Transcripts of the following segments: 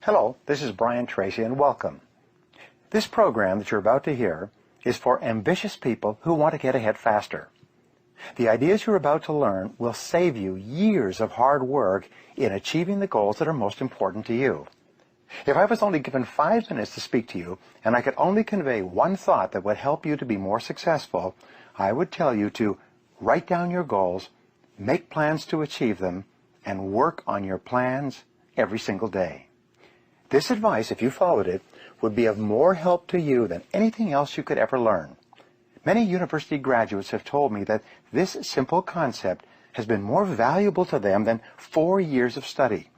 Hello, this is Brian Tracy, and welcome. This program that you're about to hear is for ambitious people who want to get ahead faster. The ideas you're about to learn will save you years of hard work in achieving the goals that are most important to you. If I was only given 5 minutes to speak to you, and I could only convey one thought that would help you to be more successful, I would tell you to write down your goals, make plans to achieve them, and work on your plans every single day. This advice, if you followed it, would be of more help to you than anything else you could ever learn. Many university graduates have told me that this simple concept has been more valuable to them than 4 years of study.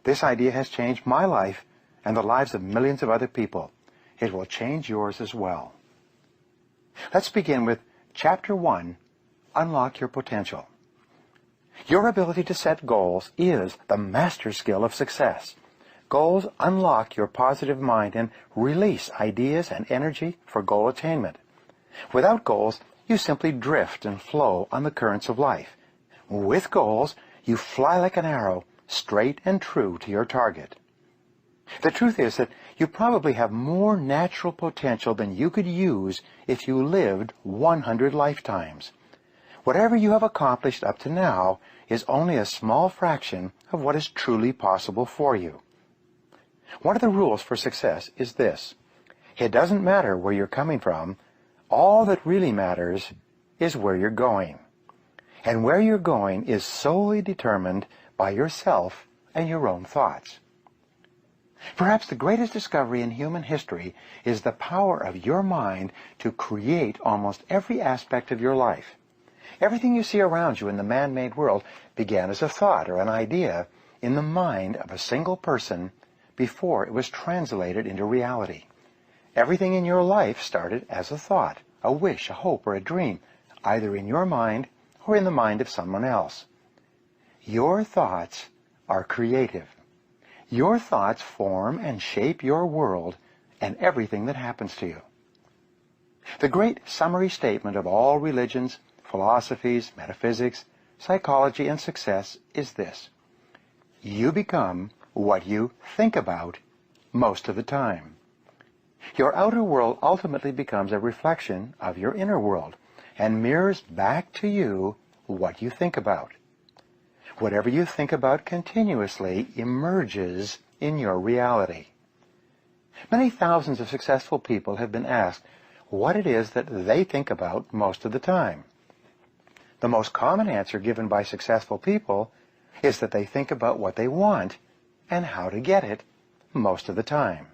This idea has changed my life and the lives of millions of other people. It will change yours as well. Let's begin with Chapter 1, Unlock Your Potential. Your ability to set goals is the master skill of success. Goals unlock your positive mind and release ideas and energy for goal attainment. Without goals, you simply drift and flow on the currents of life. With goals, you fly like an arrow, straight and true to your target. The truth is that you probably have more natural potential than you could use if you lived 100 lifetimes. Whatever you have accomplished up to now is only a small fraction of what is truly possible for you. One of the rules for success is this: it doesn't matter where you're coming from. All that really matters is where you're going. And where you're going is solely determined by yourself and your own thoughts. Perhaps the greatest discovery in human history is the power of your mind to create almost every aspect of your life. Everything you see around you in the man-made world began as a thought or an idea in the mind of a single person before it was translated into reality. Everything in your life started as a thought, a wish, a hope, or a dream, either in your mind or in the mind of someone else. Your thoughts are creative. Your thoughts form and shape your world and everything that happens to you. The great summary statement of all religions, philosophies, metaphysics, psychology, and success is this: you become what you think about most of the time. Your outer world ultimately becomes a reflection of your inner world and mirrors back to you what you think about. Whatever you think about continuously emerges in your reality. Many thousands of successful people have been asked what it is that they think about most of the time. The most common answer given by successful people is that they think about what they want and how to get it most of the time.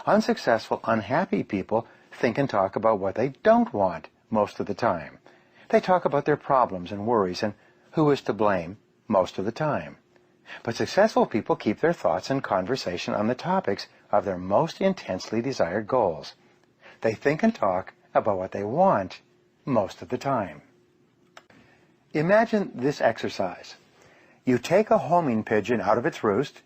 Unsuccessful, unhappy people think and talk about what they don't want most of the time. They talk about their problems and worries and who is to blame most of the time. But successful people keep their thoughts and conversation on the topics of their most intensely desired goals. They think and talk about what they want most of the time. Imagine this exercise. You take a homing pigeon out of its roost,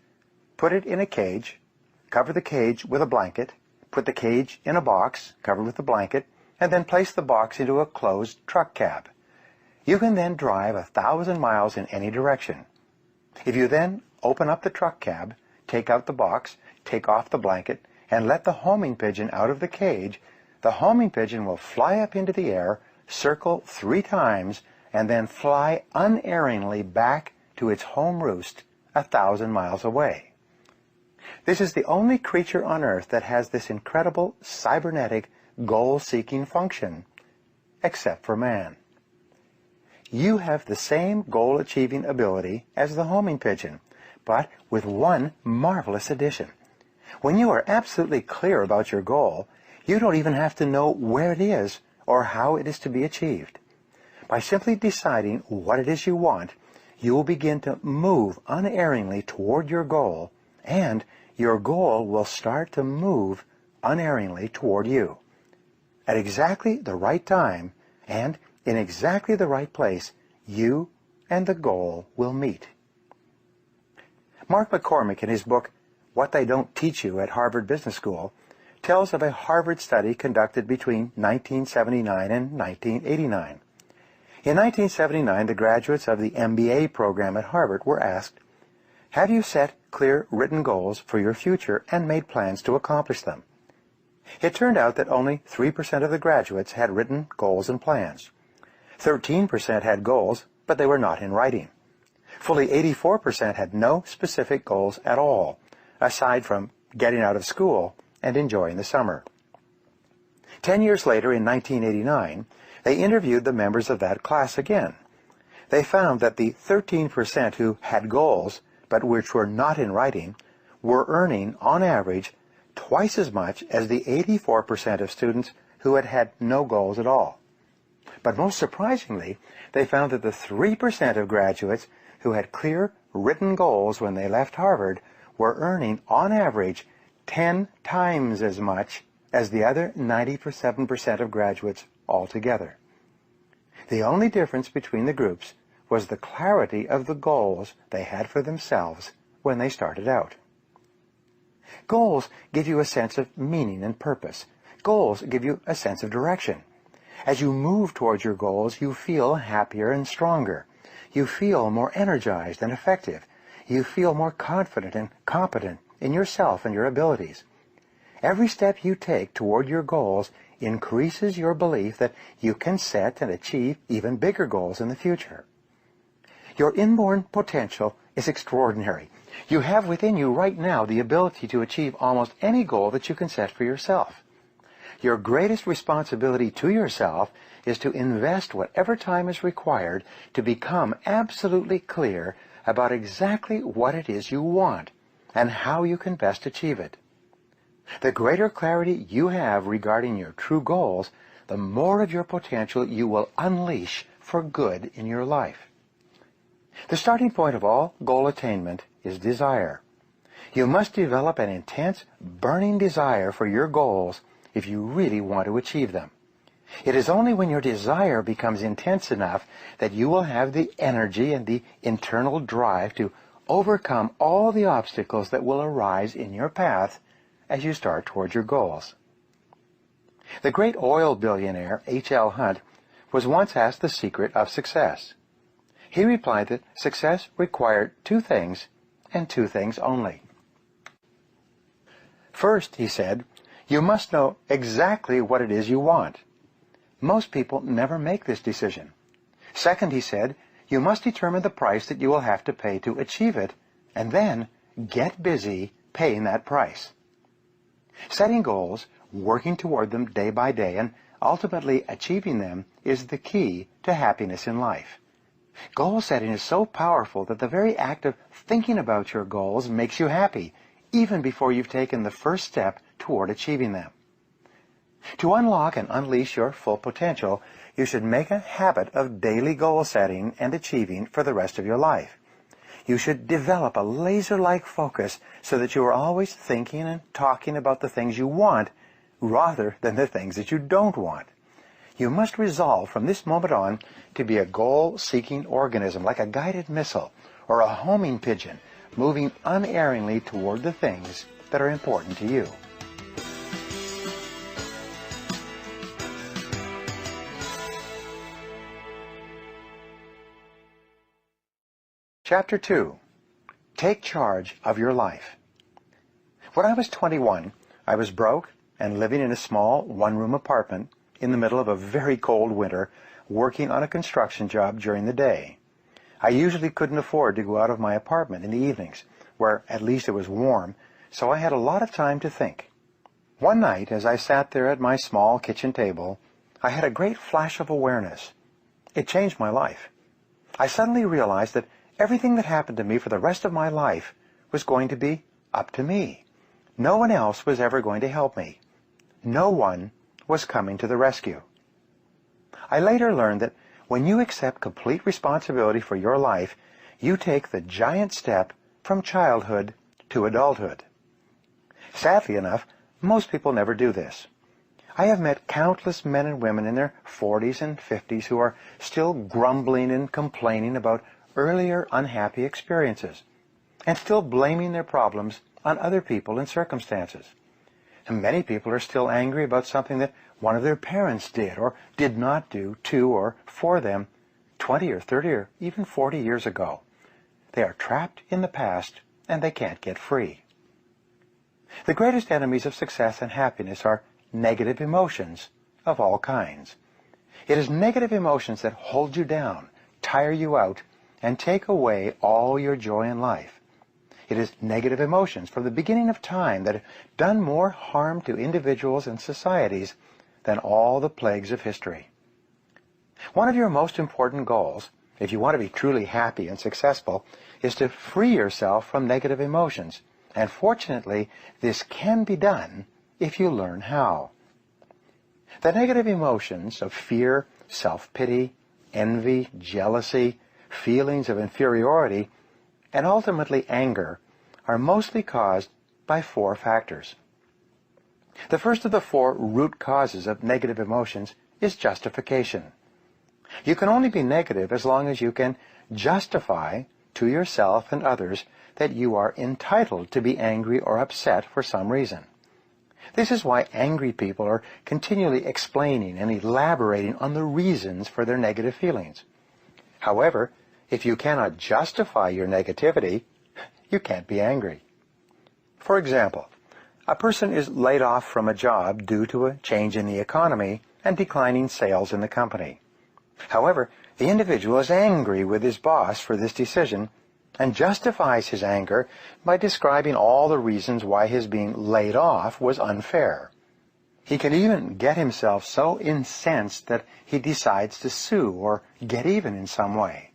put it in a cage, cover the cage with a blanket, put the cage in a box covered with the blanket, and then place the box into a closed truck cab. You can then drive 1,000 miles in any direction. If you then open up the truck cab, take out the box, take off the blanket, and let the homing pigeon out of the cage, the homing pigeon will fly up into the air, circle 3 times, and then fly unerringly back to its home roost 1,000 miles away. This is the only creature on Earth that has this incredible cybernetic goal-seeking function, except for man. You have the same goal-achieving ability as the homing pigeon, but with one marvelous addition. When you are absolutely clear about your goal, you don't even have to know where it is or how it is to be achieved. By simply deciding what it is you want, you will begin to move unerringly toward your goal, and your goal will start to move unerringly toward you. At exactly the right time and in exactly the right place, you and the goal will meet. Mark McCormick, in his book, What They Don't Teach You at Harvard Business School, tells of a Harvard study conducted between 1979 and 1989. In 1979, the graduates of the MBA program at Harvard were asked, "Have you set clear written goals for your future and made plans to accomplish them. It turned out that only 3% of the graduates had written goals and plans. 13% had goals, but they were not in writing. Fully 84% had no specific goals at all, aside from getting out of school and enjoying the summer. 10 years later, in 1989, they interviewed the members of that class again. They found that the 13% who had goals, but which were not in writing, were earning, on average, twice as much as the 84% of students who had had no goals at all. But most surprisingly, they found that the 3% of graduates who had clear written goals when they left Harvard were earning, on average, 10 times as much as the other 97% of graduates altogether. The only difference between the groups was the clarity of the goals they had for themselves when they started out. Goals give you a sense of meaning and purpose. Goals give you a sense of direction. As you move towards your goals, you feel happier and stronger. You feel more energized and effective. You feel more confident and competent in yourself and your abilities. Every step you take toward your goals increases your belief that you can set and achieve even bigger goals in the future. Your inborn potential is extraordinary. You have within you right now the ability to achieve almost any goal that you can set for yourself. Your greatest responsibility to yourself is to invest whatever time is required to become absolutely clear about exactly what it is you want and how you can best achieve it. The greater clarity you have regarding your true goals, the more of your potential you will unleash for good in your life. The starting point of all goal attainment is desire. You must develop an intense, burning desire for your goals if you really want to achieve them. It is only when your desire becomes intense enough that you will have the energy and the internal drive to overcome all the obstacles that will arise in your path as you start towards your goals. The great oil billionaire H.L. Hunt was once asked the secret of success. He replied that success required two things, and two things only. First, he said, you must know exactly what it is you want. Most people never make this decision. Second, he said, you must determine the price that you will have to pay to achieve it, and then get busy paying that price. Setting goals, working toward them day by day, and ultimately achieving them is the key to happiness in life. Goal setting is so powerful that the very act of thinking about your goals makes you happy, even before you've taken the first step toward achieving them. To unlock and unleash your full potential, you should make a habit of daily goal setting and achieving for the rest of your life. You should develop a laser-like focus so that you are always thinking and talking about the things you want rather than the things that you don't want. You must resolve from this moment on to be a goal-seeking organism, like a guided missile or a homing pigeon, moving unerringly toward the things that are important to you. Chapter 2. Take charge of your life. When I was 21, I was broke and living in a small one-room apartment in the middle of a very cold winter, working on a construction job during the day. I usually couldn't afford to go out of my apartment in the evenings, where at least it was warm, so I had a lot of time to think. One night, as I sat there at my small kitchen table, I had a great flash of awareness. It changed my life. I suddenly realized that everything that happened to me for the rest of my life was going to be up to me. No one else was ever going to help me. No one was coming to the rescue. I later learned that when you accept complete responsibility for your life, you take the giant step from childhood to adulthood. Sadly enough, most people never do this. I have met countless men and women in their 40s and 50s who are still grumbling and complaining about earlier unhappy experiences, and still blaming their problems on other people and circumstances. And many people are still angry about something that one of their parents did or did not do to or for them 20 or 30 or even 40 years ago. They are trapped in the past and they can't get free. The greatest enemies of success and happiness are negative emotions of all kinds. It is negative emotions that hold you down, tire you out, and take away all your joy in life. It is negative emotions from the beginning of time that have done more harm to individuals and societies than all the plagues of history. One of your most important goals, if you want to be truly happy and successful, is to free yourself from negative emotions. And fortunately, this can be done if you learn how. The negative emotions of fear, self-pity, envy, jealousy, feelings of inferiority, and ultimately anger are mostly caused by 4 factors. The first of the 4 root causes of negative emotions is justification. You can only be negative as long as you can justify to yourself and others that you are entitled to be angry or upset for some reason. This is why angry people are continually explaining and elaborating on the reasons for their negative feelings. However, if you cannot justify your negativity, you can't be angry. For example, a person is laid off from a job due to a change in the economy and declining sales in the company. However, the individual is angry with his boss for this decision and justifies his anger by describing all the reasons why his being laid off was unfair. He can even get himself so incensed that he decides to sue or get even in some way.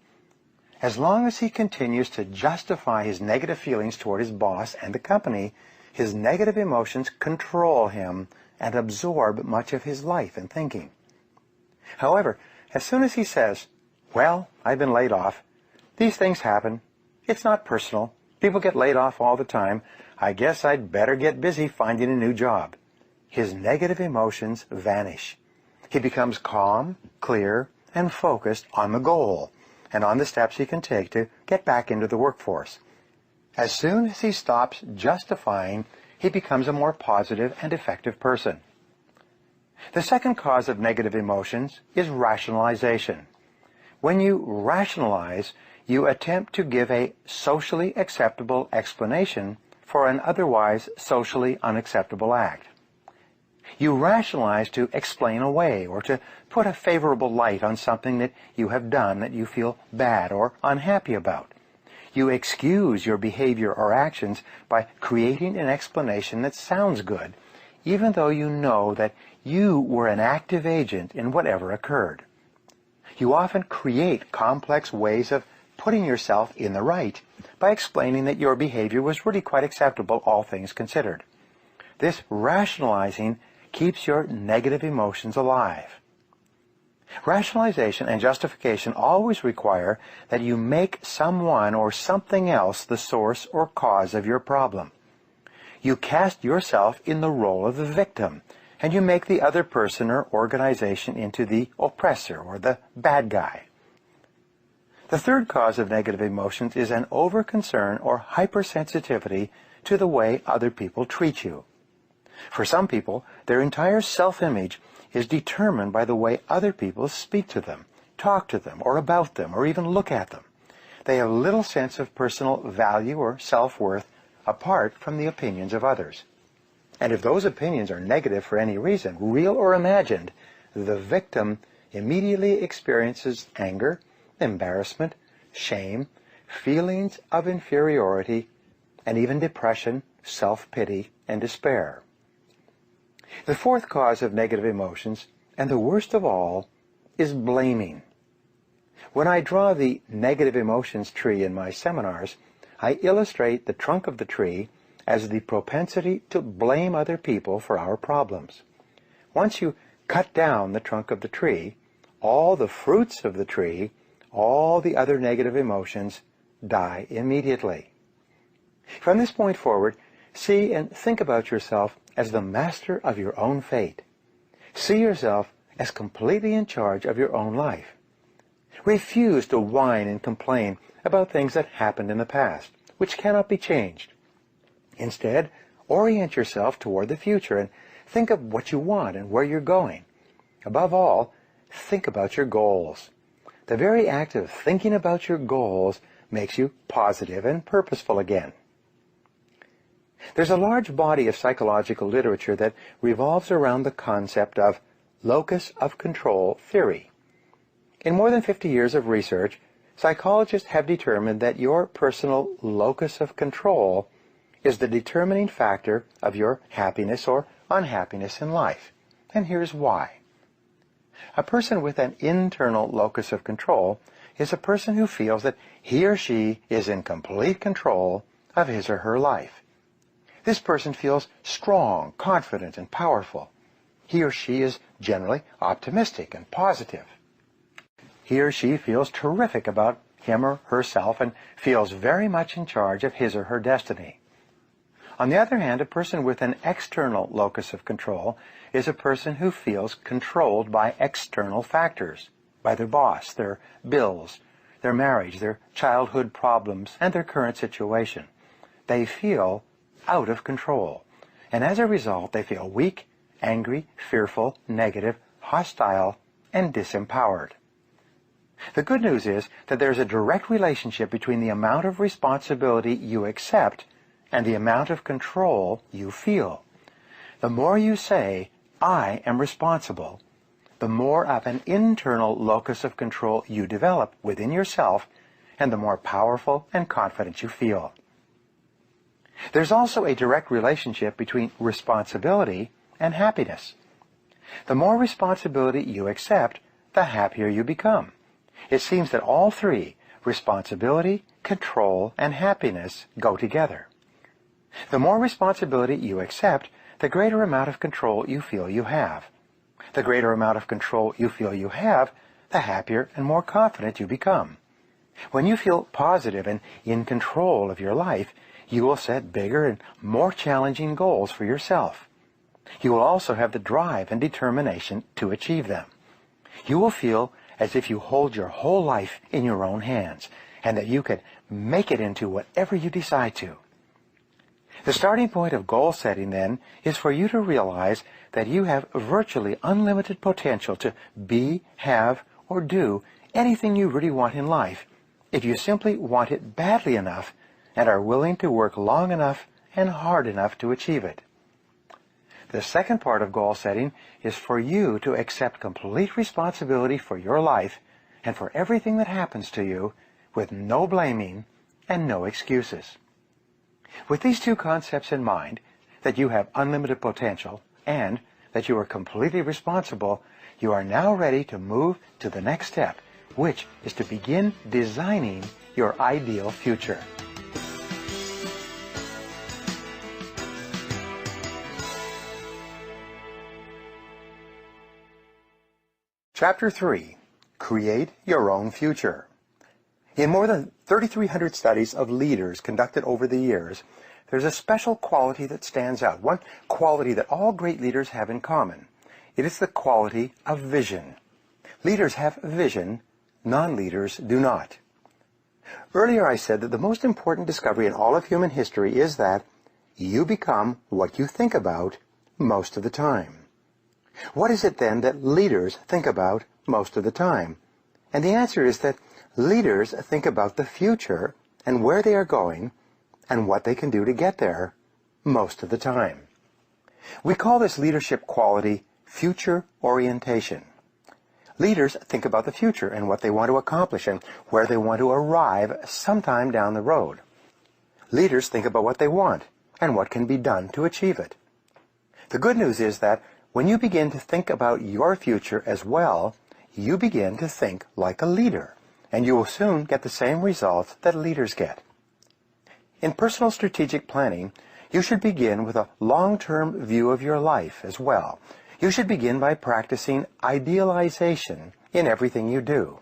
As long as he continues to justify his negative feelings toward his boss and the company, his negative emotions control him and absorb much of his life and thinking. However, as soon as he says, "Well, I've been laid off. These things happen. It's not personal. People get laid off all the time. I guess I'd better get busy finding a new job," his negative emotions vanish. He becomes calm, clear, and focused on the goal and on the steps he can take to get back into the workforce. As soon as he stops justifying, he becomes a more positive and effective person. The second cause of negative emotions is rationalization. When you rationalize, you attempt to give a socially acceptable explanation for an otherwise socially unacceptable act. You rationalize to explain away or to put a favorable light on something that you have done that you feel bad or unhappy about. You excuse your behavior or actions by creating an explanation that sounds good, even though you know that you were an active agent in whatever occurred. You often create complex ways of putting yourself in the right by explaining that your behavior was really quite acceptable, all things considered. This rationalizing keeps your negative emotions alive. Rationalization and justification always require that you make someone or something else the source or cause of your problem. You cast yourself in the role of the victim, and you make the other person or organization into the oppressor or the bad guy. The third cause of negative emotions is an over-concern or hypersensitivity to the way other people treat you. For some people, their entire self-image is determined by the way other people speak to them, talk to them, or about them, or even look at them. They have little sense of personal value or self-worth apart from the opinions of others. And if those opinions are negative for any reason, real or imagined, the victim immediately experiences anger, embarrassment, shame, feelings of inferiority, and even depression, self-pity, and despair. The fourth cause of negative emotions, and the worst of all, is blaming. When I draw the negative emotions tree in my seminars, I illustrate the trunk of the tree as the propensity to blame other people for our problems. Once you cut down the trunk of the tree, all the fruits of the tree, all the other negative emotions, die immediately. From this point forward, see and think about yourself as the master of your own fate. See yourself as completely in charge of your own life. Refuse to whine and complain about things that happened in the past, which cannot be changed. Instead, orient yourself toward the future and think of what you want and where you're going. Above all, think about your goals. The very act of thinking about your goals makes you positive and purposeful again. There's a large body of psychological literature that revolves around the concept of locus of control theory. In more than 50 years of research, psychologists have determined that your personal locus of control is the determining factor of your happiness or unhappiness in life. And here's why. A person with an internal locus of control is a person who feels that he or she is in complete control of his or her life. This person feels strong, confident, and powerful. He or she is generally optimistic and positive. He or she feels terrific about him or herself and feels very much in charge of his or her destiny. On the other hand, a person with an external locus of control is a person who feels controlled by external factors, by their boss, their bills, their marriage, their childhood problems, and their current situation. They feel out of control, and as a result, they feel weak, angry, fearful, negative, hostile, and disempowered. The good news is that there's a direct relationship between the amount of responsibility you accept and the amount of control you feel. The more you say, "I am responsible," the more of an internal locus of control you develop within yourself, and the more powerful and confident you feel. There's also a direct relationship between responsibility and happiness. The more responsibility you accept, the happier you become. It seems that all three, responsibility, control, and happiness, go together. The more responsibility you accept, the greater amount of control you feel you have. The greater amount of control you feel you have, the happier and more confident you become. When you feel positive and in control of your life, you will set bigger and more challenging goals for yourself. You will also have the drive and determination to achieve them. You will feel as if you hold your whole life in your own hands, and that you could make it into whatever you decide to. The starting point of goal setting, then, is for you to realize that you have virtually unlimited potential to be, have, or do anything you really want in life if you simply want it badly enough and are willing to work long enough and hard enough to achieve it. The second part of goal setting is for you to accept complete responsibility for your life and for everything that happens to you with no blaming and no excuses. With these two concepts in mind, that you have unlimited potential and that you are completely responsible, you are now ready to move to the next step, which is to begin designing your ideal future. Chapter 3. Create Your Own Future. In more than 3,300 studies of leaders conducted over the years, there's a special quality that stands out, one quality that all great leaders have in common. It is the quality of vision. Leaders have vision, non-leaders do not. Earlier I said that the most important discovery in all of human history is that you become what you think about most of the time. What is it then that leaders think about most of the time? And the answer is that leaders think about the future and where they are going and what they can do to get there most of the time. We call this leadership quality future orientation. Leaders think about the future and what they want to accomplish and where they want to arrive sometime down the road. Leaders think about what they want and what can be done to achieve it. The good news is that when you begin to think about your future as well, you begin to think like a leader, and you will soon get the same results that leaders get. In personal strategic planning, you should begin with a long-term view of your life as well. You should begin by practicing idealization in everything you do.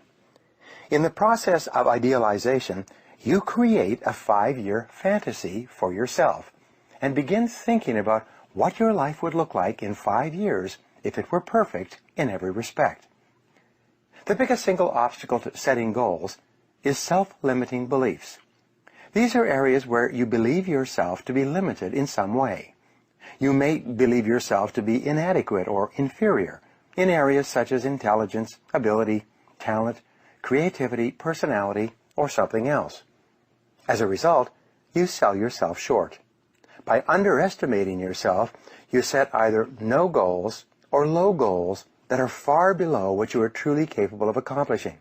In the process of idealization, you create a 5-year fantasy for yourself and begin thinking about what your life would look like in 5 years if it were perfect in every respect. The biggest single obstacle to setting goals is self-limiting beliefs. These are areas where you believe yourself to be limited in some way. You may believe yourself to be inadequate or inferior in areas such as intelligence, ability, talent, creativity, personality, or something else. As a result, you sell yourself short. By underestimating yourself, you set either no goals or low goals that are far below what you are truly capable of accomplishing.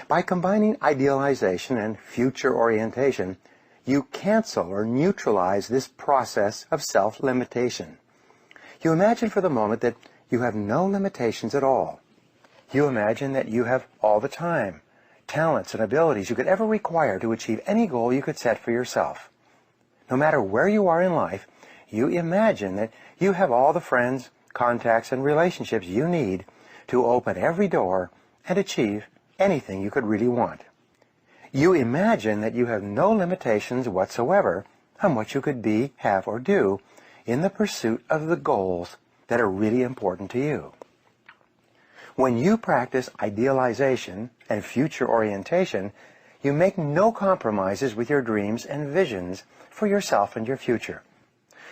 By combining idealization and future orientation, you cancel or neutralize this process of self-limitation. You imagine for the moment that you have no limitations at all. You imagine that you have all the time, talents, and abilities you could ever require to achieve any goal you could set for yourself. No matter where you are in life, you imagine that you have all the friends, contacts, and relationships you need to open every door and achieve anything you could really want. You imagine that you have no limitations whatsoever on what you could be, have, or do in the pursuit of the goals that are really important to you. When you practice idealization and future orientation, you make no compromises with your dreams and visions for yourself and your future.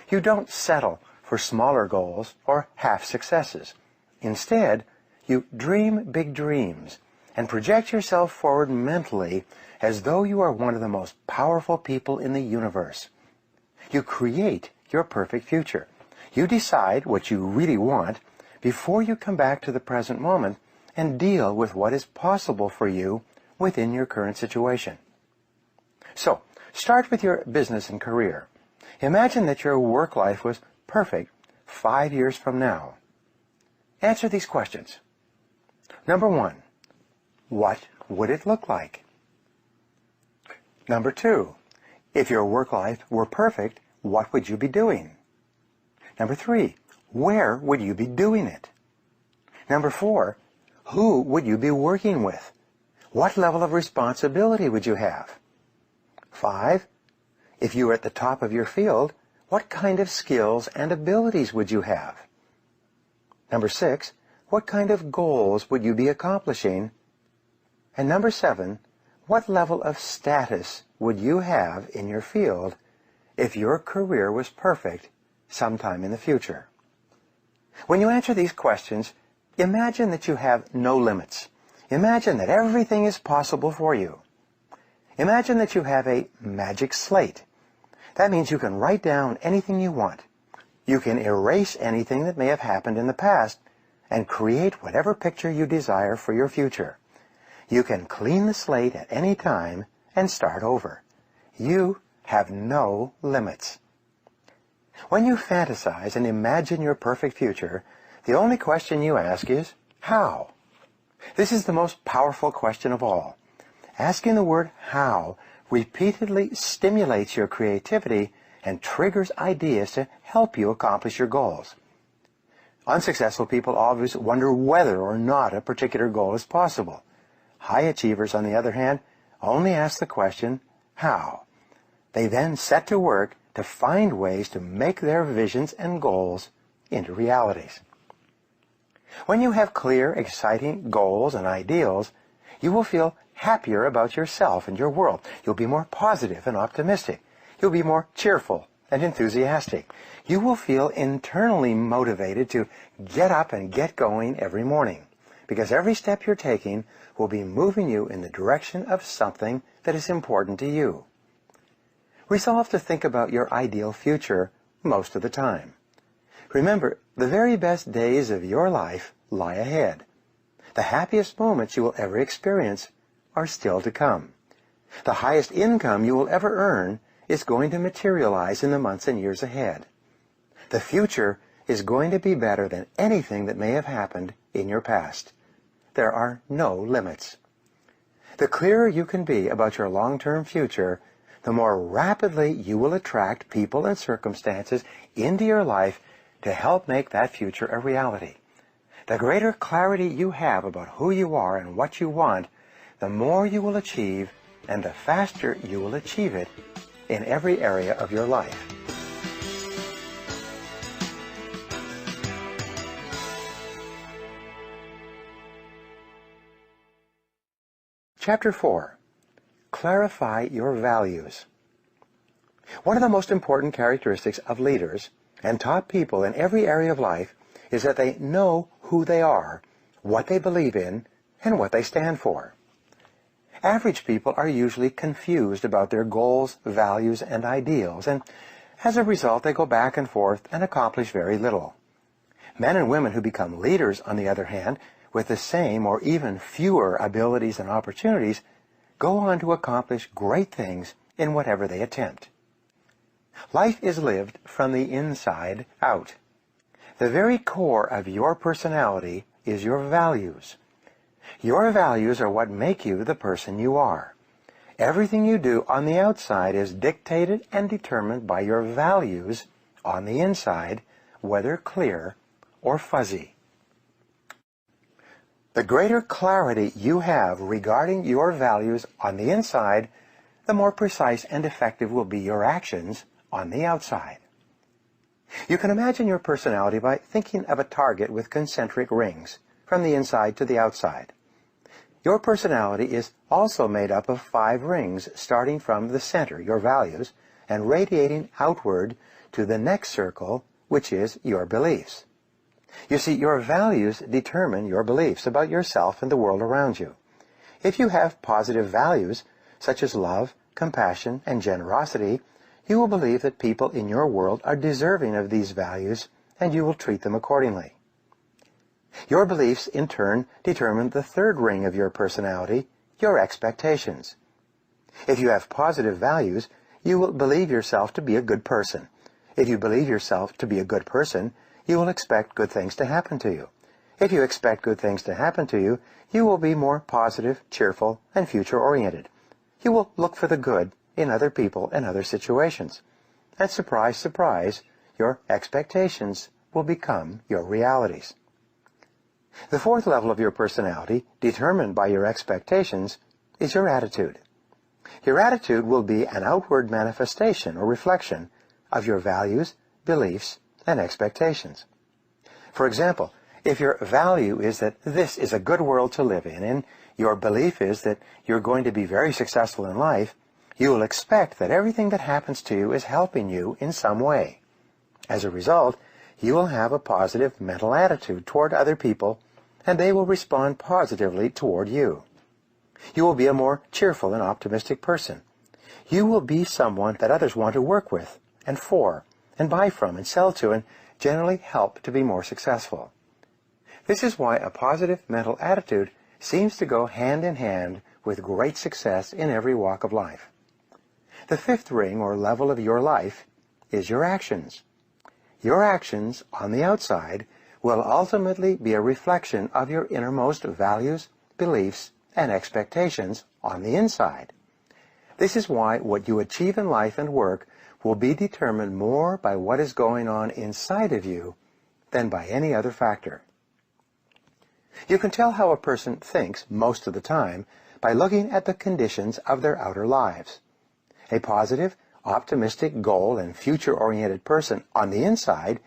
You don't settle for smaller goals or half successes. Instead, you dream big dreams and project yourself forward mentally as though you are one of the most powerful people in the universe. You create your perfect future. You decide what you really want before you come back to the present moment and deal with what is possible for you within your current situation. So, start with your business and career. Imagine that your work life was perfect 5 years from now. Answer these questions. Number 1, what would it look like? Number 2, if your work life were perfect, what would you be doing? Number 3, where would you be doing it? Number 4, who would you be working with? What level of responsibility would you have? 5, if you were at the top of your field, what kind of skills and abilities would you have? Number 6, what kind of goals would you be accomplishing? And number 7, what level of status would you have in your field if your career was perfect sometime in the future? When you answer these questions, imagine that you have no limits. Imagine that everything is possible for you. Imagine that you have a magic slate. That means you can write down anything you want. You can erase anything that may have happened in the past and create whatever picture you desire for your future. You can clean the slate at any time and start over. You have no limits. When you fantasize and imagine your perfect future, the only question you ask is, how? This is the most powerful question of all. Asking the word how repeatedly stimulates your creativity and triggers ideas to help you accomplish your goals. Unsuccessful people always wonder whether or not a particular goal is possible. High achievers, on the other hand, only ask the question, how? They then set to work to find ways to make their visions and goals into realities. When you have clear, exciting goals and ideals, you will feel happier about yourself and your world. You'll be more positive and optimistic. You'll be more cheerful and enthusiastic. You will feel internally motivated to get up and get going every morning, because every step you're taking will be moving you in the direction of something that is important to you. Resolve to think about your ideal future most of the time. Remember, the very best days of your life lie ahead. The happiest moments you will ever experience are still to come. The highest income you will ever earn is going to materialize in the months and years ahead. The future is going to be better than anything that may have happened in your past. There are no limits. The clearer you can be about your long-term future, the more rapidly you will attract people and circumstances into your life to help make that future a reality. The greater clarity you have about who you are and what you want, the more you will achieve, and the faster you will achieve it in every area of your life. Chapter 4. Clarify your values. One of the most important characteristics of leaders and top people in every area of life is that they know who they are, what they believe in, and what they stand for. Average people are usually confused about their goals, values, and ideals, and As a result, they go back and forth and accomplish very little. Men and women who become leaders, on the other hand, with the same or even fewer abilities and opportunities, go on to accomplish great things in whatever they attempt. Life is lived from the inside out. The very core of your personality is your values. Your values are what make you the person you are. Everything you do on the outside is dictated and determined by your values on the inside, whether clear or fuzzy. The greater clarity you have regarding your values on the inside, the more precise and effective will be your actions on the outside. You can imagine your personality by thinking of a target with concentric rings, from the inside to the outside. Your personality is also made up of 5 rings starting from the center, your values, and radiating outward to the next circle, which is your beliefs. You see, your values determine your beliefs about yourself and the world around you. If you have positive values, such as love, compassion, and generosity, you will believe that people in your world are deserving of these values, and you will treat them accordingly. Your beliefs, in turn, determine the 3rd ring of your personality, your expectations. If you have positive values, you will believe yourself to be a good person. If you believe yourself to be a good person, you will expect good things to happen to you. If you expect good things to happen to you, you will be more positive, cheerful, and future-oriented. You will look for the good in other people and other situations. And surprise, surprise, your expectations will become your realities. The 4th level of your personality, determined by your expectations, is your attitude. Your attitude will be an outward manifestation or reflection of your values, beliefs, and expectations. For example, if your value is that this is a good world to live in, and your belief is that you're going to be very successful in life, you will expect that everything that happens to you is helping you in some way. As a result, you will have a positive mental attitude toward other people, and they will respond positively toward you. You will be a more cheerful and optimistic person. You will be someone that others want to work with and for, and buy from and sell to, and generally help to be more successful. This is why a positive mental attitude seems to go hand in hand with great success in every walk of life. The 5th ring or level of your life is your actions. Your actions on the outside will ultimately be a reflection of your innermost values, beliefs, and expectations on the inside. This is why what you achieve in life and work will be determined more by what is going on inside of you than by any other factor. You can tell how a person thinks most of the time by looking at the conditions of their outer lives. A positive, optimistic, goal and future-oriented person on the inside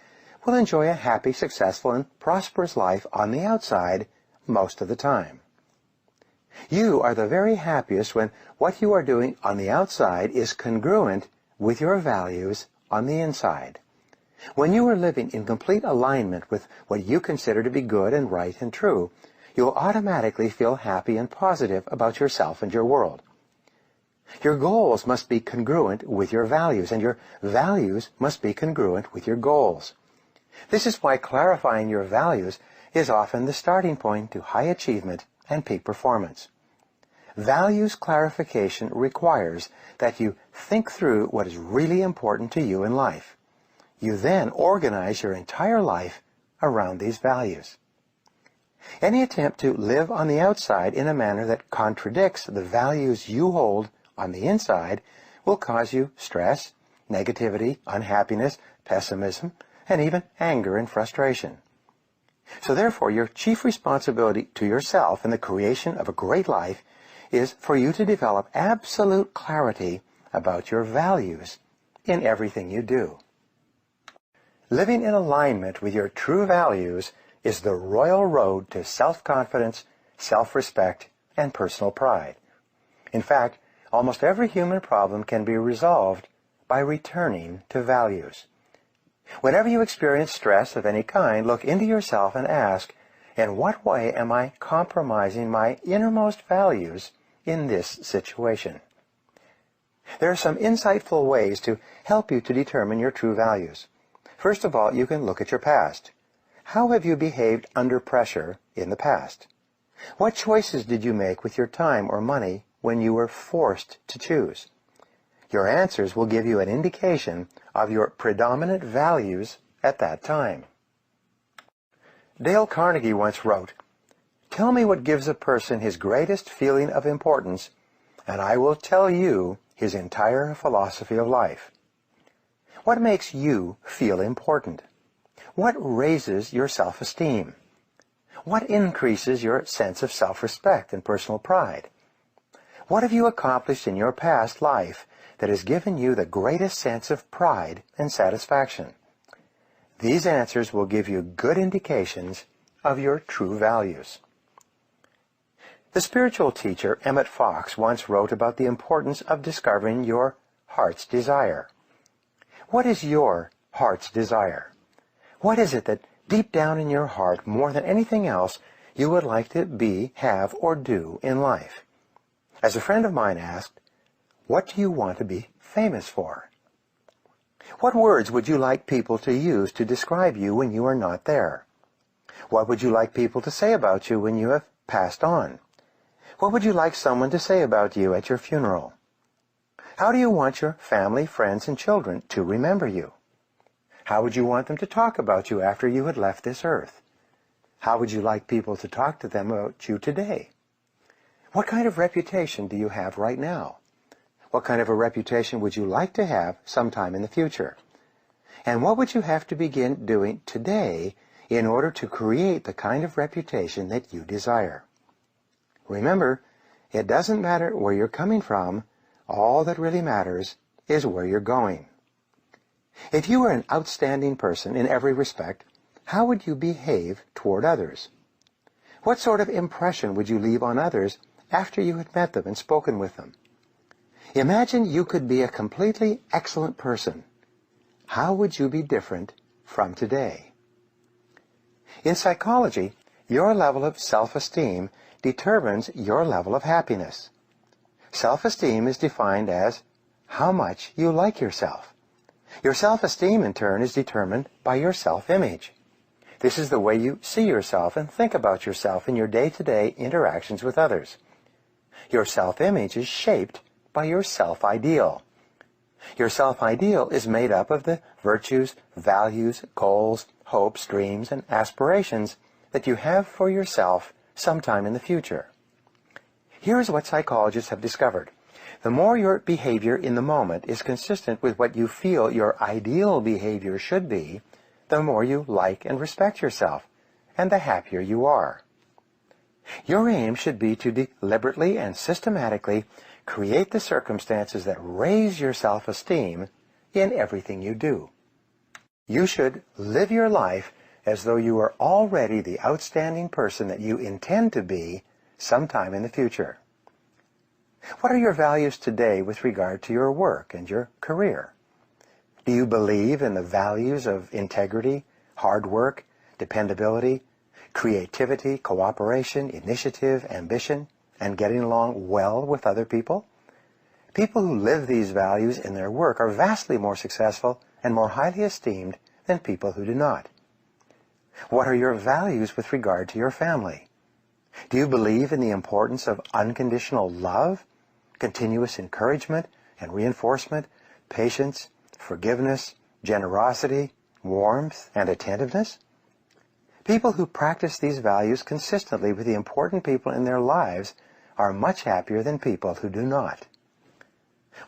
will enjoy a happy, successful, and prosperous life on the outside most of the time. You are the very happiest when what you are doing on the outside is congruent with your values on the inside. When you are living in complete alignment with what you consider to be good and right and true, you will automatically feel happy and positive about yourself and your world. Your goals must be congruent with your values, and your values must be congruent with your goals. This is why clarifying your values is often the starting point to high achievement and peak performance. Values clarification requires that you think through what is really important to you in life. You then organize your entire life around these values. Any attempt to live on the outside in a manner that contradicts the values you hold on the inside will cause you stress, negativity, unhappiness, pessimism, and even anger and frustration. So therefore, your chief responsibility to yourself in the creation of a great life is for you to develop absolute clarity about your values in everything you do. Living in alignment with your true values is the royal road to self-confidence, self-respect, and personal pride. In fact, almost every human problem can be resolved by returning to values. Whenever you experience stress of any kind, look into yourself and ask, in what way am I compromising my innermost values in this situation? There are some insightful ways to help you to determine your true values. First of all, you can look at your past. How have you behaved under pressure in the past? What choices did you make with your time or money when you were forced to choose? Your answers will give you an indication of your predominant values at that time. Dale Carnegie once wrote, "Tell me what gives a person his greatest feeling of importance, and I will tell you his entire philosophy of life." What makes you feel important? What raises your self-esteem? What increases your sense of self-respect and personal pride? What have you accomplished in your past life that has given you the greatest sense of pride and satisfaction? These answers will give you good indications of your true values. The spiritual teacher Emmett Fox once wrote about the importance of discovering your heart's desire. What is your heart's desire? What is it that deep down in your heart, more than anything else, you would like to be, have, or do in life? As a friend of mine asked, what do you want to be famous for? What words would you like people to use to describe you when you are not there? What would you like people to say about you when you have passed on? What would you like someone to say about you at your funeral? How do you want your family, friends, and children to remember you? How would you want them to talk about you after you had left this earth? How would you like people to talk to them about you today? What kind of reputation do you have right now? What kind of a reputation would you like to have sometime in the future? And what would you have to begin doing today in order to create the kind of reputation that you desire? Remember, it doesn't matter where you're coming from. All that really matters is where you're going. If you were an outstanding person in every respect, how would you behave toward others? What sort of impression would you leave on others after you had met them and spoken with them? Imagine you could be a completely excellent person. How would you be different from today? In psychology, your level of self-esteem determines your level of happiness. Self-esteem is defined as how much you like yourself. Your self-esteem, in turn, is determined by your self-image. This is the way you see yourself and think about yourself in your day-to-day interactions with others. Your self-image is shaped by your self-ideal. Your self-ideal is made up of the virtues, values, goals, hopes, dreams, and aspirations that you have for yourself sometime in the future. Here's what psychologists have discovered. The more your behavior in the moment is consistent with what you feel your ideal behavior should be, the more you like and respect yourself, and the happier you are. Your aim should be to deliberately and systematically create the circumstances that raise your self-esteem in everything you do. You should live your life as though you are already the outstanding person that you intend to be sometime in the future. What are your values today with regard to your work and your career? Do you believe in the values of integrity, hard work, dependability, creativity, cooperation, initiative, ambition, and getting along well with other people? People who live these values in their work are vastly more successful and more highly esteemed than people who do not. What are your values with regard to your family? Do you believe in the importance of unconditional love, continuous encouragement and reinforcement, patience, forgiveness, generosity, warmth, and attentiveness? People who practice these values consistently with the important people in their lives are much happier than people who do not.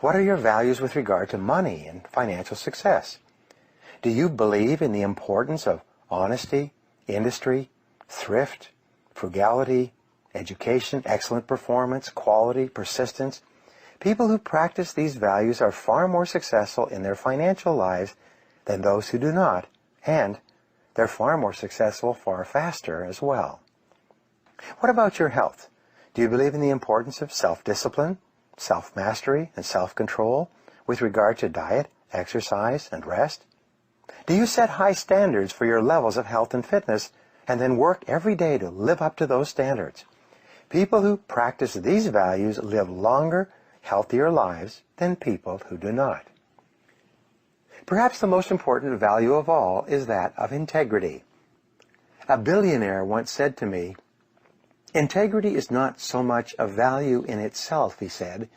What are your values with regard to money and financial success? Do you believe in the importance of honesty, industry, thrift, frugality, education, excellent performance, quality, persistence? People who practice these values are far more successful in their financial lives than those who do not, and they're far more successful far faster as well. What about your health? Do you believe in the importance of self-discipline, self-mastery, and self-control with regard to diet, exercise, and rest? Do you set high standards for your levels of health and fitness and then work every day to live up to those standards? People who practice these values live longer, healthier lives than people who do not. Perhaps the most important value of all is that of integrity. A billionaire once said to me, "Integrity is not so much a value in itself," he said,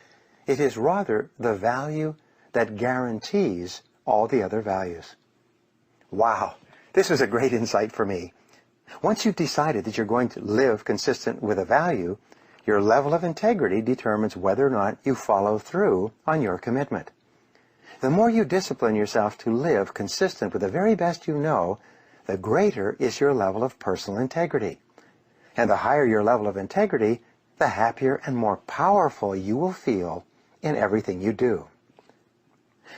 "it is rather the value that guarantees all the other values." Wow, this was a great insight for me. Once you've decided that you're going to live consistent with a value, your level of integrity determines whether or not you follow through on your commitment. The more you discipline yourself to live consistent with the very best you know, the greater is your level of personal integrity. And the higher your level of integrity, the happier and more powerful you will feel in everything you do.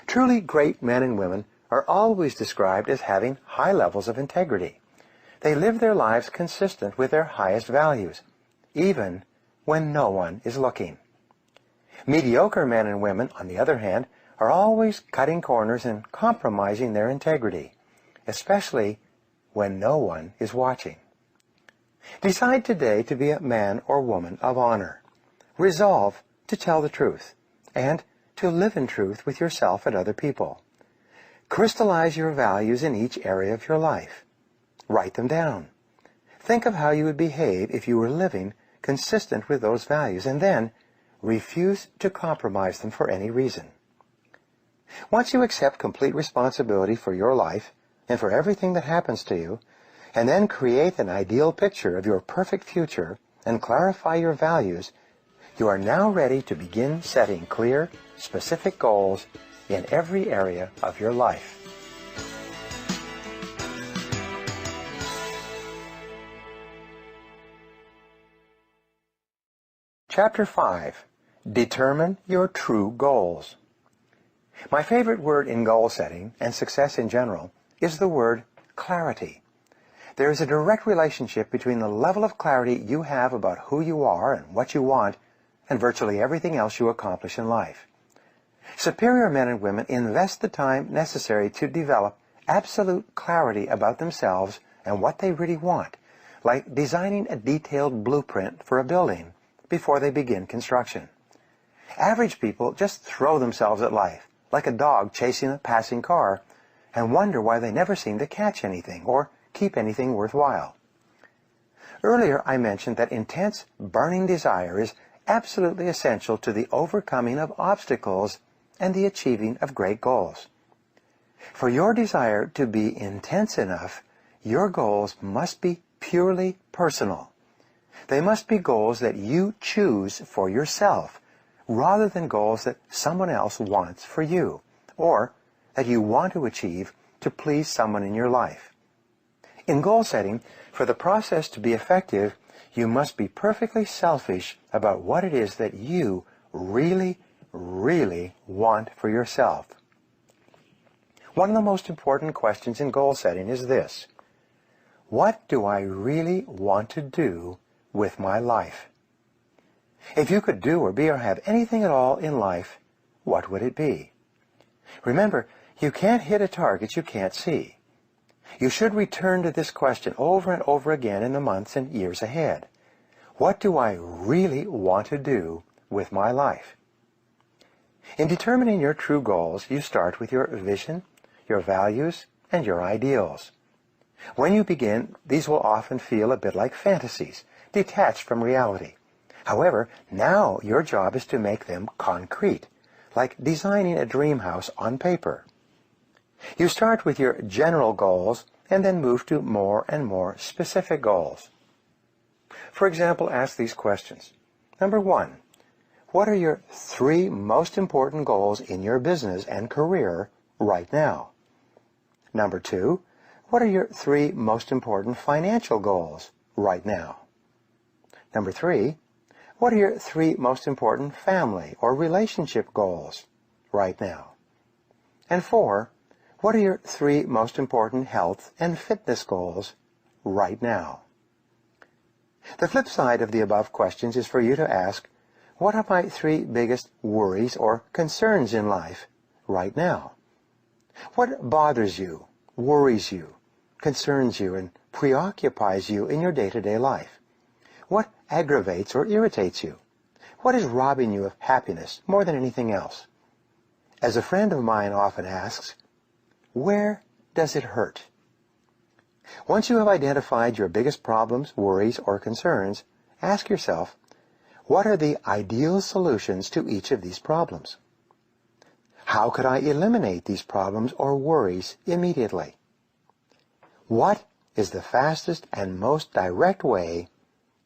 Truly great men and women are always described as having high levels of integrity. They live their lives consistent with their highest values, even when no one is looking. Mediocre men and women, on the other hand, are always cutting corners and compromising their integrity, especially when no one is watching. Decide today to be a man or woman of honor. Resolve to tell the truth and to live in truth with yourself and other people. Crystallize your values in each area of your life. Write them down. Think of how you would behave if you were living consistent with those values, and then refuse to compromise them for any reason. Once you accept complete responsibility for your life and for everything that happens to you, and then create an ideal picture of your perfect future and clarify your values, you are now ready to begin setting clear, specific goals in every area of your life. Chapter 5. Determine your true goals. My favorite word in goal setting and success in general is the word clarity. There is a direct relationship between the level of clarity you have about who you are and what you want and virtually everything else you accomplish in life. Superior men and women invest the time necessary to develop absolute clarity about themselves and what they really want, like designing a detailed blueprint for a building before they begin construction. Average people just throw themselves at life, like a dog chasing a passing car, and wonder why they never seem to catch anything or keep anything worthwhile. Earlier I mentioned that intense, burning desire is absolutely essential to the overcoming of obstacles and the achieving of great goals. For your desire to be intense enough, your goals must be purely personal. They must be goals that you choose for yourself, rather than goals that someone else wants for you, or that you want to achieve to please someone in your life. In goal setting, for the process to be effective, you must be perfectly selfish about what it is that you really, really want for yourself. One of the most important questions in goal setting is this: what do I really want to do with my life? If you could do or be or have anything at all in life, what would it be? Remember, you can't hit a target you can't see. You should return to this question over and over again in the months and years ahead. What do I really want to do with my life? In determining your true goals, you start with your vision, your values, and your ideals. When you begin, these will often feel a bit like fantasies, detached from reality. However, now your job is to make them concrete, like designing a dream house on paper. You start with your general goals and then move to more and more specific goals. For example, ask these questions. Number 1, what are your 3 most important goals in your business and career right now? Number 2, what are your 3 most important financial goals right now? Number 3, what are your 3 most important family or relationship goals right now? And 4, what are your 3 most important health and fitness goals right now? The flip side of the above questions is for you to ask, what are my 3 biggest worries or concerns in life right now? What bothers you, worries you, concerns you, and preoccupies you in your day-to-day life? What aggravates or irritates you? What is robbing you of happiness more than anything else? As a friend of mine often asks, where does it hurt? Once you have identified your biggest problems, worries, or concerns, ask yourself, what are the ideal solutions to each of these problems? How could I eliminate these problems or worries immediately? What is the fastest and most direct way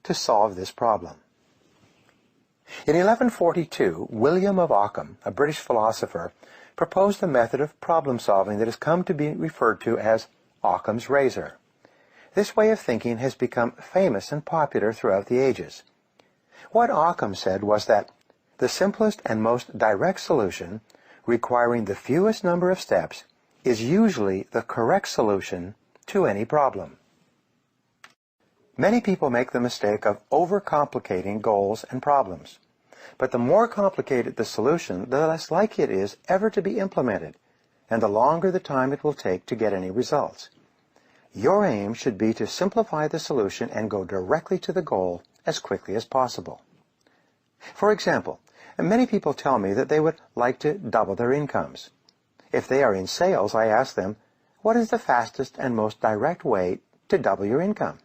to solve this problem? In 1142, William of Ockham, a British philosopher, proposed a method of problem solving that has come to be referred to as Occam's razor. This way of thinking has become famous and popular throughout the ages. What Occam said was that the simplest and most direct solution, requiring the fewest number of steps, is usually the correct solution to any problem. Many people make the mistake of overcomplicating goals and problems. But the more complicated the solution, the less likely it is ever to be implemented, and the longer the time it will take to get any results. Your aim should be to simplify the solution and go directly to the goal as quickly as possible. For example, many people tell me that they would like to double their incomes. If they are in sales, I ask them, what is the fastest and most direct way to double your income?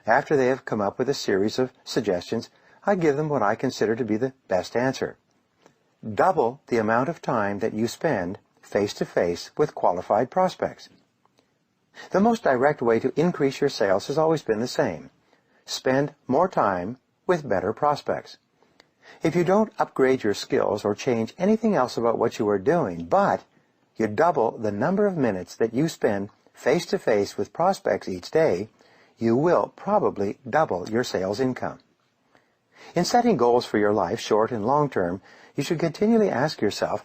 After they have come up with a series of suggestions, I give them what I consider to be the best answer. Double the amount of time that you spend face-to-face with qualified prospects. The most direct way to increase your sales has always been the same. Spend more time with better prospects. If you don't upgrade your skills or change anything else about what you are doing, but you double the number of minutes that you spend face-to-face with prospects each day, you will probably double your sales income. In setting goals for your life, short and long term, you should continually ask yourself,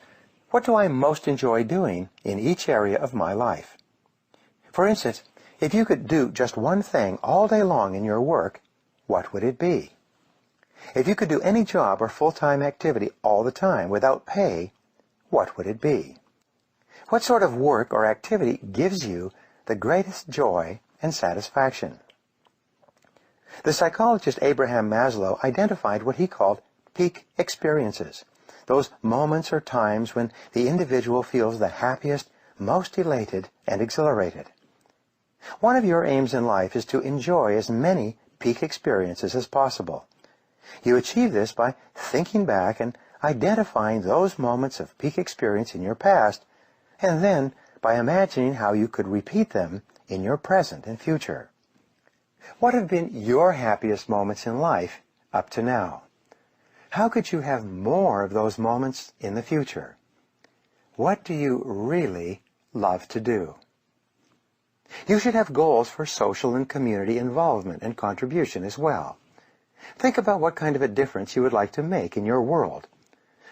what do I most enjoy doing in each area of my life? For instance, if you could do just one thing all day long in your work, what would it be? If you could do any job or full-time activity all the time without pay, what would it be? What sort of work or activity gives you the greatest joy and satisfaction? The psychologist Abraham Maslow identified what he called peak experiences, those moments or times when the individual feels the happiest, most elated, and exhilarated. One of your aims in life is to enjoy as many peak experiences as possible. You achieve this by thinking back and identifying those moments of peak experience in your past, and then by imagining how you could repeat them in your present and future. What have been your happiest moments in life up to now? How could you have more of those moments in the future? What do you really love to do? You should have goals for social and community involvement and contribution as well. Think about what kind of a difference you would like to make in your world.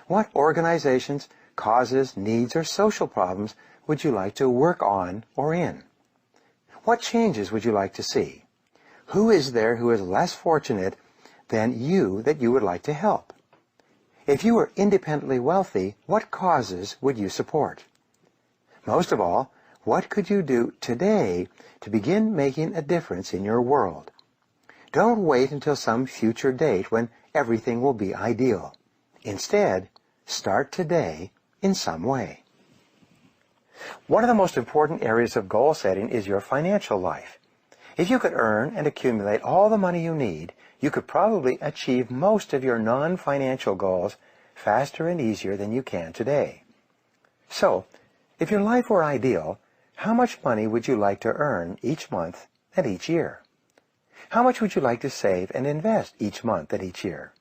What organizations, causes, needs, or social problems would you like to work on or in? What changes would you like to see? Who is there who is less fortunate than you that you would like to help? If you were independently wealthy, what causes would you support? Most of all, what could you do today to begin making a difference in your world? Don't wait until some future date when everything will be ideal. Instead, start today in some way. One of the most important areas of goal setting is your financial life. If you could earn and accumulate all the money you need, you could probably achieve most of your non-financial goals faster and easier than you can today. So, if your life were ideal, how much money would you like to earn each month and each year? How much would you like to save and invest each month and each year?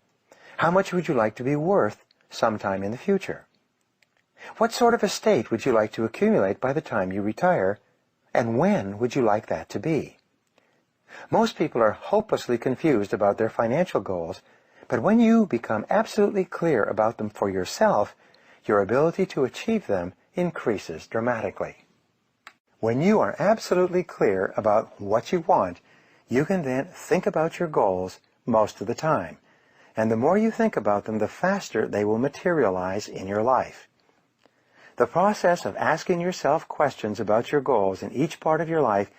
How much would you like to be worth sometime in the future? What sort of estate would you like to accumulate by the time you retire, and when would you like that to be? Most people are hopelessly confused about their financial goals, but when you become absolutely clear about them for yourself, your ability to achieve them increases dramatically. When you are absolutely clear about what you want, you can then think about your goals most of the time, and the more you think about them, the faster they will materialize in your life. The process of asking yourself questions about your goals in each part of your life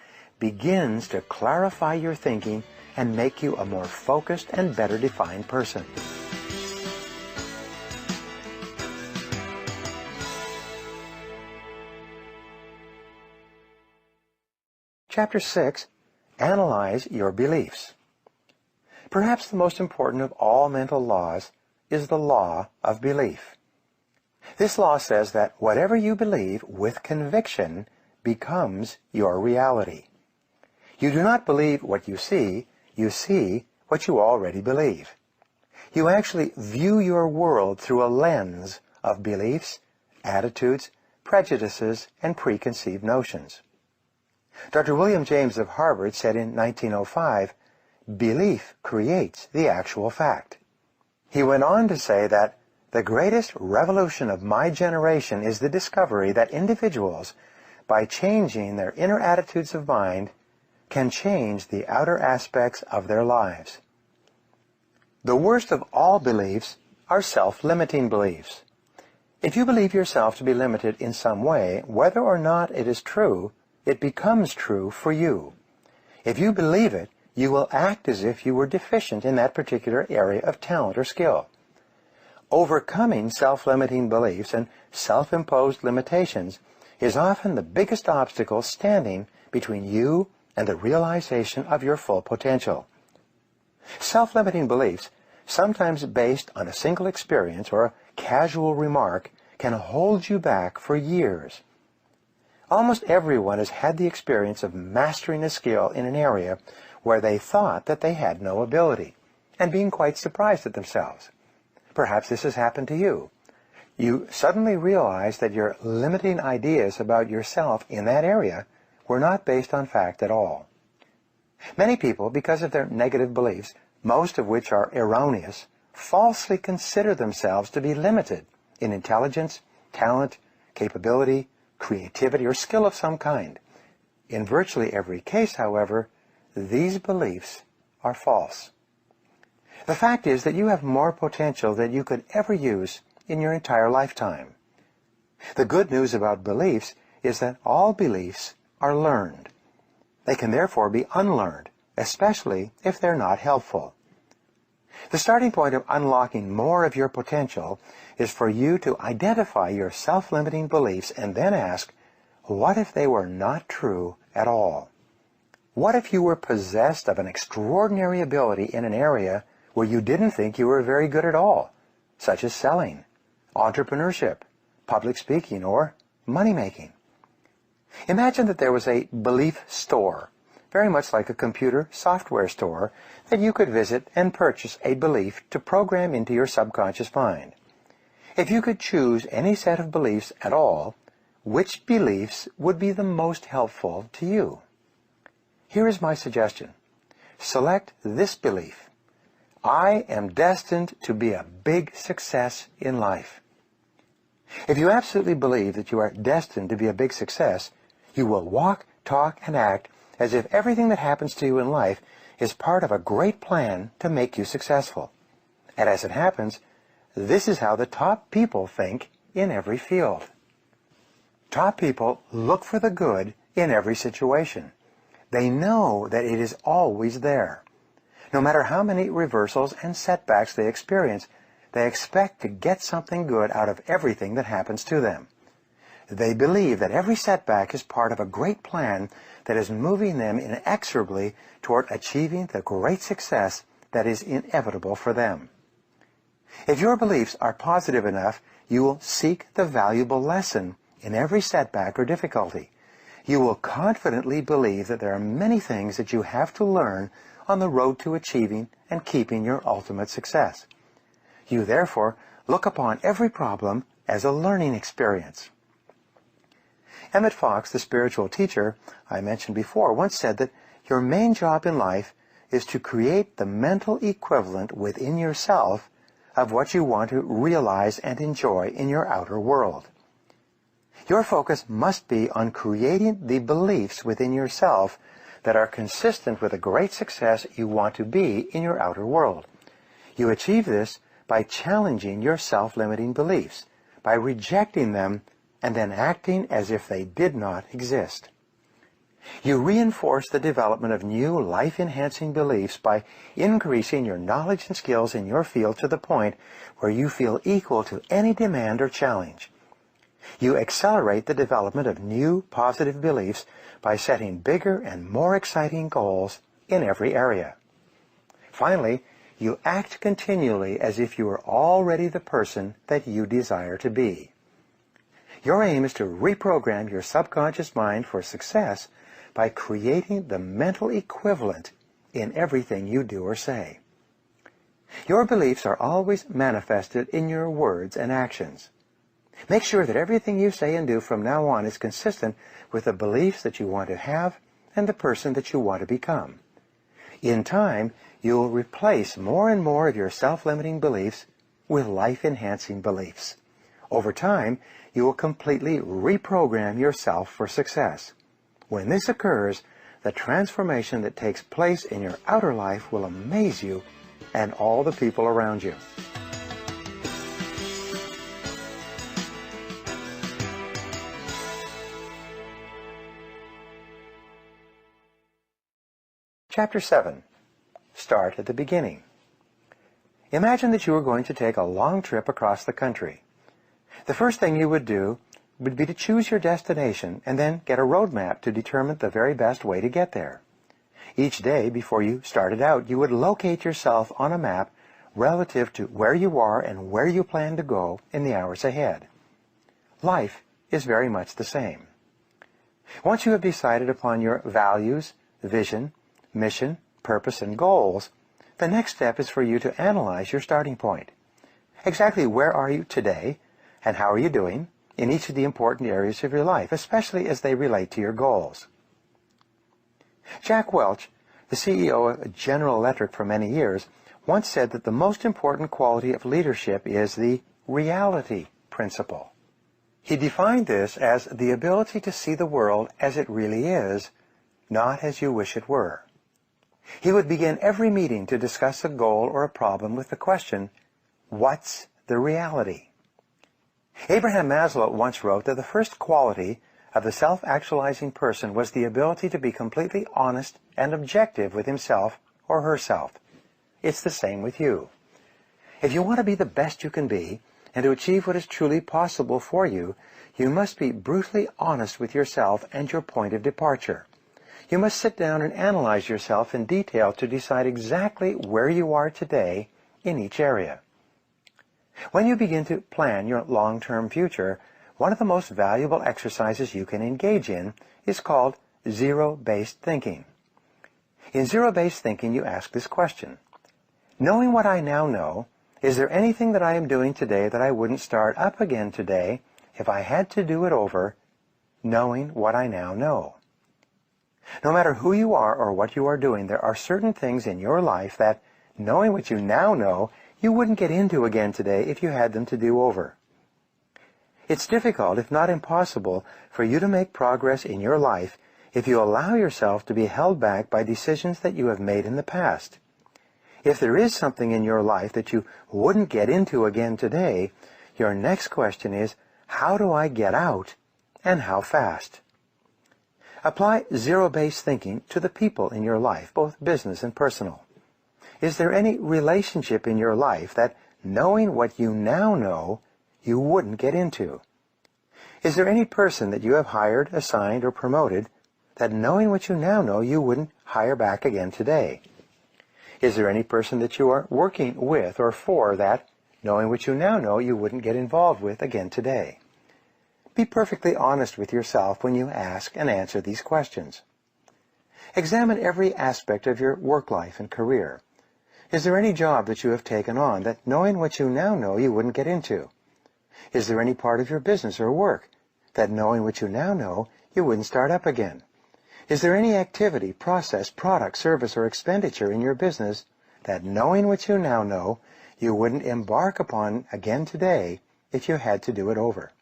begins to clarify your thinking and make you a more focused and better defined person. Chapter 6, Analyze Your Beliefs. Perhaps the most important of all mental laws is the law of belief. This law says that whatever you believe with conviction becomes your reality. You do not believe what you see what you already believe. You actually view your world through a lens of beliefs, attitudes, prejudices, and preconceived notions. Dr. William James of Harvard said in 1905, "Belief creates the actual fact." He went on to say that the greatest revolution of my generation is the discovery that individuals, by changing their inner attitudes of mind, can change the outer aspects of their lives. The worst of all beliefs are self-limiting beliefs. If you believe yourself to be limited in some way, whether or not it is true, it becomes true for you. If you believe it, you will act as if you were deficient in that particular area of talent or skill. Overcoming self-limiting beliefs and self-imposed limitations is often the biggest obstacle standing between you and the realization of your full potential. Self-limiting beliefs, sometimes based on a single experience or a casual remark, can hold you back for years. Almost everyone has had the experience of mastering a skill in an area where they thought that they had no ability, and being quite surprised at themselves. Perhaps this has happened to you. You suddenly realize that your limiting ideas about yourself in that area were not based on fact at all. Many people, because of their negative beliefs, most of which are erroneous, falsely consider themselves to be limited in intelligence, talent, capability, creativity, or skill of some kind. In virtually every case, however, these beliefs are false. The fact is that you have more potential than you could ever use in your entire lifetime. The good news about beliefs is that all beliefs are learned. They can therefore be unlearned, especially if they're not helpful. The starting point of unlocking more of your potential is for you to identify your self-limiting beliefs and then ask, what if they were not true at all? What if you were possessed of an extraordinary ability in an area where you didn't think you were very good at all, such as selling, entrepreneurship, public speaking, or money-making? Imagine that there was a belief store, very much like a computer software store, that you could visit and purchase a belief to program into your subconscious mind. If you could choose any set of beliefs at all, which beliefs would be the most helpful to you? Here is my suggestion. Select this belief: I am destined to be a big success in life. If you absolutely believe that you are destined to be a big success, you will walk, talk, and act as if everything that happens to you in life is part of a great plan to make you successful. And as it happens, this is how the top people think in every field. Top people look for the good in every situation. They know that it is always there. No matter how many reversals and setbacks they experience, they expect to get something good out of everything that happens to them. They believe that every setback is part of a great plan that is moving them inexorably toward achieving the great success that is inevitable for them. If your beliefs are positive enough, you will seek the valuable lesson in every setback or difficulty. You will confidently believe that there are many things that you have to learn on the road to achieving and keeping your ultimate success. You therefore look upon every problem as a learning experience. Emmett Fox, the spiritual teacher I mentioned before, once said that your main job in life is to create the mental equivalent within yourself of what you want to realize and enjoy in your outer world. Your focus must be on creating the beliefs within yourself that are consistent with the great success you want to be in your outer world. You achieve this by challenging your self-limiting beliefs, by rejecting them and then acting as if they did not exist. You reinforce the development of new life-enhancing beliefs by increasing your knowledge and skills in your field to the point where you feel equal to any demand or challenge. You accelerate the development of new positive beliefs by setting bigger and more exciting goals in every area. Finally, you act continually as if you are already the person that you desire to be. Your aim is to reprogram your subconscious mind for success by creating the mental equivalent in everything you do or say. Your beliefs are always manifested in your words and actions. Make sure that everything you say and do from now on is consistent with the beliefs that you want to have and the person that you want to become. In time, you'll replace more and more of your self-limiting beliefs with life-enhancing beliefs. Over time, you will completely reprogram yourself for success. When this occurs, the transformation that takes place in your outer life will amaze you and all the people around you. Chapter 7. Start at the beginning. Imagine that you were going to take a long trip across the country. The first thing you would do would be to choose your destination and then get a road map to determine the very best way to get there. Each day before you started out, you would locate yourself on a map relative to where you are and where you plan to go in the hours ahead. Life is very much the same. Once you have decided upon your values, vision, mission, purpose, and goals, the next step is for you to analyze your starting point. Exactly where are you today, and how are you doing in each of the important areas of your life, especially as they relate to your goals. Jack Welch, the CEO of General Electric for many years, once said that the most important quality of leadership is the reality principle. He defined this as the ability to see the world as it really is, not as you wish it were. He would begin every meeting to discuss a goal or a problem with the question, what's the reality? Abraham Maslow once wrote that the first quality of the self-actualizing person was the ability to be completely honest and objective with himself or herself. It's the same with you. If you want to be the best you can be and to achieve what is truly possible for you, you must be brutally honest with yourself and your point of departure. You must sit down and analyze yourself in detail to decide exactly where you are today in each area. When you begin to plan your long-term future, one of the most valuable exercises you can engage in is called zero-based thinking. In zero-based thinking, you ask this question: knowing what I now know, is there anything that I am doing today that I wouldn't start up again today if I had to do it over, knowing what I now know? No matter who you are or what you are doing, there are certain things in your life that, knowing what you now know, you wouldn't get into again today if you had them to do over. It's difficult, if not impossible, for you to make progress in your life if you allow yourself to be held back by decisions that you have made in the past. If there is something in your life that you wouldn't get into again today, your next question is, how do I get out, and how fast? Apply zero-based thinking to the people in your life, both business and personal. Is there any relationship in your life that, knowing what you now know, you wouldn't get into? Is there any person that you have hired, assigned, or promoted that, knowing what you now know, you wouldn't hire back again today? Is there any person that you are working with or for that, knowing what you now know, you wouldn't get involved with again today? Be perfectly honest with yourself when you ask and answer these questions. Examine every aspect of your work life and career. Is there any job that you have taken on that, knowing what you now know, you wouldn't get into? Is there any part of your business or work that, knowing what you now know, you wouldn't start up again? Is there any activity, process, product, service, or expenditure in your business that, knowing what you now know, you wouldn't embark upon again today if you had to do it over?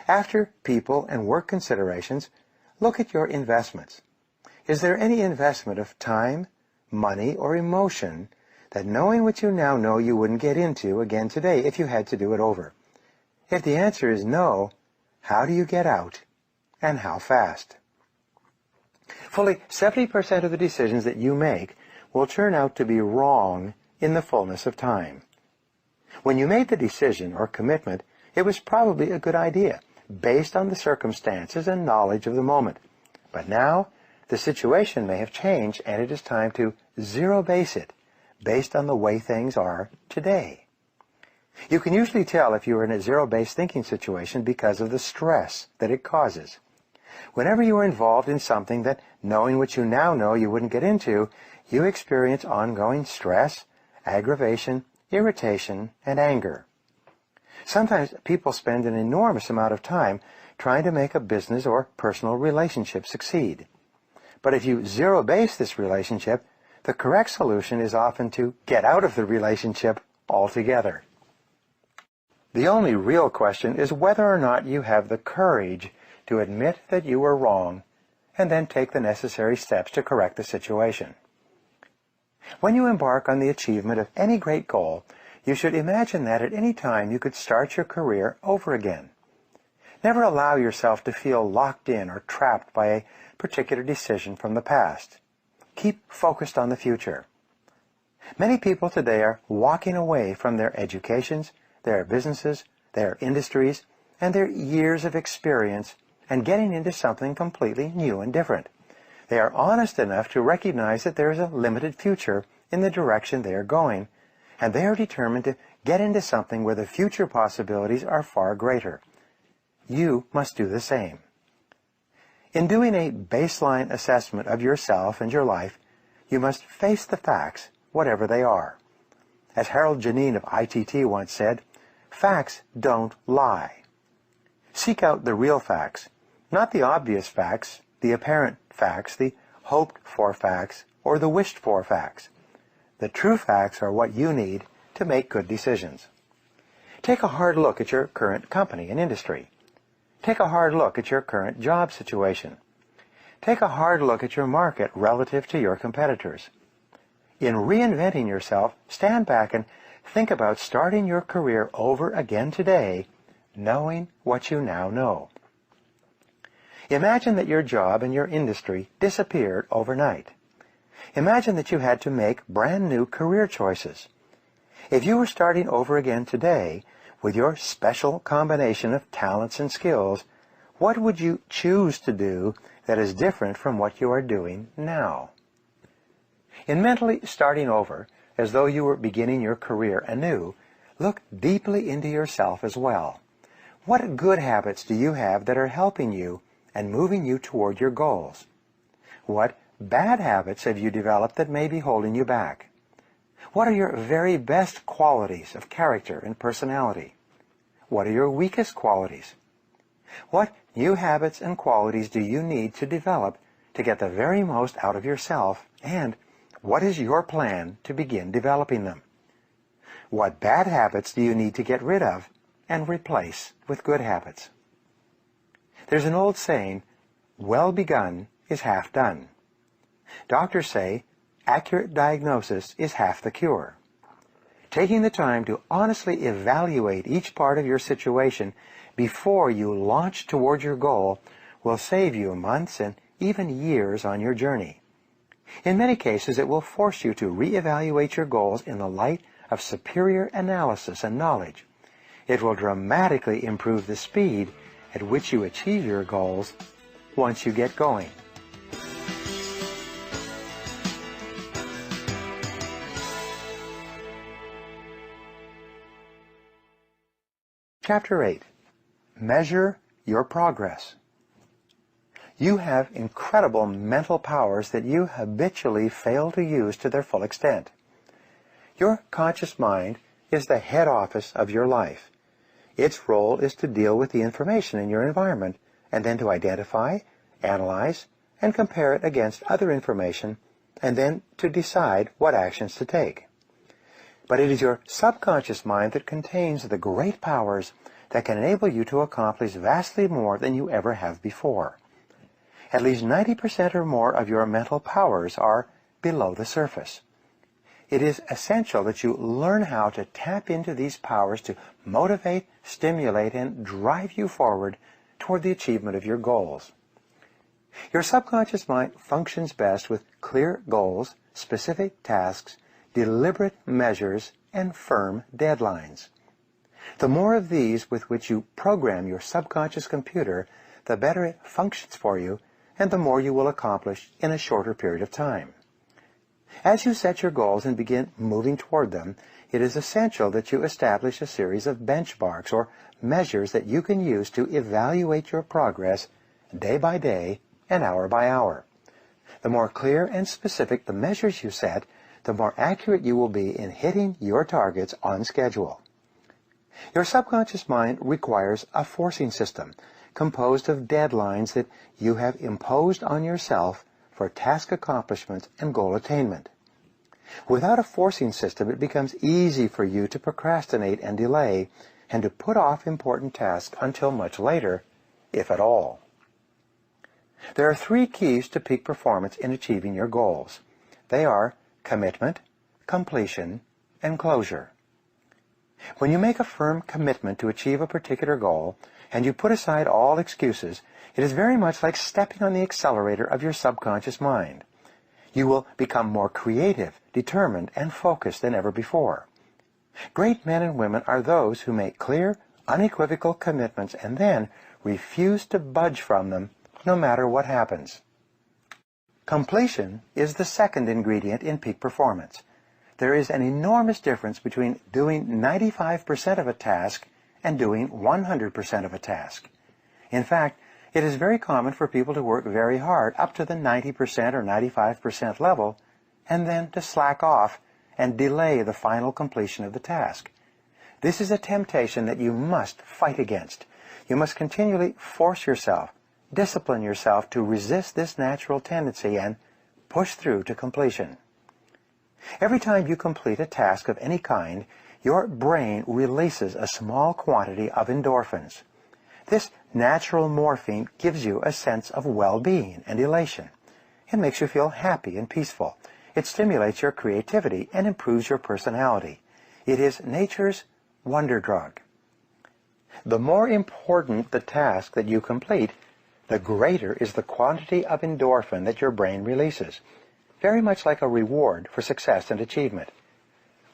After people and work considerations, look at your investments. Is there any investment of time, money, or emotion that, knowing what you now know, you wouldn't get into again today if you had to do it over? If the answer is no, how do you get out, and how fast? Fully 70% of the decisions that you make will turn out to be wrong in the fullness of time. When you made the decision or commitment, it was probably a good idea, based on the circumstances and knowledge of the moment. But now, the situation may have changed, and it is time to zero-base it, based on the way things are today. You can usually tell if you are in a zero-based thinking situation because of the stress that it causes. Whenever you are involved in something that, knowing what you now know, you wouldn't get into, you experience ongoing stress, aggravation, irritation, and anger. Sometimes people spend an enormous amount of time trying to make a business or personal relationship succeed. But if you zero-base this relationship, the correct solution is often to get out of the relationship altogether. The only real question is whether or not you have the courage to admit that you were wrong and then take the necessary steps to correct the situation. When you embark on the achievement of any great goal, you should imagine that at any time you could start your career over again. Never allow yourself to feel locked in or trapped by a particular decision from the past. Keep focused on the future. Many people today are walking away from their educations, their businesses, their industries, and their years of experience and getting into something completely new and different. They are honest enough to recognize that there is a limited future in the direction they are going, and they are determined to get into something where the future possibilities are far greater. You must do the same. In doing a baseline assessment of yourself and your life, you must face the facts, whatever they are. As Harold Janine of ITT once said, facts don't lie. Seek out the real facts, not the obvious facts, the apparent facts, the hoped-for facts, or the wished-for facts. The true facts are what you need to make good decisions. Take a hard look at your current company and industry. Take a hard look at your current job situation. Take a hard look at your market relative to your competitors. In reinventing yourself, stand back and think about starting your career over again today, knowing what you now know. Imagine that your job and your industry disappeared overnight. Imagine that you had to make brand new career choices. If you were starting over again today, with your special combination of talents and skills, what would you choose to do that is different from what you are doing now? In mentally starting over, as though you were beginning your career anew, look deeply into yourself as well. What good habits do you have that are helping you and moving you toward your goals? What bad habits have you developed that may be holding you back? What are your very best qualities of character and personality? What are your weakest qualities? What new habits and qualities do you need to develop to get the very most out of yourself, and what is your plan to begin developing them? What bad habits do you need to get rid of and replace with good habits? There's an old saying, well begun is half done. Doctors say, accurate diagnosis is half the cure. Taking the time to honestly evaluate each part of your situation before you launch toward your goal will save you months and even years on your journey. In many cases, it will force you to reevaluate your goals in the light of superior analysis and knowledge. It will dramatically improve the speed at which you achieve your goals once you get going. Chapter 8. Measure your progress. You have incredible mental powers that you habitually fail to use to their full extent. Your conscious mind is the head office of your life. Its role is to deal with the information in your environment and then to identify, analyze, and compare it against other information, and then to decide what actions to take. But it is your subconscious mind that contains the great powers that can enable you to accomplish vastly more than you ever have before. At least 90% or more of your mental powers are below the surface. It is essential that you learn how to tap into these powers to motivate, stimulate, and drive you forward toward the achievement of your goals. Your subconscious mind functions best with clear goals, specific tasks, deliberate measures, and firm deadlines. The more of these with which you program your subconscious computer, the better it functions for you, and the more you will accomplish in a shorter period of time. As you set your goals and begin moving toward them, it is essential that you establish a series of benchmarks or measures that you can use to evaluate your progress day by day and hour by hour. The more clear and specific the measures you set, the more accurate you will be in hitting your targets on schedule. Your subconscious mind requires a forcing system composed of deadlines that you have imposed on yourself for task accomplishment and goal attainment. Without a forcing system, it becomes easy for you to procrastinate and delay, and to put off important tasks until much later, if at all. There are 3 keys to peak performance in achieving your goals. They are commitment, completion, and closure. When you make a firm commitment to achieve a particular goal, and you put aside all excuses, it is very much like stepping on the accelerator of your subconscious mind. You will become more creative, determined, and focused than ever before. Great men and women are those who make clear, unequivocal commitments and then refuse to budge from them no matter what happens. Completion is the second ingredient in peak performance. There is an enormous difference between doing 95% of a task and doing 100% of a task. In fact, it is very common for people to work very hard up to the 90% or 95% level and then to slack off and delay the final completion of the task. This is a temptation that you must fight against. You must continually force yourself, discipline yourself to resist this natural tendency and push through to completion. Every time you complete a task of any kind, your brain releases a small quantity of endorphins. This natural morphine gives you a sense of well-being and elation. It makes you feel happy and peaceful. It stimulates your creativity and improves your personality. It is nature's wonder drug. The more important the task that you complete, the greater is the quantity of endorphin that your brain releases, very much like a reward for success and achievement.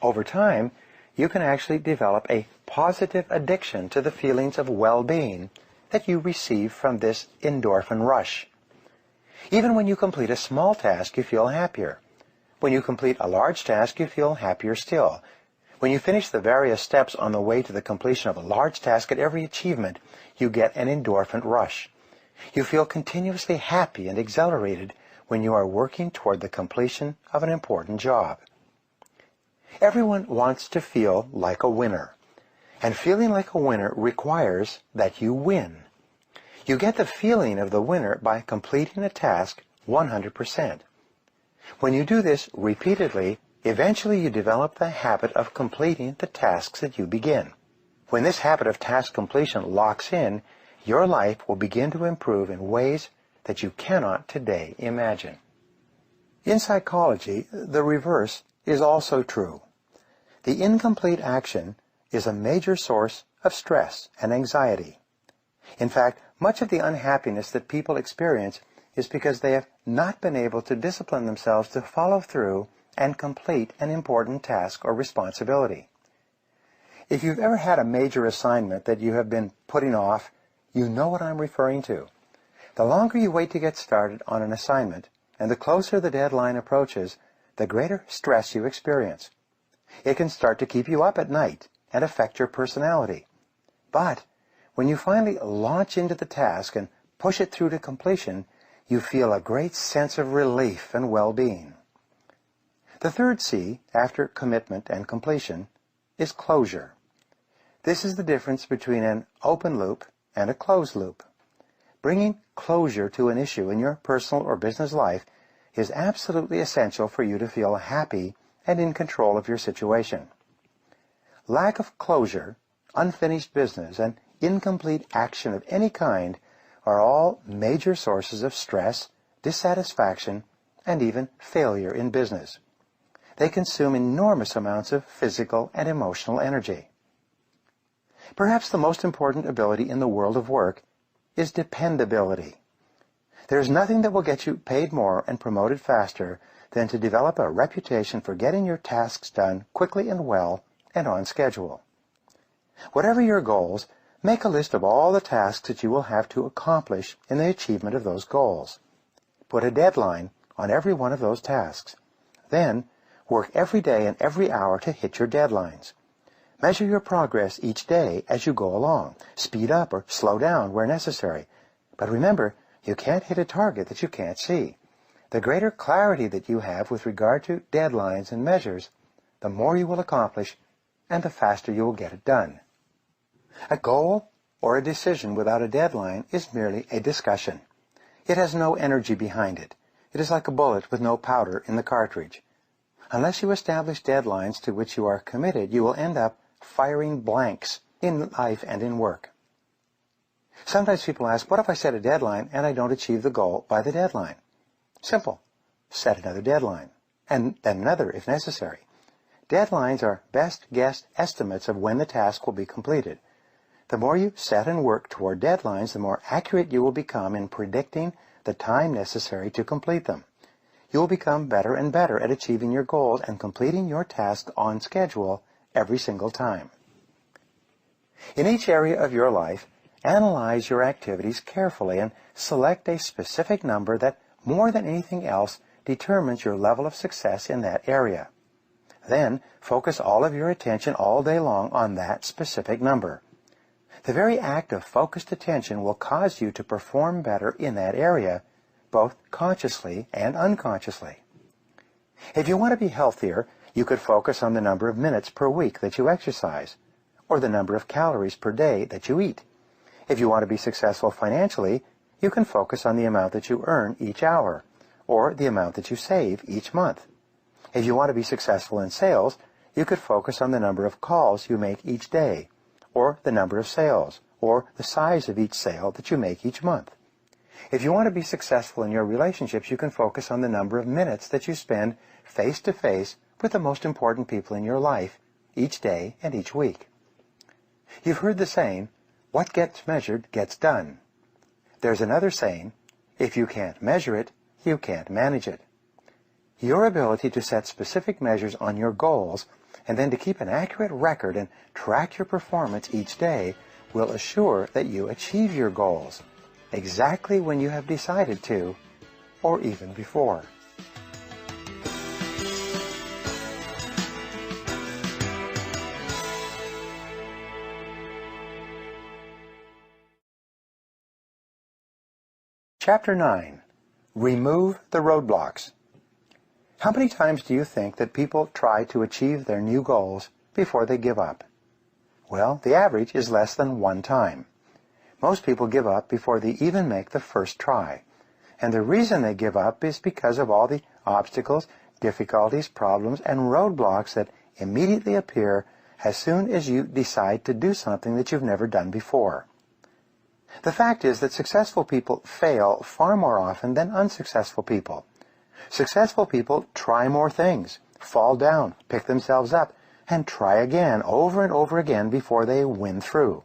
Over time, you can actually develop a positive addiction to the feelings of well-being that you receive from this endorphin rush. Even when you complete a small task, you feel happier. When you complete a large task, you feel happier still. When you finish the various steps on the way to the completion of a large task, at every achievement, you get an endorphin rush. You feel continuously happy and exhilarated when you are working toward the completion of an important job. Everyone wants to feel like a winner, and feeling like a winner requires that you win. You get the feeling of the winner by completing a task 100%. When you do this repeatedly, eventually you develop the habit of completing the tasks that you begin. When this habit of task completion locks in, your life will begin to improve in ways that you cannot today imagine. In psychology, the reverse is also true. The incomplete action is a major source of stress and anxiety. In fact, much of the unhappiness that people experience is because they have not been able to discipline themselves to follow through and complete an important task or responsibility. If you've ever had a major assignment that you have been putting off, you know what I'm referring to. The longer you wait to get started on an assignment, and the closer the deadline approaches, the greater stress you experience. It can start to keep you up at night and affect your personality. But when you finally launch into the task and push it through to completion, you feel a great sense of relief and well-being. The third C, after commitment and completion, is closure. This is the difference between an open loop and a closed loop. Bringing closure to an issue in your personal or business life is absolutely essential for you to feel happy and in control of your situation. Lack of closure, unfinished business, and incomplete action of any kind are all major sources of stress, dissatisfaction, and even failure in business. They consume enormous amounts of physical and emotional energy. Perhaps the most important ability in the world of work is dependability. There is nothing that will get you paid more and promoted faster than to develop a reputation for getting your tasks done quickly and well and on schedule. Whatever your goals, make a list of all the tasks that you will have to accomplish in the achievement of those goals. Put a deadline on every one of those tasks. Then, work every day and every hour to hit your deadlines. Measure your progress each day as you go along. Speed up or slow down where necessary. But remember, you can't hit a target that you can't see. The greater clarity that you have with regard to deadlines and measures, the more you will accomplish and the faster you will get it done. A goal or a decision without a deadline is merely a discussion. It has no energy behind it. It is like a bullet with no powder in the cartridge. Unless you establish deadlines to which you are committed, you will end up firing blanks in life and in work. Sometimes people ask, what if I set a deadline and I don't achieve the goal by the deadline? Simple. Set another deadline, and then another if necessary. Deadlines are best guess estimates of when the task will be completed. The more you set and work toward deadlines, the more accurate you will become in predicting the time necessary to complete them. You will become better and better at achieving your goals and completing your tasks on schedule every single time. In each area of your life, analyze your activities carefully and select a specific number that, more than anything else, determines your level of success in that area. Then, focus all of your attention all day long on that specific number. The very act of focused attention will cause you to perform better in that area, both consciously and unconsciously. If you want to be healthier, you could focus on the number of minutes per week that you exercise, or the number of calories per day that you eat. If you want to be successful financially, you can focus on the amount that you earn each hour, or the amount that you save each month. If you want to be successful in sales, you could focus on the number of calls you make each day, or the number of sales, or the size of each sale that you make each month. If you want to be successful in your relationships, you can focus on the number of minutes that you spend face-to-face with the most important people in your life each day and each week. You've heard the saying, what gets measured gets done. There's another saying, if you can't measure it, you can't manage it. Your ability to set specific measures on your goals and then to keep an accurate record and track your performance each day will assure that you achieve your goals exactly when you have decided to, or even before. Chapter 9. Remove the roadblocks. How many times do you think that people try to achieve their new goals before they give up? Well, the average is less than one time. Most people give up before they even make the first try. And the reason they give up is because of all the obstacles, difficulties, problems, and roadblocks that immediately appear as soon as you decide to do something that you've never done before. The fact is that successful people fail far more often than unsuccessful people. Successful people try more things, fall down, pick themselves up, and try again over and over again before they win through.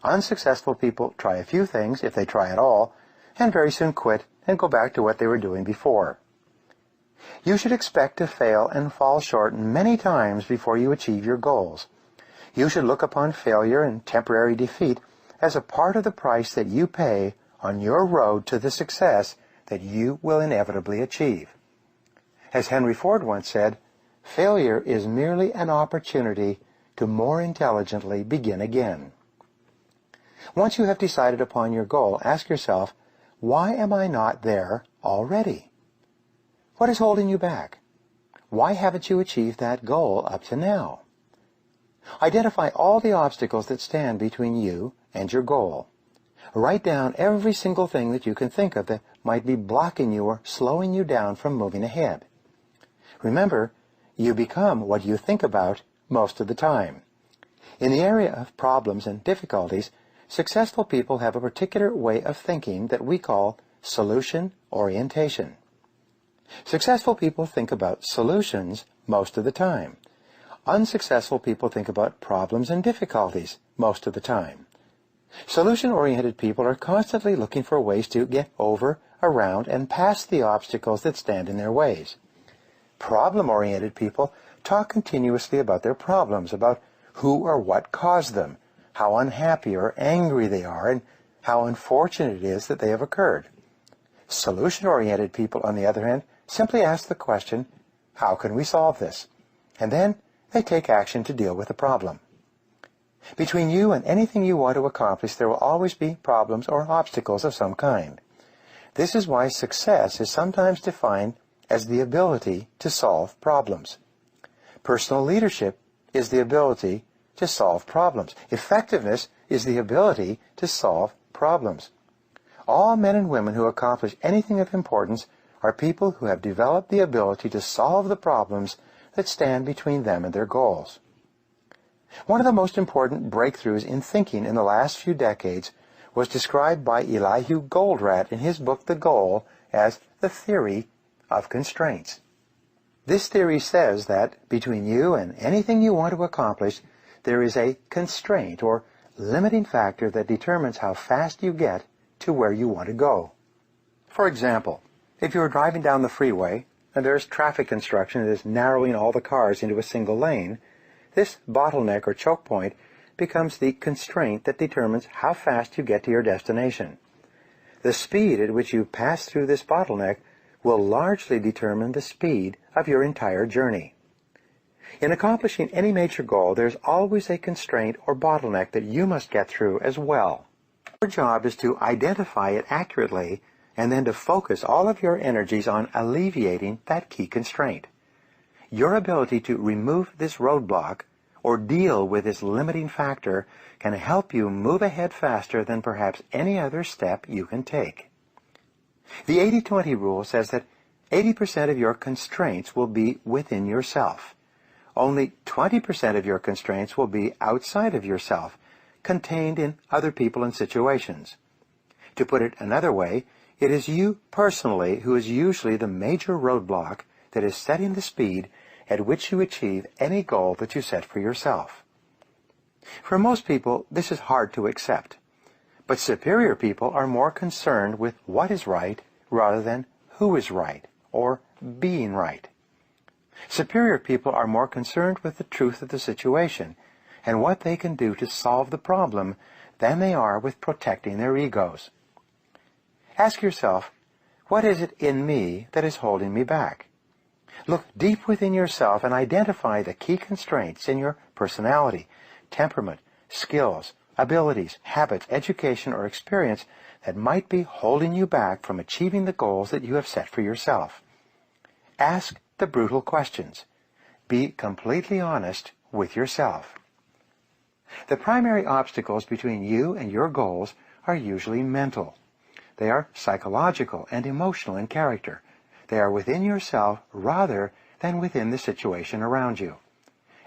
Unsuccessful people try a few things, if they try at all, and very soon quit and go back to what they were doing before. You should expect to fail and fall short many times before you achieve your goals. You should look upon failure and temporary defeat as a part of the price that you pay on your road to the success that you will inevitably achieve. As Henry Ford once said, failure is merely an opportunity to more intelligently begin again. Once you have decided upon your goal, ask yourself, why am I not there already? What is holding you back? Why haven't you achieved that goal up to now? Identify all the obstacles that stand between you and your goal. Write down every single thing that you can think of that might be blocking you or slowing you down from moving ahead. Remember, you become what you think about most of the time. In the area of problems and difficulties, successful people have a particular way of thinking that we call solution orientation. Successful people think about solutions most of the time. Unsuccessful people think about problems and difficulties most of the time. Solution-oriented people are constantly looking for ways to get over, around, and past the obstacles that stand in their ways. Problem-oriented people talk continuously about their problems, about who or what caused them, how unhappy or angry they are, and how unfortunate it is that they have occurred. Solution-oriented people, on the other hand, simply ask the question, how can we solve this? And then they take action to deal with the problem. Between you and anything you want to accomplish, there will always be problems or obstacles of some kind. This is why success is sometimes defined as the ability to solve problems. Personal leadership is the ability to solve problems. Effectiveness is the ability to solve problems. All men and women who accomplish anything of importance are people who have developed the ability to solve the problems that stand between them and their goals. One of the most important breakthroughs in thinking in the last few decades was described by Elihu Goldratt in his book The Goal as the theory of constraints. This theory says that between you and anything you want to accomplish, there is a constraint or limiting factor that determines how fast you get to where you want to go. For example, if you are driving down the freeway and there is traffic construction that is narrowing all the cars into a single lane, this bottleneck or choke point becomes the constraint that determines how fast you get to your destination. The speed at which you pass through this bottleneck will largely determine the speed of your entire journey. In accomplishing any major goal, there's always a constraint or bottleneck that you must get through as well. Your job is to identify it accurately and then to focus all of your energies on alleviating that key constraint. Your ability to remove this roadblock or deal with this limiting factor can help you move ahead faster than perhaps any other step you can take. The 80-20 rule says that 80% of your constraints will be within yourself. Only 20% of your constraints will be outside of yourself, contained in other people and situations. To put it another way, it is you personally who is usually the major roadblock that is setting the speed at which you achieve any goal that you set for yourself. For most people, this is hard to accept. But superior people are more concerned with what is right rather than who is right or being right. Superior people are more concerned with the truth of the situation and what they can do to solve the problem than they are with protecting their egos. Ask yourself, what is it in me that is holding me back? Look deep within yourself and identify the key constraints in your personality, temperament, skills, abilities, habits, education, or experience that might be holding you back from achieving the goals that you have set for yourself. Ask the brutal questions. Be completely honest with yourself. The primary obstacles between you and your goals are usually mental. They are psychological and emotional in character. They are within yourself rather than within the situation around you.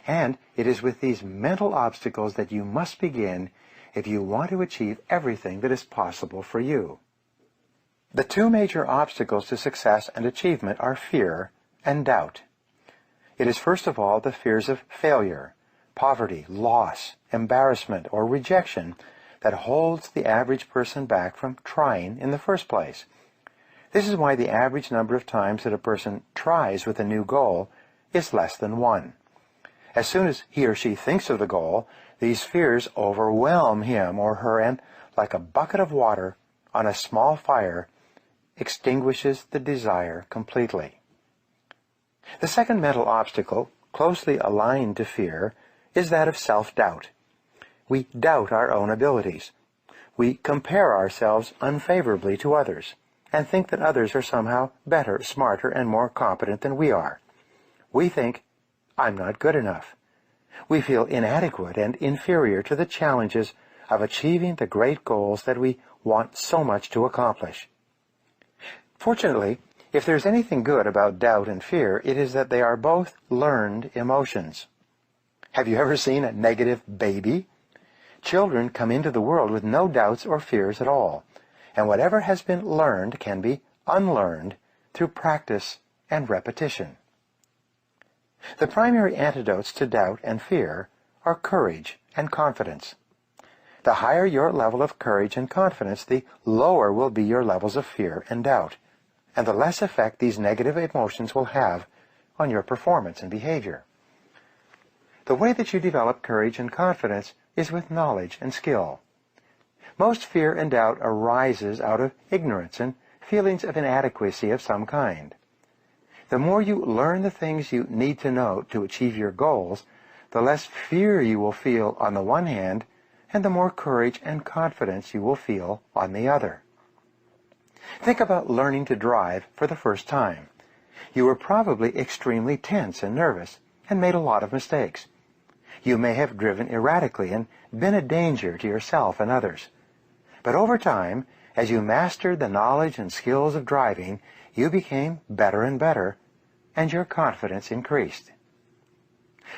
And it is with these mental obstacles that you must begin if you want to achieve everything that is possible for you. The two major obstacles to success and achievement are fear and doubt. It is first of all the fears of failure, poverty, loss, embarrassment, or rejection that holds the average person back from trying in the first place. This is why the average number of times that a person tries with a new goal is less than 1. As soon as he or she thinks of the goal, these fears overwhelm him or her and, like a bucket of water on a small fire, extinguishes the desire completely. The second mental obstacle, closely aligned to fear, is that of self-doubt. We doubt our own abilities. We compare ourselves unfavorably to others and think that others are somehow better, smarter, and more competent than we are. We think, I'm not good enough. We feel inadequate and inferior to the challenges of achieving the great goals that we want so much to accomplish. Fortunately, if there's anything good about doubt and fear, it is that they are both learned emotions. Have you ever seen a negative baby? Children come into the world with no doubts or fears at all, and whatever has been learned can be unlearned through practice and repetition. The primary antidotes to doubt and fear are courage and confidence. The higher your level of courage and confidence, the lower will be your levels of fear and doubt, and the less effect these negative emotions will have on your performance and behavior. The way that you develop courage and confidence is with knowledge and skill. Most fear and doubt arises out of ignorance and feelings of inadequacy of some kind. The more you learn the things you need to know to achieve your goals, the less fear you will feel on the one hand, and the more courage and confidence you will feel on the other. Think about learning to drive for the first time. You were probably extremely tense and nervous and made a lot of mistakes. You may have driven erratically and been a danger to yourself and others. But over time, as you mastered the knowledge and skills of driving, you became better and better, and your confidence increased.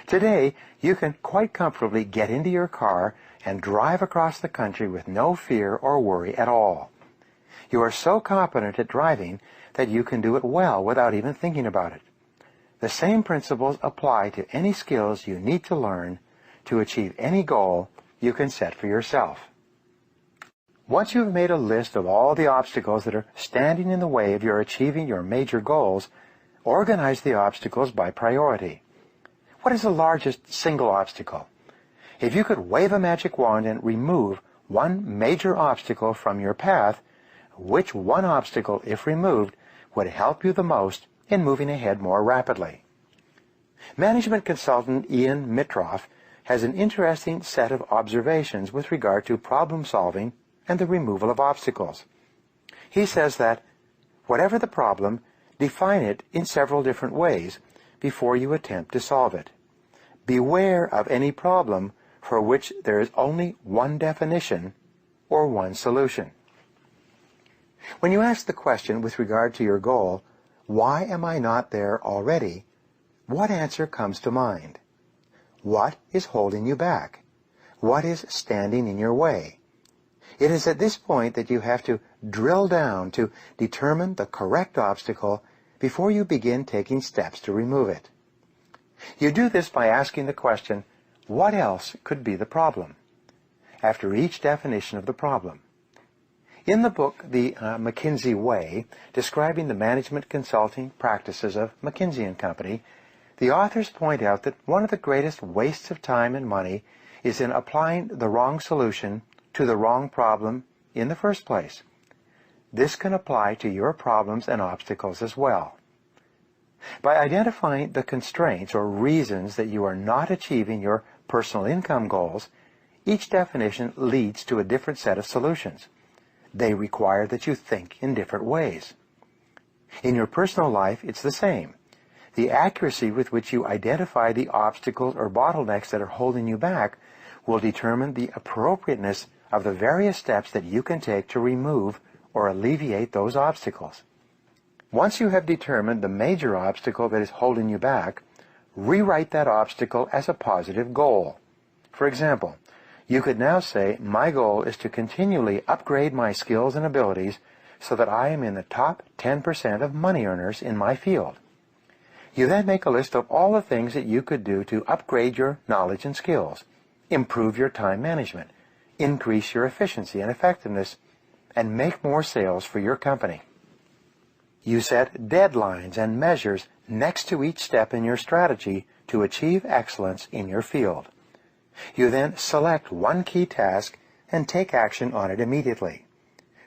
Today, you can quite comfortably get into your car and drive across the country with no fear or worry at all. You are so competent at driving that you can do it well without even thinking about it. The same principles apply to any skills you need to learn to achieve any goal you can set for yourself. Once you've made a list of all the obstacles that are standing in the way of your achieving your major goals, organize the obstacles by priority. What is the largest single obstacle? If you could wave a magic wand and remove one major obstacle from your path, which one obstacle, if removed, would help you the most in moving ahead more rapidly? Management consultant Ian Mitroff has an interesting set of observations with regard to problem solving and the removal of obstacles. He says that, whatever the problem, define it in several different ways before you attempt to solve it. Beware of any problem for which there is only one definition or one solution. When you ask the question with regard to your goal, why am I not there already? What answer comes to mind? What is holding you back? What is standing in your way? It is at this point that you have to drill down to determine the correct obstacle before you begin taking steps to remove it. You do this by asking the question, what else could be the problem? After each definition of the problem. In the book, The McKinsey Way, describing the management consulting practices of McKinsey & Company, the authors point out that one of the greatest wastes of time and money is in applying the wrong solution to the wrong problem in the first place. This can apply to your problems and obstacles as well. By identifying the constraints or reasons that you are not achieving your personal income goals, each definition leads to a different set of solutions. They require that you think in different ways. In your personal life, it's the same. The accuracy with which you identify the obstacles or bottlenecks that are holding you back will determine the appropriateness of the various steps that you can take to remove or alleviate those obstacles. Once you have determined the major obstacle that is holding you back, rewrite that obstacle as a positive goal. For example, you could now say, my goal is to continually upgrade my skills and abilities so that I am in the top 10% of money earners in my field. You then make a list of all the things that you could do to upgrade your knowledge and skills, improve your time management, increase your efficiency and effectiveness, and make more sales for your company. You set deadlines and measures next to each step in your strategy to achieve excellence in your field. You then select one key task and take action on it immediately.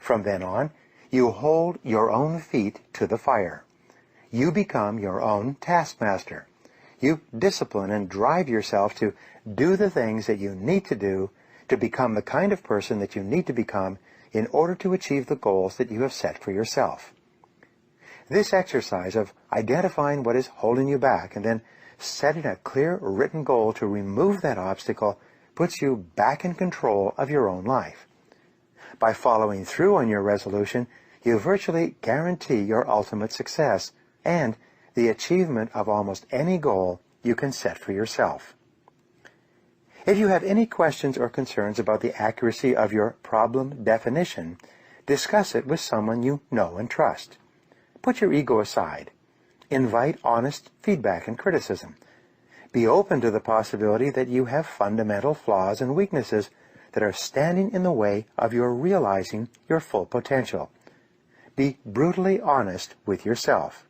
From then on, you hold your own feet to the fire. You become your own taskmaster. You discipline and drive yourself to do the things that you need to do to become the kind of person that you need to become in order to achieve the goals that you have set for yourself. This exercise of identifying what is holding you back and then setting a clear written goal to remove that obstacle puts you back in control of your own life. By following through on your resolution, you virtually guarantee your ultimate success and the achievement of almost any goal you can set for yourself. If you have any questions or concerns about the accuracy of your problem definition, discuss it with someone you know and trust. Put your ego aside. Invite honest feedback and criticism. Be open to the possibility that you have fundamental flaws and weaknesses that are standing in the way of your realizing your full potential. Be brutally honest with yourself.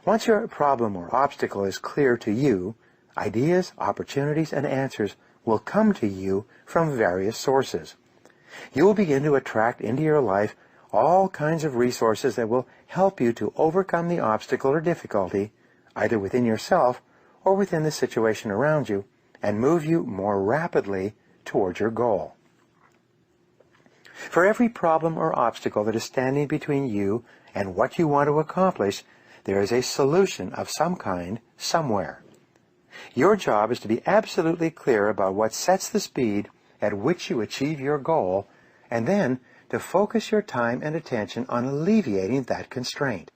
Once your problem or obstacle is clear to you, ideas, opportunities, and answers will come to you from various sources. You will begin to attract into your life all kinds of resources that will help you to overcome the obstacle or difficulty, either within yourself or within the situation around you, and move you more rapidly towards your goal. For every problem or obstacle that is standing between you and what you want to accomplish, there is a solution of some kind somewhere. Your job is to be absolutely clear about what sets the speed at which you achieve your goal, and then to focus your time and attention on alleviating that constraint.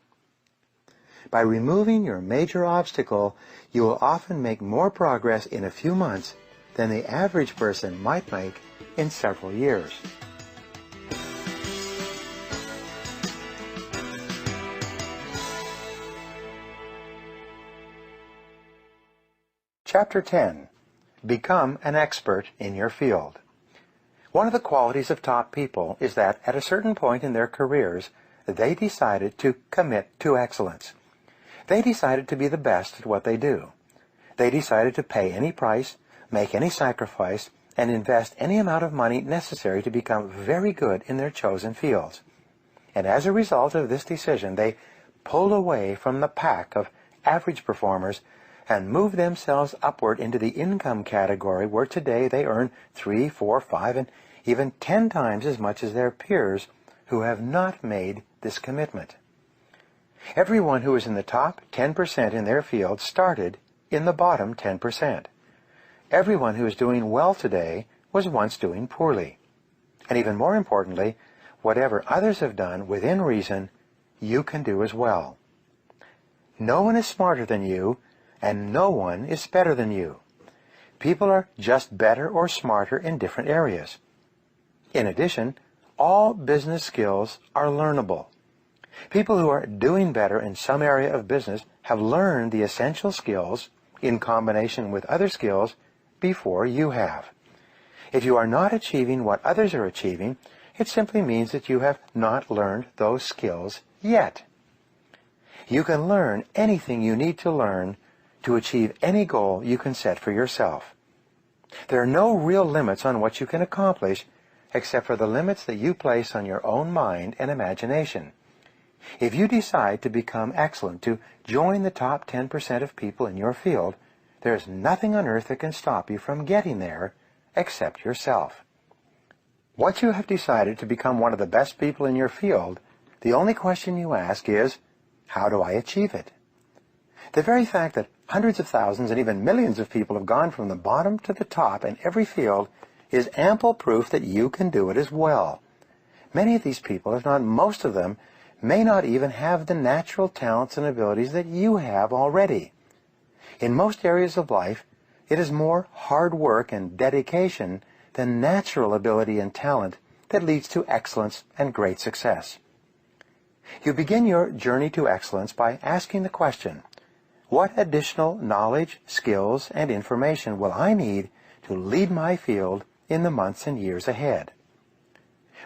By removing your major obstacle, you will often make more progress in a few months than the average person might make in several years. Chapter 10. Become an expert in your field. One of the qualities of top people is that at a certain point in their careers, they decided to commit to excellence. They decided to be the best at what they do. They decided to pay any price, make any sacrifice, and invest any amount of money necessary to become very good in their chosen fields. And as a result of this decision, they pulled away from the pack of average performers and moved themselves upward into the income category where today they earn 3, 4, 5, and even 10 times as much as their peers who have not made this commitment. Everyone who is in the top 10% in their field started in the bottom 10%. Everyone who is doing well today was once doing poorly. And even more importantly, whatever others have done within reason, you can do as well. No one is smarter than you, and no one is better than you. People are just better or smarter in different areas. In addition, all business skills are learnable. People who are doing better in some area of business have learned the essential skills in combination with other skills before you have. If you are not achieving what others are achieving, it simply means that you have not learned those skills yet. You can learn anything you need to learn to achieve any goal you can set for yourself. There are no real limits on what you can accomplish except for the limits that you place on your own mind and imagination. If you decide to become excellent, to join the top 10% of people in your field, there is nothing on earth that can stop you from getting there except yourself. Once you have decided to become one of the best people in your field, the only question you ask is, how do I achieve it? The very fact that hundreds of thousands and even millions of people have gone from the bottom to the top in every field is ample proof that you can do it as well. Many of these people, if not most of them, may not even have the natural talents and abilities that you have already. In most areas of life, it is more hard work and dedication than natural ability and talent that leads to excellence and great success. You begin your journey to excellence by asking the question, what additional knowledge, skills, and information will I need to lead my field in the months and years ahead?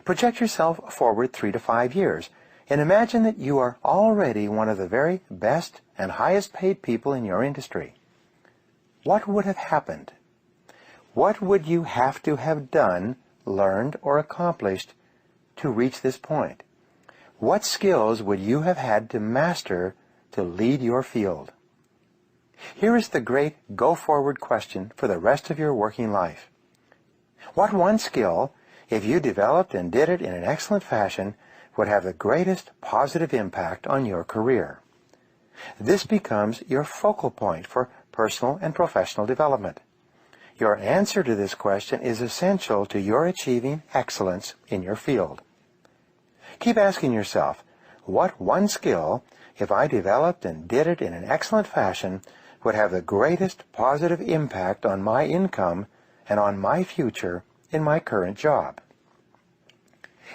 Project yourself forward 3 to 5 years and imagine that you are already one of the very best and highest paid people in your industry. What would have happened? What would you have to have done, learned, or accomplished to reach this point? What skills would you have had to master to lead your field? Here is the great go-forward question for the rest of your working life. What one skill, if you developed and did it in an excellent fashion, would have the greatest positive impact on your career? This becomes your focal point for personal and professional development. Your answer to this question is essential to your achieving excellence in your field. Keep asking yourself, what one skill, if I developed and did it in an excellent fashion, would have the greatest positive impact on my income and on my future in my current job?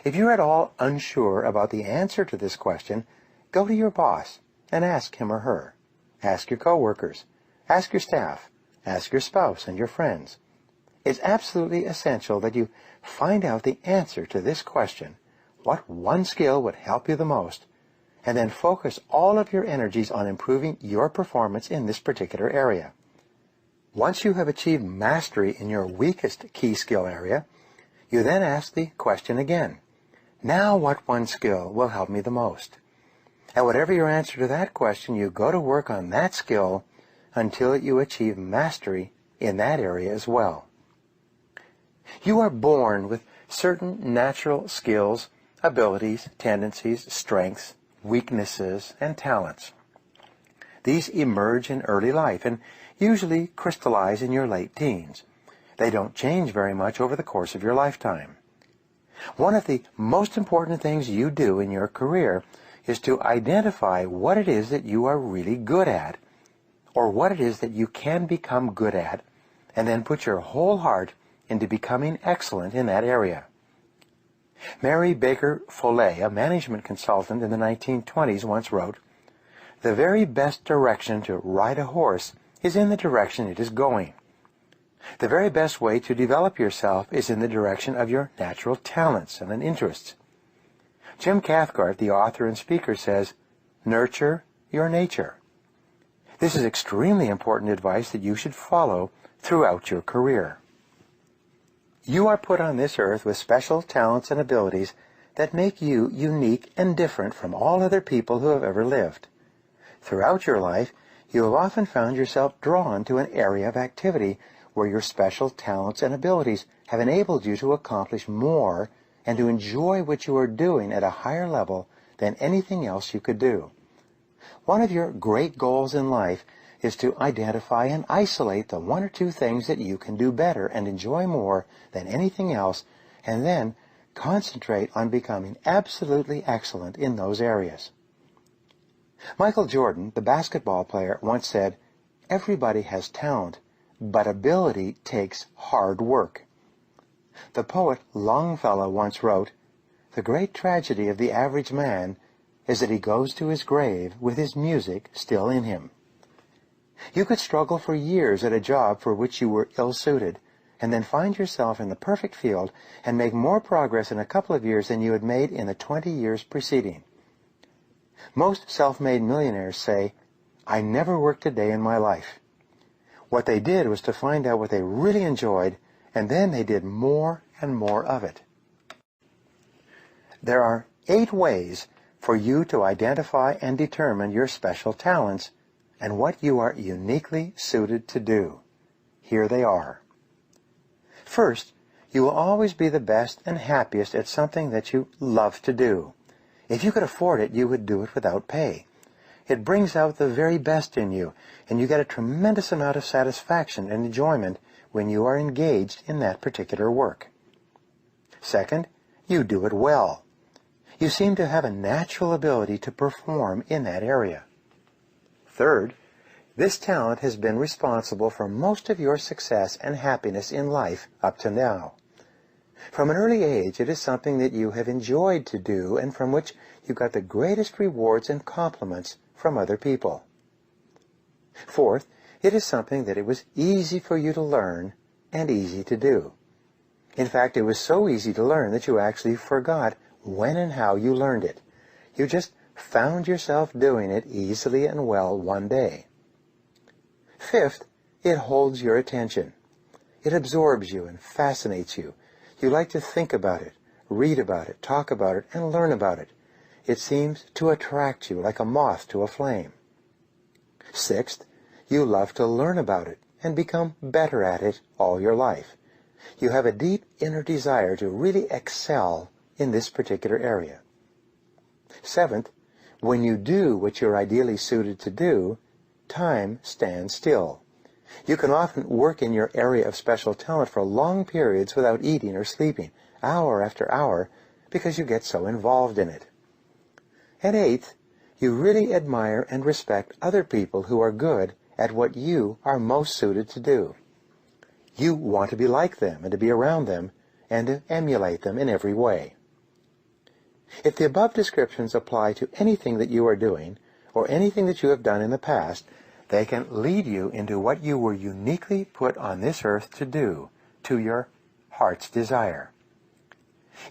If you're at all unsure about the answer to this question, go to your boss and ask him or her. Ask your coworkers. Ask your staff. Ask your spouse and your friends. It's absolutely essential that you find out the answer to this question, what one skill would help you the most, and then focus all of your energies on improving your performance in this particular area. Once you have achieved mastery in your weakest key skill area, you then ask the question again. Now what one skill will help me the most? And whatever your answer to that question, you go to work on that skill until you achieve mastery in that area as well. You are born with certain natural skills, abilities, tendencies, strengths, weaknesses, and talents. These emerge in early life and usually crystallize in your late teens. They don't change very much over the course of your lifetime. One of the most important things you do in your career is to identify what it is that you are really good at, or what it is that you can become good at, and then put your whole heart into becoming excellent in that area. Mary Baker Foley, a management consultant in the 1920s, once wrote, "The very best direction to ride a horse is in the direction it is going. The very best way to develop yourself is in the direction of your natural talents and interests." Jim Cathcart, the author and speaker, says, "Nurture your nature." This is extremely important advice that you should follow throughout your career. You are put on this earth with special talents and abilities that make you unique and different from all other people who have ever lived. Throughout your life, you have often found yourself drawn to an area of activity where your special talents and abilities have enabled you to accomplish more and to enjoy what you are doing at a higher level than anything else you could do. One of your great goals in life is to identify and isolate the one or two things that you can do better and enjoy more than anything else, and then concentrate on becoming absolutely excellent in those areas. Michael Jordan, the basketball player, once said, "Everybody has talent, but ability takes hard work." The poet Longfellow once wrote, "The great tragedy of the average man is that he goes to his grave with his music still in him." You could struggle for years at a job for which you were ill-suited, and then find yourself in the perfect field and make more progress in a couple of years than you had made in the 20 years preceding. Most self-made millionaires say, "I never worked a day in my life." What they did was to find out what they really enjoyed, and then they did more and more of it. There are 8 ways for you to identify and determine your special talents and what you are uniquely suited to do. Here they are. First, you will always be the best and happiest at something that you love to do. If you could afford it, you would do it without pay. It brings out the very best in you, and you get a tremendous amount of satisfaction and enjoyment when you are engaged in that particular work. Second, you do it well. You seem to have a natural ability to perform in that area. Third, this talent has been responsible for most of your success and happiness in life up to now. From an early age, it is something that you have enjoyed to do and from which you got the greatest rewards and compliments from other people. Fourth, it is something that it was easy for you to learn and easy to do. In fact, it was so easy to learn that you actually forgot when and how you learned it. You just found yourself doing it easily and well one day. Fifth, it holds your attention. It absorbs you and fascinates you. You like to think about it, read about it, talk about it, and learn about it. It seems to attract you like a moth to a flame. Sixth, you love to learn about it and become better at it all your life. You have a deep inner desire to really excel in this particular area. Seventh, when you do what you're ideally suited to do, time stands still. You can often work in your area of special talent for long periods without eating or sleeping, hour after hour, because you get so involved in it. And eighth, you really admire and respect other people who are good at what you are most suited to do. You want to be like them and to be around them and to emulate them in every way. If the above descriptions apply to anything that you are doing or anything that you have done in the past, they can lead you into what you were uniquely put on this earth to do, to your heart's desire.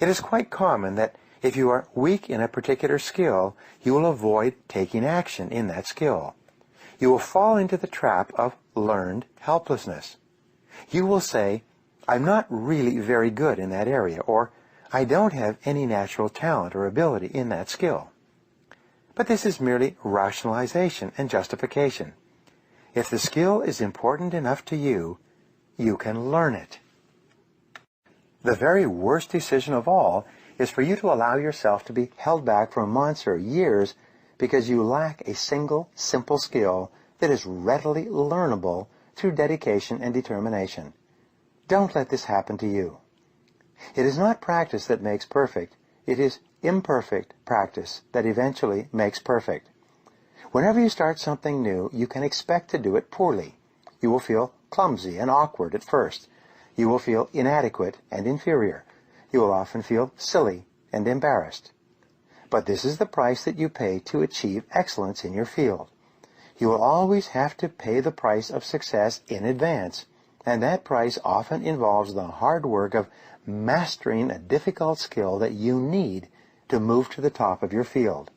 It is quite common that if you are weak in a particular skill, you will avoid taking action in that skill. You will fall into the trap of learned helplessness. You will say, I'm not really very good in that area, or I don't have any natural talent or ability in that skill. But this is merely rationalization and justification. If the skill is important enough to you, you can learn it. The very worst decision of all is for you to allow yourself to be held back for months or years because you lack a single, simple skill that is readily learnable through dedication and determination. Don't let this happen to you. It is not practice that makes perfect. It is imperfect practice that eventually makes perfect. Whenever you start something new, you can expect to do it poorly. You will feel clumsy and awkward at first. You will feel inadequate and inferior. You will often feel silly and embarrassed. But this is the price that you pay to achieve excellence in your field. You will always have to pay the price of success in advance, and that price often involves the hard work of mastering a difficult skill that you need to move to the top of your field.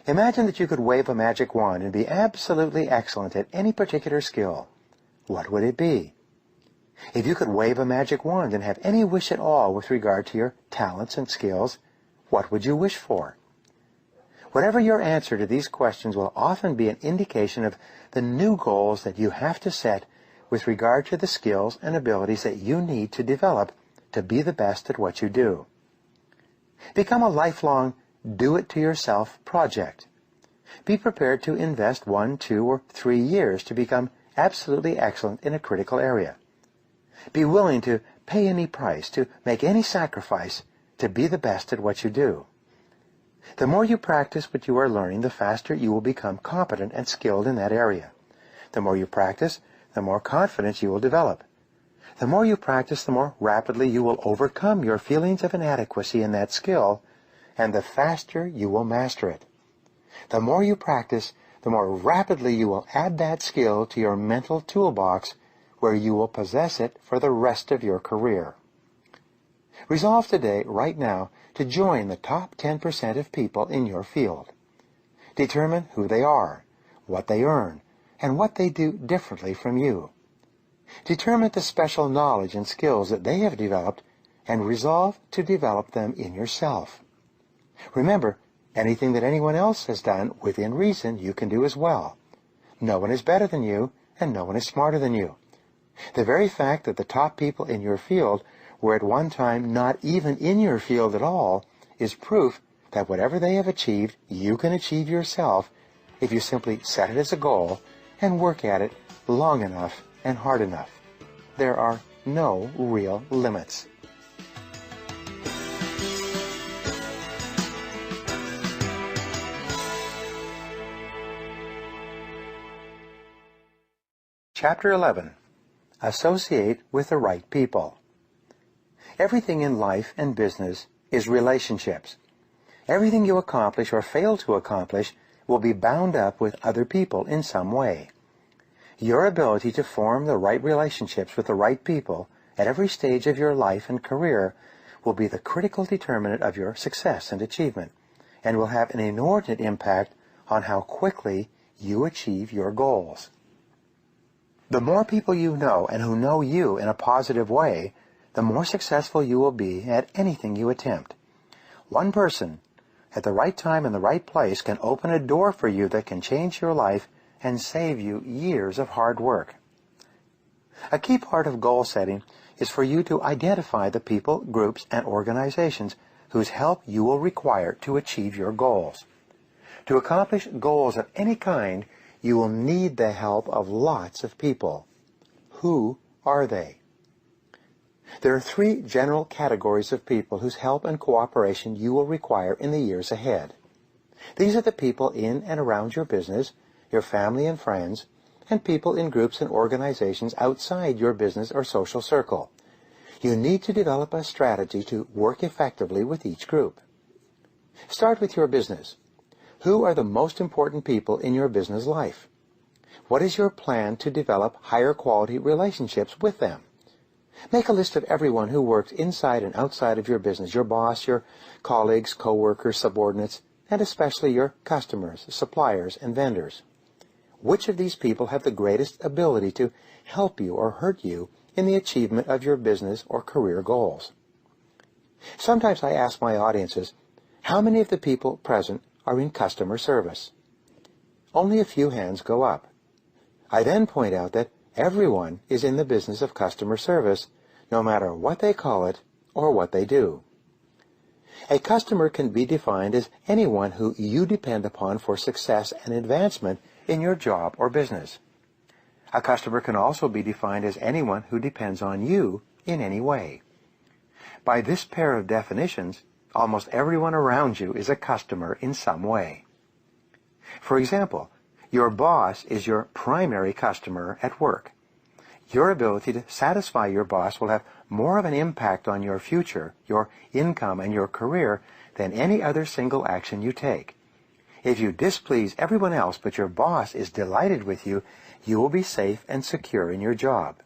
Imagine that you could wave a magic wand and be absolutely excellent at any particular skill. What would it be? If you could wave a magic wand and have any wish at all with regard to your talents and skills, what would you wish for? Whatever your answer to these questions will often be an indication of the new goals that you have to set with regard to the skills and abilities that you need to develop to be the best at what you do. Become a lifelong do-it-to-yourself project. Be prepared to invest 1, 2, or 3 years to become absolutely excellent in a critical area. Be willing to pay any price, to make any sacrifice, to be the best at what you do. The more you practice what you are learning, the faster you will become competent and skilled in that area. The more you practice, the more confidence you will develop. The more you practice, the more rapidly you will overcome your feelings of inadequacy in that skill, and the faster you will master it. The more you practice, the more rapidly you will add that skill to your mental toolbox, where you will possess it for the rest of your career. Resolve today, right now, to join the top 10% of people in your field. Determine who they are, what they earn, and what they do differently from you. Determine the special knowledge and skills that they have developed, and resolve to develop them in yourself. Remember, anything that anyone else has done within reason, you can do as well. No one is better than you, and no one is smarter than you. The very fact that the top people in your field were at one time not even in your field at all is proof that whatever they have achieved, you can achieve yourself if you simply set it as a goal and work at it long enough and hard enough. There are no real limits. Chapter 11. Associate with the right people. Everything in life and business is relationships. Everything you accomplish or fail to accomplish will be bound up with other people in some way. Your ability to form the right relationships with the right people at every stage of your life and career will be the critical determinant of your success and achievement, and will have an inordinate impact on how quickly you achieve your goals. The more people you know and who know you in a positive way, the more successful you will be at anything you attempt. One person at the right time in the right place can open a door for you that can change your life and save you years of hard work. A key part of goal setting is for you to identify the people, groups, and organizations whose help you will require to achieve your goals. To accomplish goals of any kind, you will need the help of lots of people. Who are they? There are 3 general categories of people whose help and cooperation you will require in the years ahead. These are the people in and around your business, your family and friends, and people in groups and organizations outside your business or social circle. You need to develop a strategy to work effectively with each group. Start with your business. Who are the most important people in your business life? What is your plan to develop higher quality relationships with them? Make a list of everyone who works inside and outside of your business, your boss, your colleagues, co-workers, subordinates, and especially your customers, suppliers, and vendors. which of these people have the greatest ability to help you or hurt you in the achievement of your business or career goals. Sometimes I ask my audiences, how many of the people present are in customer service? Only a few hands go up. I then point out that everyone is in the business of customer service, no matter what they call it or what they do. A customer can be defined as anyone who you depend upon for success and advancement in your job or business. A customer can also be defined as anyone who depends on you in any way. By this pair of definitions, almost everyone around you is a customer in some way. For example, your boss is your primary customer at work. Your ability to satisfy your boss will have more of an impact on your future, your income, and your career than any other single action you take. If you displease everyone else but your boss is delighted with you, you will be safe and secure in your job.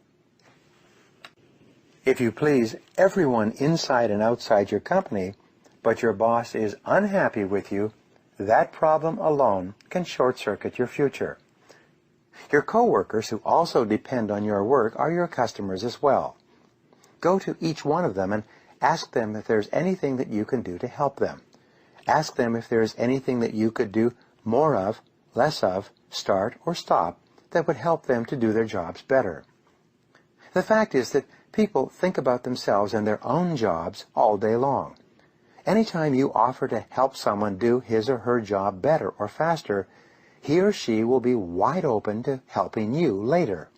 If you please everyone inside and outside your company, but your boss is unhappy with you, that problem alone can short-circuit your future. Your coworkers who also depend on your work are your customers as well. Go to each one of them and ask them if there's anything that you can do to help them. Ask them if there's anything that you could do more of, less of, start or stop that would help them to do their jobs better. The fact is that people think about themselves and their own jobs all day long. Anytime you offer to help someone do his or her job better or faster, he or she will be wide open to helping you later.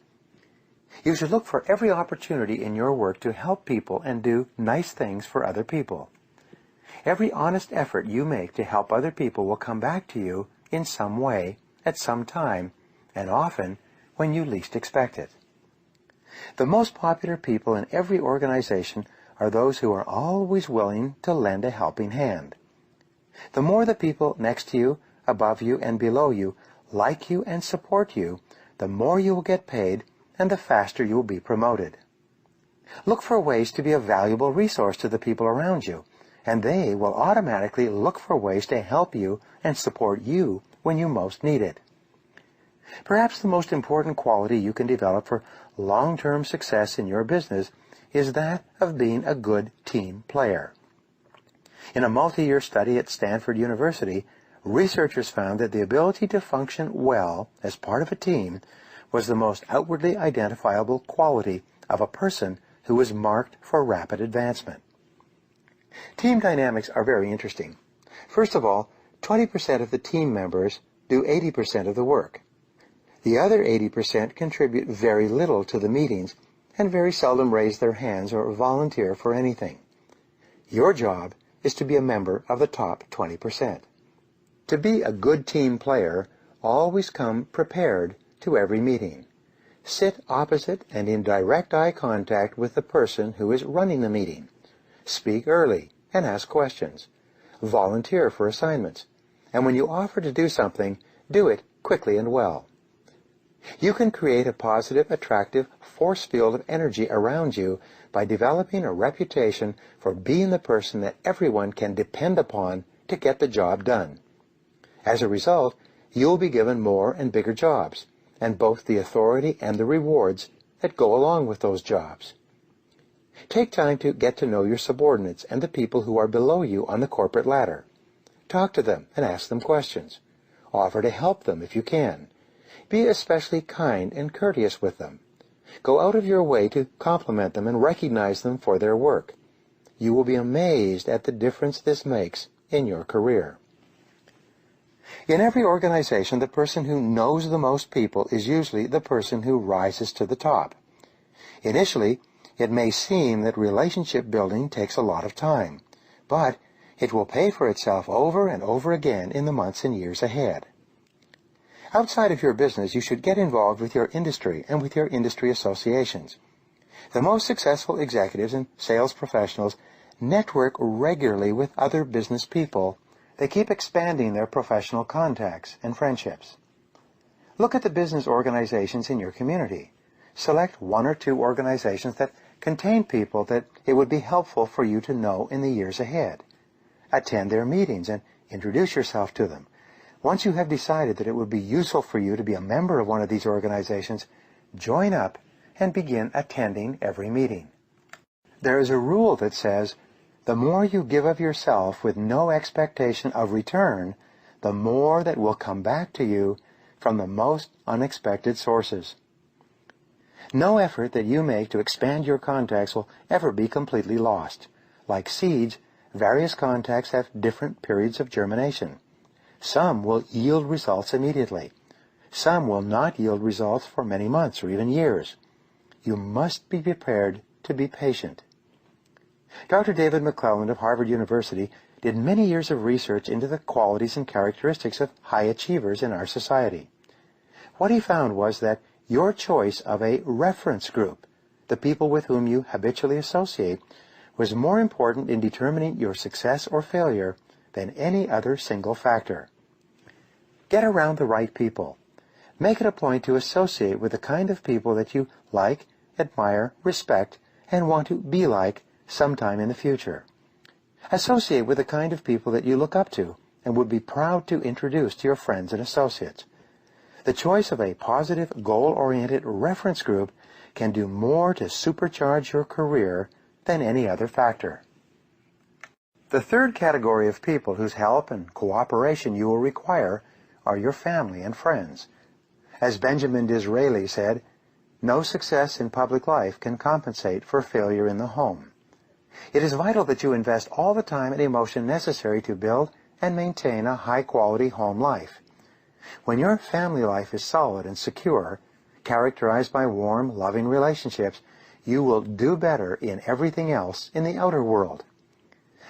You should look for every opportunity in your work to help people and do nice things for other people. Every honest effort you make to help other people will come back to you in some way, at some time, and often when you least expect it. The most popular people in every organization are those who are always willing to lend a helping hand. The more the people next to you, above you, and below you like you and support you, the more you will get paid and the faster you will be promoted. Look for ways to be a valuable resource to the people around you, and they will automatically look for ways to help you and support you when you most need it. Perhaps the most important quality you can develop for long-term success in your business is that of being a good team player. In a multi-year study at Stanford University, researchers found that the ability to function well as part of a team was the most outwardly identifiable quality of a person who was marked for rapid advancement. Team dynamics are very interesting. First of all, 20% of the team members do 80% of the work. The other 80% contribute very little to the meetings and very seldom raise their hands or volunteer for anything. Your job is to be a member of the top 20%. To be a good team player, always come prepared to every meeting. Sit opposite and in direct eye contact with the person who is running the meeting. Speak early and ask questions. Volunteer for assignments. And when you offer to do something, do it quickly and well. You can create a positive, attractive force field of energy around you by developing a reputation for being the person that everyone can depend upon to get the job done. As a result, you will be given more and bigger jobs, and both the authority and the rewards that go along with those jobs. Take time to get to know your subordinates and the people who are below you on the corporate ladder. Talk to them and ask them questions. Offer to help them if you can. Be especially kind and courteous with them. Go out of your way to compliment them and recognize them for their work. You will be amazed at the difference this makes in your career. In every organization, the person who knows the most people is usually the person who rises to the top. Initially, it may seem that relationship building takes a lot of time, but it will pay for itself over and over again in the months and years ahead. Outside of your business, you should get involved with your industry and with your industry associations. The most successful executives and sales professionals network regularly with other business people. They keep expanding their professional contacts and friendships. Look at the business organizations in your community. Select one or two organizations that contain people that it would be helpful for you to know in the years ahead. Attend their meetings and introduce yourself to them. Once you have decided that it would be useful for you to be a member of one of these organizations, join up and begin attending every meeting. There is a rule that says, the more you give of yourself with no expectation of return, the more that will come back to you from the most unexpected sources. No effort that you make to expand your contacts will ever be completely lost. Like seeds, various contacts have different periods of germination. Some will yield results immediately. Some will not yield results for many months or even years. You must be prepared to be patient. Dr. David McClelland of Harvard University did many years of research into the qualities and characteristics of high achievers in our society. What he found was that your choice of a reference group, the people with whom you habitually associate, was more important in determining your success or failure than any other single factor. Get around the right people. Make it a point to associate with the kind of people that you like, admire, respect, and want to be like sometime in the future. Associate with the kind of people that you look up to and would be proud to introduce to your friends and associates. The choice of a positive, goal-oriented reference group can do more to supercharge your career than any other factor. The third category of people whose help and cooperation you will require are your family and friends. As Benjamin Disraeli said, no success in public life can compensate for failure in the home. It is vital that you invest all the time and emotion necessary to build and maintain a high-quality home life. When your family life is solid and secure, characterized by warm, loving relationships, you will do better in everything else in the outer world.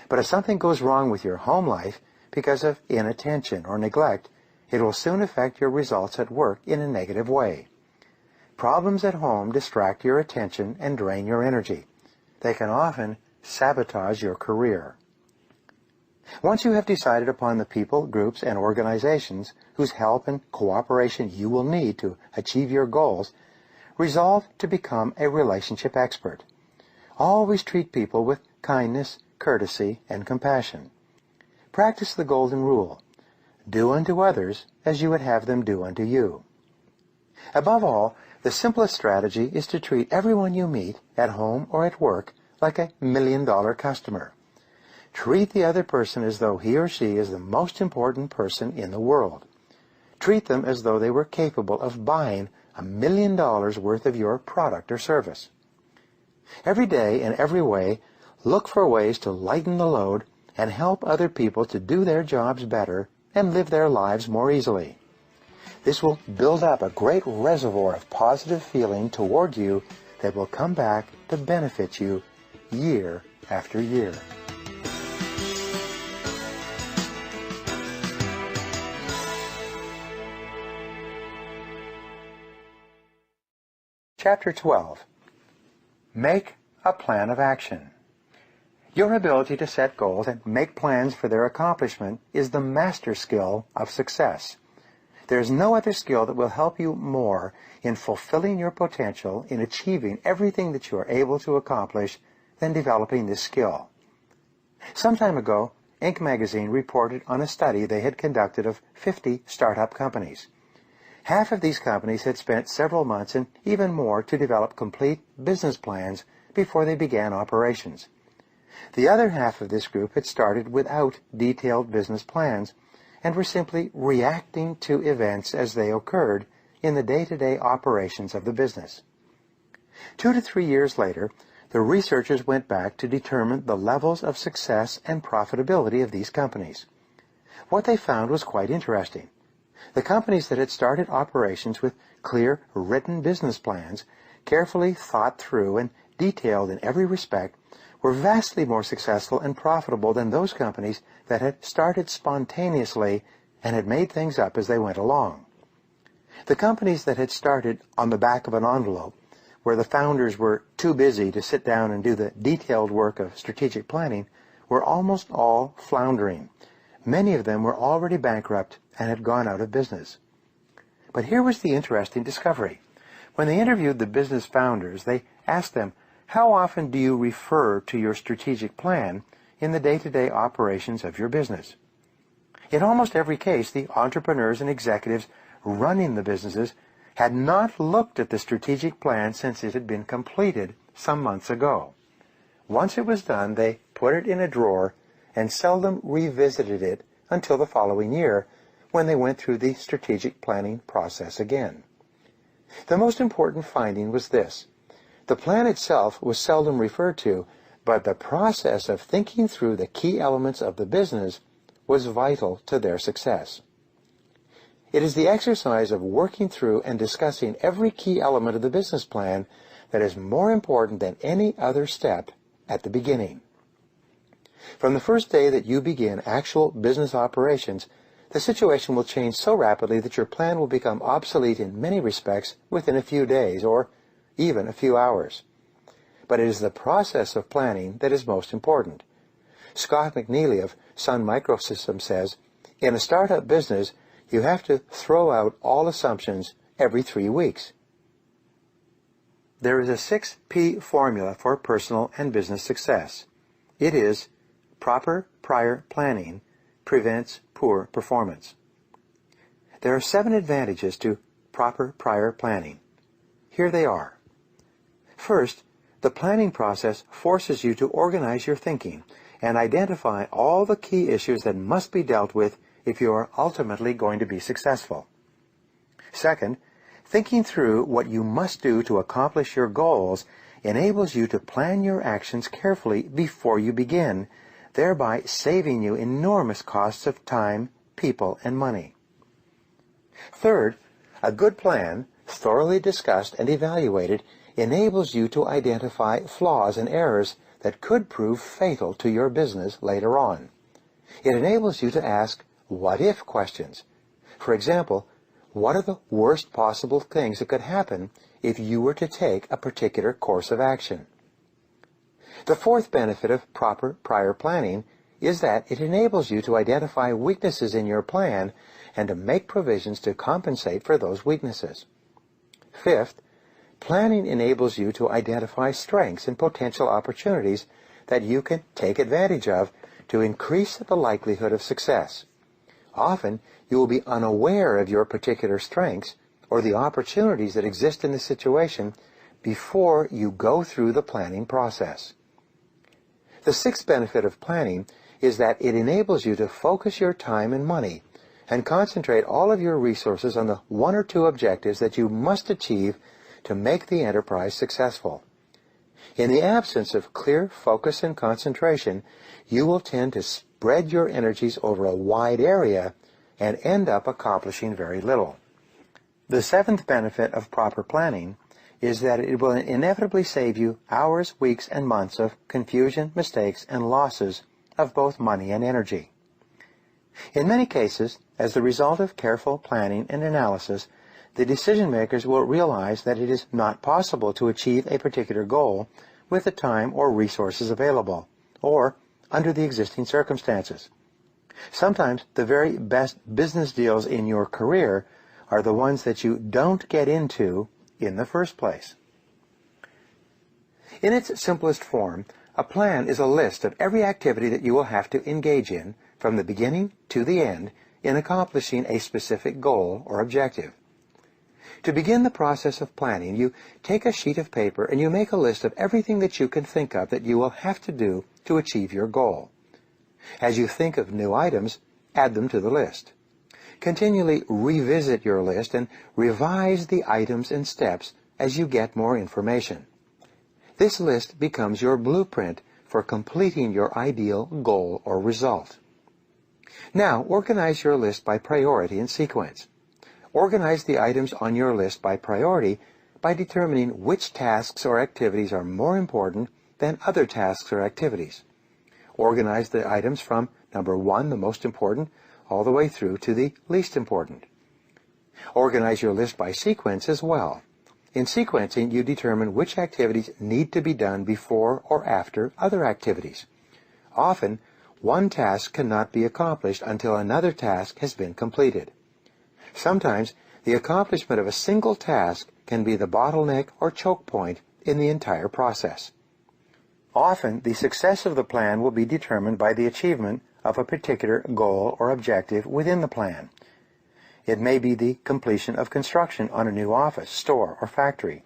But if something goes wrong with your home life because of inattention or neglect, it will soon affect your results at work in a negative way. Problems at home distract your attention and drain your energy. They can often sabotage your career. Once you have decided upon the people, groups, and organizations whose help and cooperation you will need to achieve your goals, resolve to become a relationship expert. Always treat people with kindness, courtesy, and compassion. Practice the golden rule. Do unto others as you would have them do unto you. Above all, the simplest strategy is to treat everyone you meet, at home or at work, like a million-dollar customer. Treat the other person as though he or she is the most important person in the world. Treat them as though they were capable of buying $1 million worth of your product or service. Every day, in every way, look for ways to lighten the load and help other people to do their jobs better and live their lives more easily. This will build up a great reservoir of positive feeling toward you that will come back to benefit you year after year. Chapter 12. Make a plan of action. Your ability to set goals and make plans for their accomplishment is the master skill of success. There is no other skill that will help you more in fulfilling your potential, in achieving everything that you are able to accomplish, than developing this skill. Some time ago, Inc. magazine reported on a study they had conducted of 50 startup companies. Half of these companies had spent several months and even more to develop complete business plans before they began operations. The other half of this group had started without detailed business plans and were simply reacting to events as they occurred in the day-to-day operations of the business. 2 to 3 years later, the researchers went back to determine the levels of success and profitability of these companies. What they found was quite interesting. The companies that had started operations with clear, written business plans, carefully thought through and detailed in every respect, were vastly more successful and profitable than those companies that had started spontaneously and had made things up as they went along. The companies that had started on the back of an envelope, where the founders were too busy to sit down and do the detailed work of strategic planning, were almost all floundering. Many of them were already bankrupt and had gone out of business. But here was the interesting discovery. When they interviewed the business founders, they asked them, how often do you refer to your strategic plan in the day-to-day operations of your business? In almost every case, the entrepreneurs and executives running the businesses had not looked at the strategic plan since it had been completed some months ago. Once it was done, they put it in a drawer and seldom revisited it until the following year, when they went through the strategic planning process again. The most important finding was this: the plan itself was seldom referred to, but the process of thinking through the key elements of the business was vital to their success. It is the exercise of working through and discussing every key element of the business plan that is more important than any other step at the beginning. From the first day that you begin actual business operations, the situation will change so rapidly that your plan will become obsolete in many respects within a few days or even a few hours. But it is the process of planning that is most important. Scott McNeely of Sun Microsystems says, "In a startup business, you have to throw out all assumptions every 3 weeks." There is a 6P formula for personal and business success. It is proper prior planning prevents poor performance. There are 7 advantages to proper prior planning. Here they are. First, the planning process forces you to organize your thinking and identify all the key issues that must be dealt with if you are ultimately going to be successful. Second, thinking through what you must do to accomplish your goals enables you to plan your actions carefully before you begin, thereby saving you enormous costs of time, people, and money. Third, a good plan, thoroughly discussed and evaluated, enables you to identify flaws and errors that could prove fatal to your business later on. It enables you to ask what-if questions. For example, what are the worst possible things that could happen if you were to take a particular course of action? The fourth benefit of proper prior planning is that it enables you to identify weaknesses in your plan and to make provisions to compensate for those weaknesses. Fifth, planning enables you to identify strengths and potential opportunities that you can take advantage of to increase the likelihood of success. Often, you will be unaware of your particular strengths or the opportunities that exist in the situation before you go through the planning process. The sixth benefit of planning is that it enables you to focus your time and money and concentrate all of your resources on the 1 or 2 objectives that you must achieve to make the enterprise successful. In the absence of clear focus and concentration, you will tend to spread your energies over a wide area and end up accomplishing very little. The seventh benefit of proper planning is that it will inevitably save you hours, weeks, and months of confusion, mistakes, and losses of both money and energy. In many cases, as the result of careful planning and analysis, the decision makers will realize that it is not possible to achieve a particular goal with the time or resources available, or under the existing circumstances. Sometimes the very best business deals in your career are the ones that you don't get into in the first place. In its simplest form, a plan is a list of every activity that you will have to engage in from the beginning to the end in accomplishing a specific goal or objective. To begin the process of planning, you take a sheet of paper and you make a list of everything that you can think of that you will have to do to achieve your goal. As you think of new items, add them to the list. Continually revisit your list and revise the items and steps as you get more information. This list becomes your blueprint for completing your ideal goal or result. Now, organize your list by priority and sequence. Organize the items on your list by priority by determining which tasks or activities are more important than other tasks or activities. Organize the items from number 1, the most important, all the way through to the least important. Organize your list by sequence as well. In sequencing, you determine which activities need to be done before or after other activities. Often, one task cannot be accomplished until another task has been completed. Sometimes, the accomplishment of a single task can be the bottleneck or choke point in the entire process. Often, the success of the plan will be determined by the achievement of a particular goal or objective within the plan. It may be the completion of construction on a new office, store, or factory.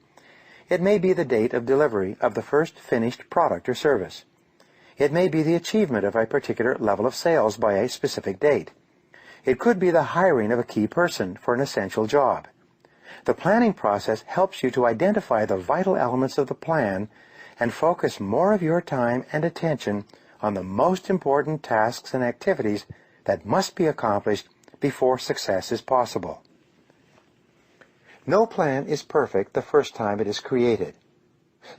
It may be the date of delivery of the first finished product or service. It may be the achievement of a particular level of sales by a specific date. It could be the hiring of a key person for an essential job. The planning process helps you to identify the vital elements of the plan and focus more of your time and attention on the most important tasks and activities that must be accomplished before success is possible. No plan is perfect the first time it is created.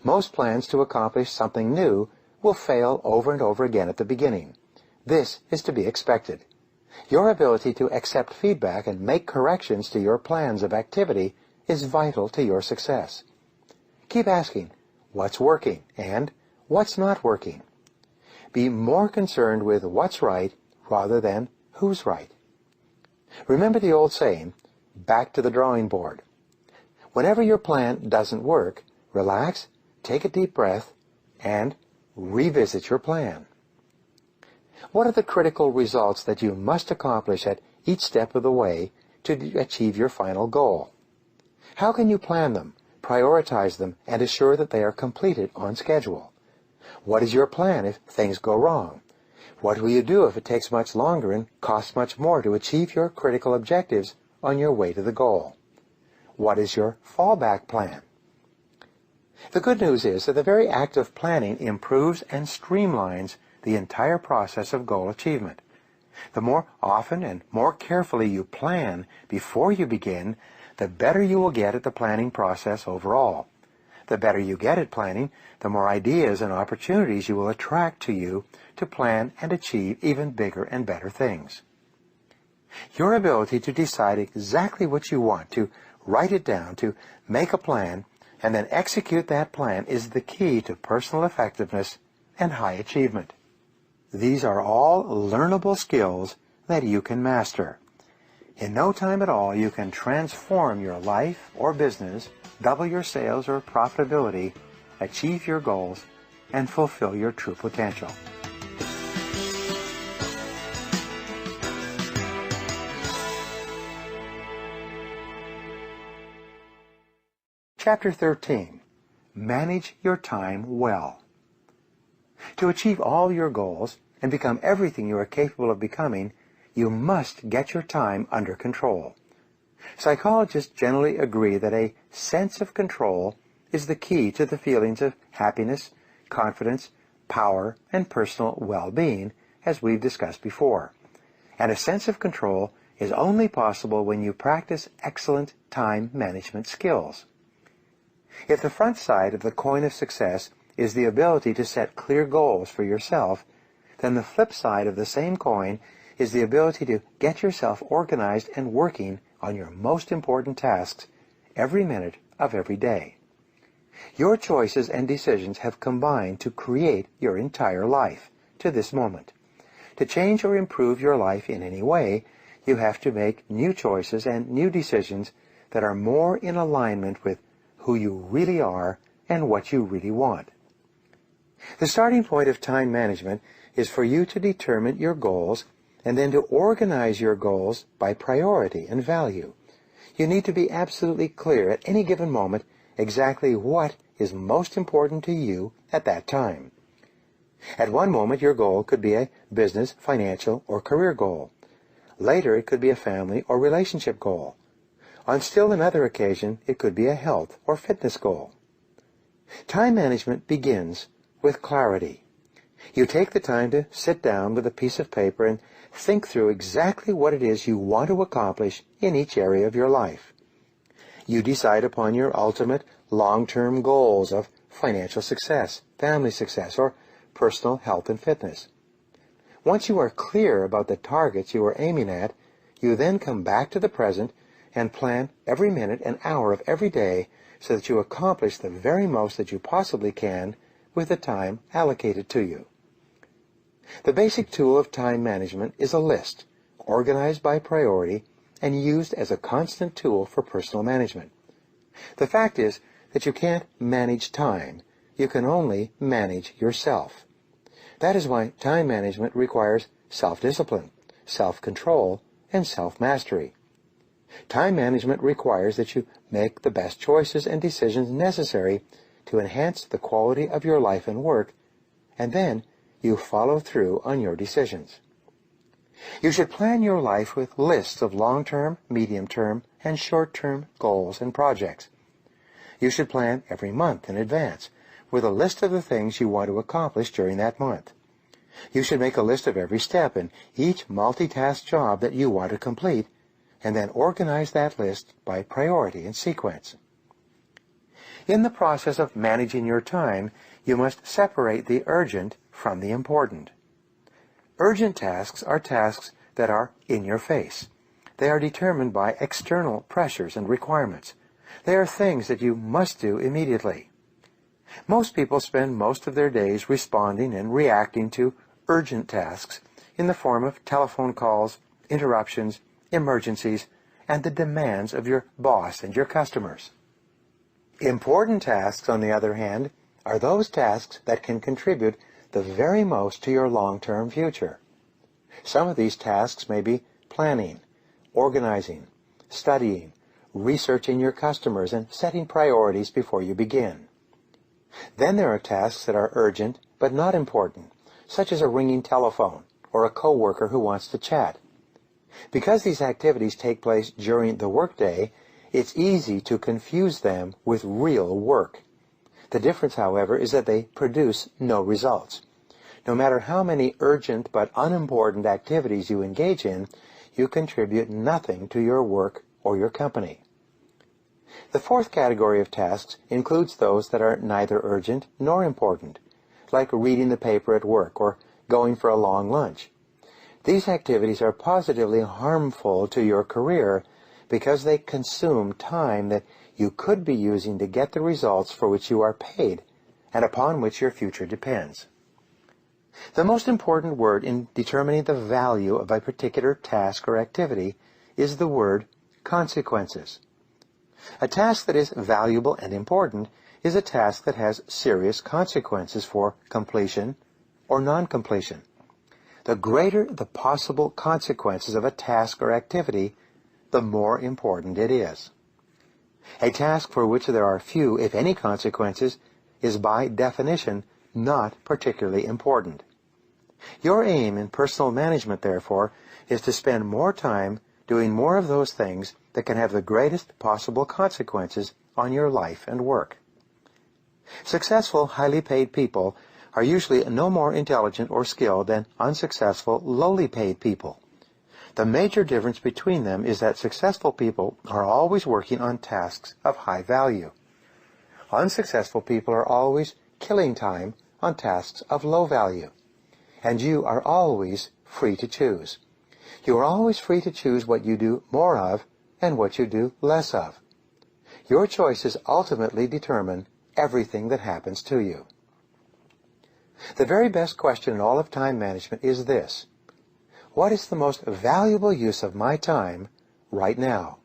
Most plans to accomplish something new will fail over and over again at the beginning. This is to be expected. Your ability to accept feedback and make corrections to your plans of activity is vital to your success. Keep asking, what's working and what's not working? Be more concerned with what's right rather than who's right. Remember the old saying, back to the drawing board. Whenever your plan doesn't work, relax, take a deep breath, and revisit your plan. What are the critical results that you must accomplish at each step of the way to achieve your final goal? How can you plan them, prioritize them, and assure that they are completed on schedule? What is your plan if things go wrong? What will you do if it takes much longer and costs much more to achieve your critical objectives on your way to the goal? What is your fallback plan? The good news is that the very act of planning improves and streamlines the entire process of goal achievement. The more often and more carefully you plan before you begin, the better you will get at the planning process overall. The better you get at planning, the more ideas and opportunities you will attract to you to plan and achieve even bigger and better things. Your ability to decide exactly what you want, to write it down, to make a plan, and then execute that plan is the key to personal effectiveness and high achievement. These are all learnable skills that you can master. In no time at all, you can transform your life or business, double your sales or profitability, achieve your goals, and fulfill your true potential. Chapter 13. Manage your time well. To achieve all your goals and become everything you are capable of becoming, you must get your time under control. Psychologists generally agree that a sense of control is the key to the feelings of happiness, confidence, power, and personal well-being, as we've discussed before. And a sense of control is only possible when you practice excellent time management skills. If the front side of the coin of success is the ability to set clear goals for yourself, then the flip side of the same coin is the ability to get yourself organized and working on your most important tasks every minute of every day. Your choices and decisions have combined to create your entire life to this moment. To change or improve your life in any way, you have to make new choices and new decisions that are more in alignment with who you really are and what you really want. The starting point of time management is for you to determine your goals and then to organize your goals by priority and value. You need to be absolutely clear at any given moment exactly what is most important to you at that time. At one moment, your goal could be a business, financial, or career goal. Later, it could be a family or relationship goal. On still another occasion, it could be a health or fitness goal. Time management begins with clarity. You take the time to sit down with a piece of paper and think through exactly what it is you want to accomplish in each area of your life. You decide upon your ultimate long-term goals of financial success, family success, or personal health and fitness. Once you are clear about the targets you are aiming at, you then come back to the present and plan every minute and hour of every day so that you accomplish the very most that you possibly can with the time allocated to you. The basic tool of time management is a list, organized by priority and used as a constant tool for personal management. The fact is that you can't manage time. You can only manage yourself. That is why time management requires self-discipline, self-control, and self-mastery. Time management requires that you make the best choices and decisions necessary to enhance the quality of your life and work, and then you follow through on your decisions. You should plan your life with lists of long-term, medium-term, and short-term goals and projects. You should plan every month in advance with a list of the things you want to accomplish during that month. You should make a list of every step in each multitask job that you want to complete, and then organize that list by priority and sequence. In the process of managing your time, you must separate the urgent from the important. Urgent tasks are tasks that are in your face. They are determined by external pressures and requirements. They are things that you must do immediately. Most people spend most of their days responding and reacting to urgent tasks in the form of telephone calls, interruptions, emergencies, and the demands of your boss and your customers. Important tasks, on the other hand, are those tasks that can contribute the very most to your long-term future. Some of these tasks may be planning, organizing, studying, researching your customers, and setting priorities before you begin. Then there are tasks that are urgent but not important, such as a ringing telephone or a coworker who wants to chat. Because these activities take place during the workday, it's easy to confuse them with real work. The difference, however, is that they produce no results. No matter how many urgent but unimportant activities you engage in, you contribute nothing to your work or your company. The fourth category of tasks includes those that are neither urgent nor important, like reading the paper at work or going for a long lunch. These activities are positively harmful to your career because they consume time that you could be using to get the results for which you are paid and upon which your future depends. The most important word in determining the value of a particular task or activity is the word consequences. A task that is valuable and important is a task that has serious consequences for completion or non-completion. The greater the possible consequences of a task or activity, the more important it is. A task for which there are few, if any, consequences is by definition not particularly important. Your aim in personal management, therefore, is to spend more time doing more of those things that can have the greatest possible consequences on your life and work. Successful, highly paid people are usually no more intelligent or skilled than unsuccessful, lowly paid people. The major difference between them is that successful people are always working on tasks of high value. Unsuccessful people are always killing time on tasks of low value. And you are always free to choose. You are always free to choose what you do more of and what you do less of. Your choices ultimately determine everything that happens to you. The very best question in all of time management is this: what is the most valuable use of my time right now?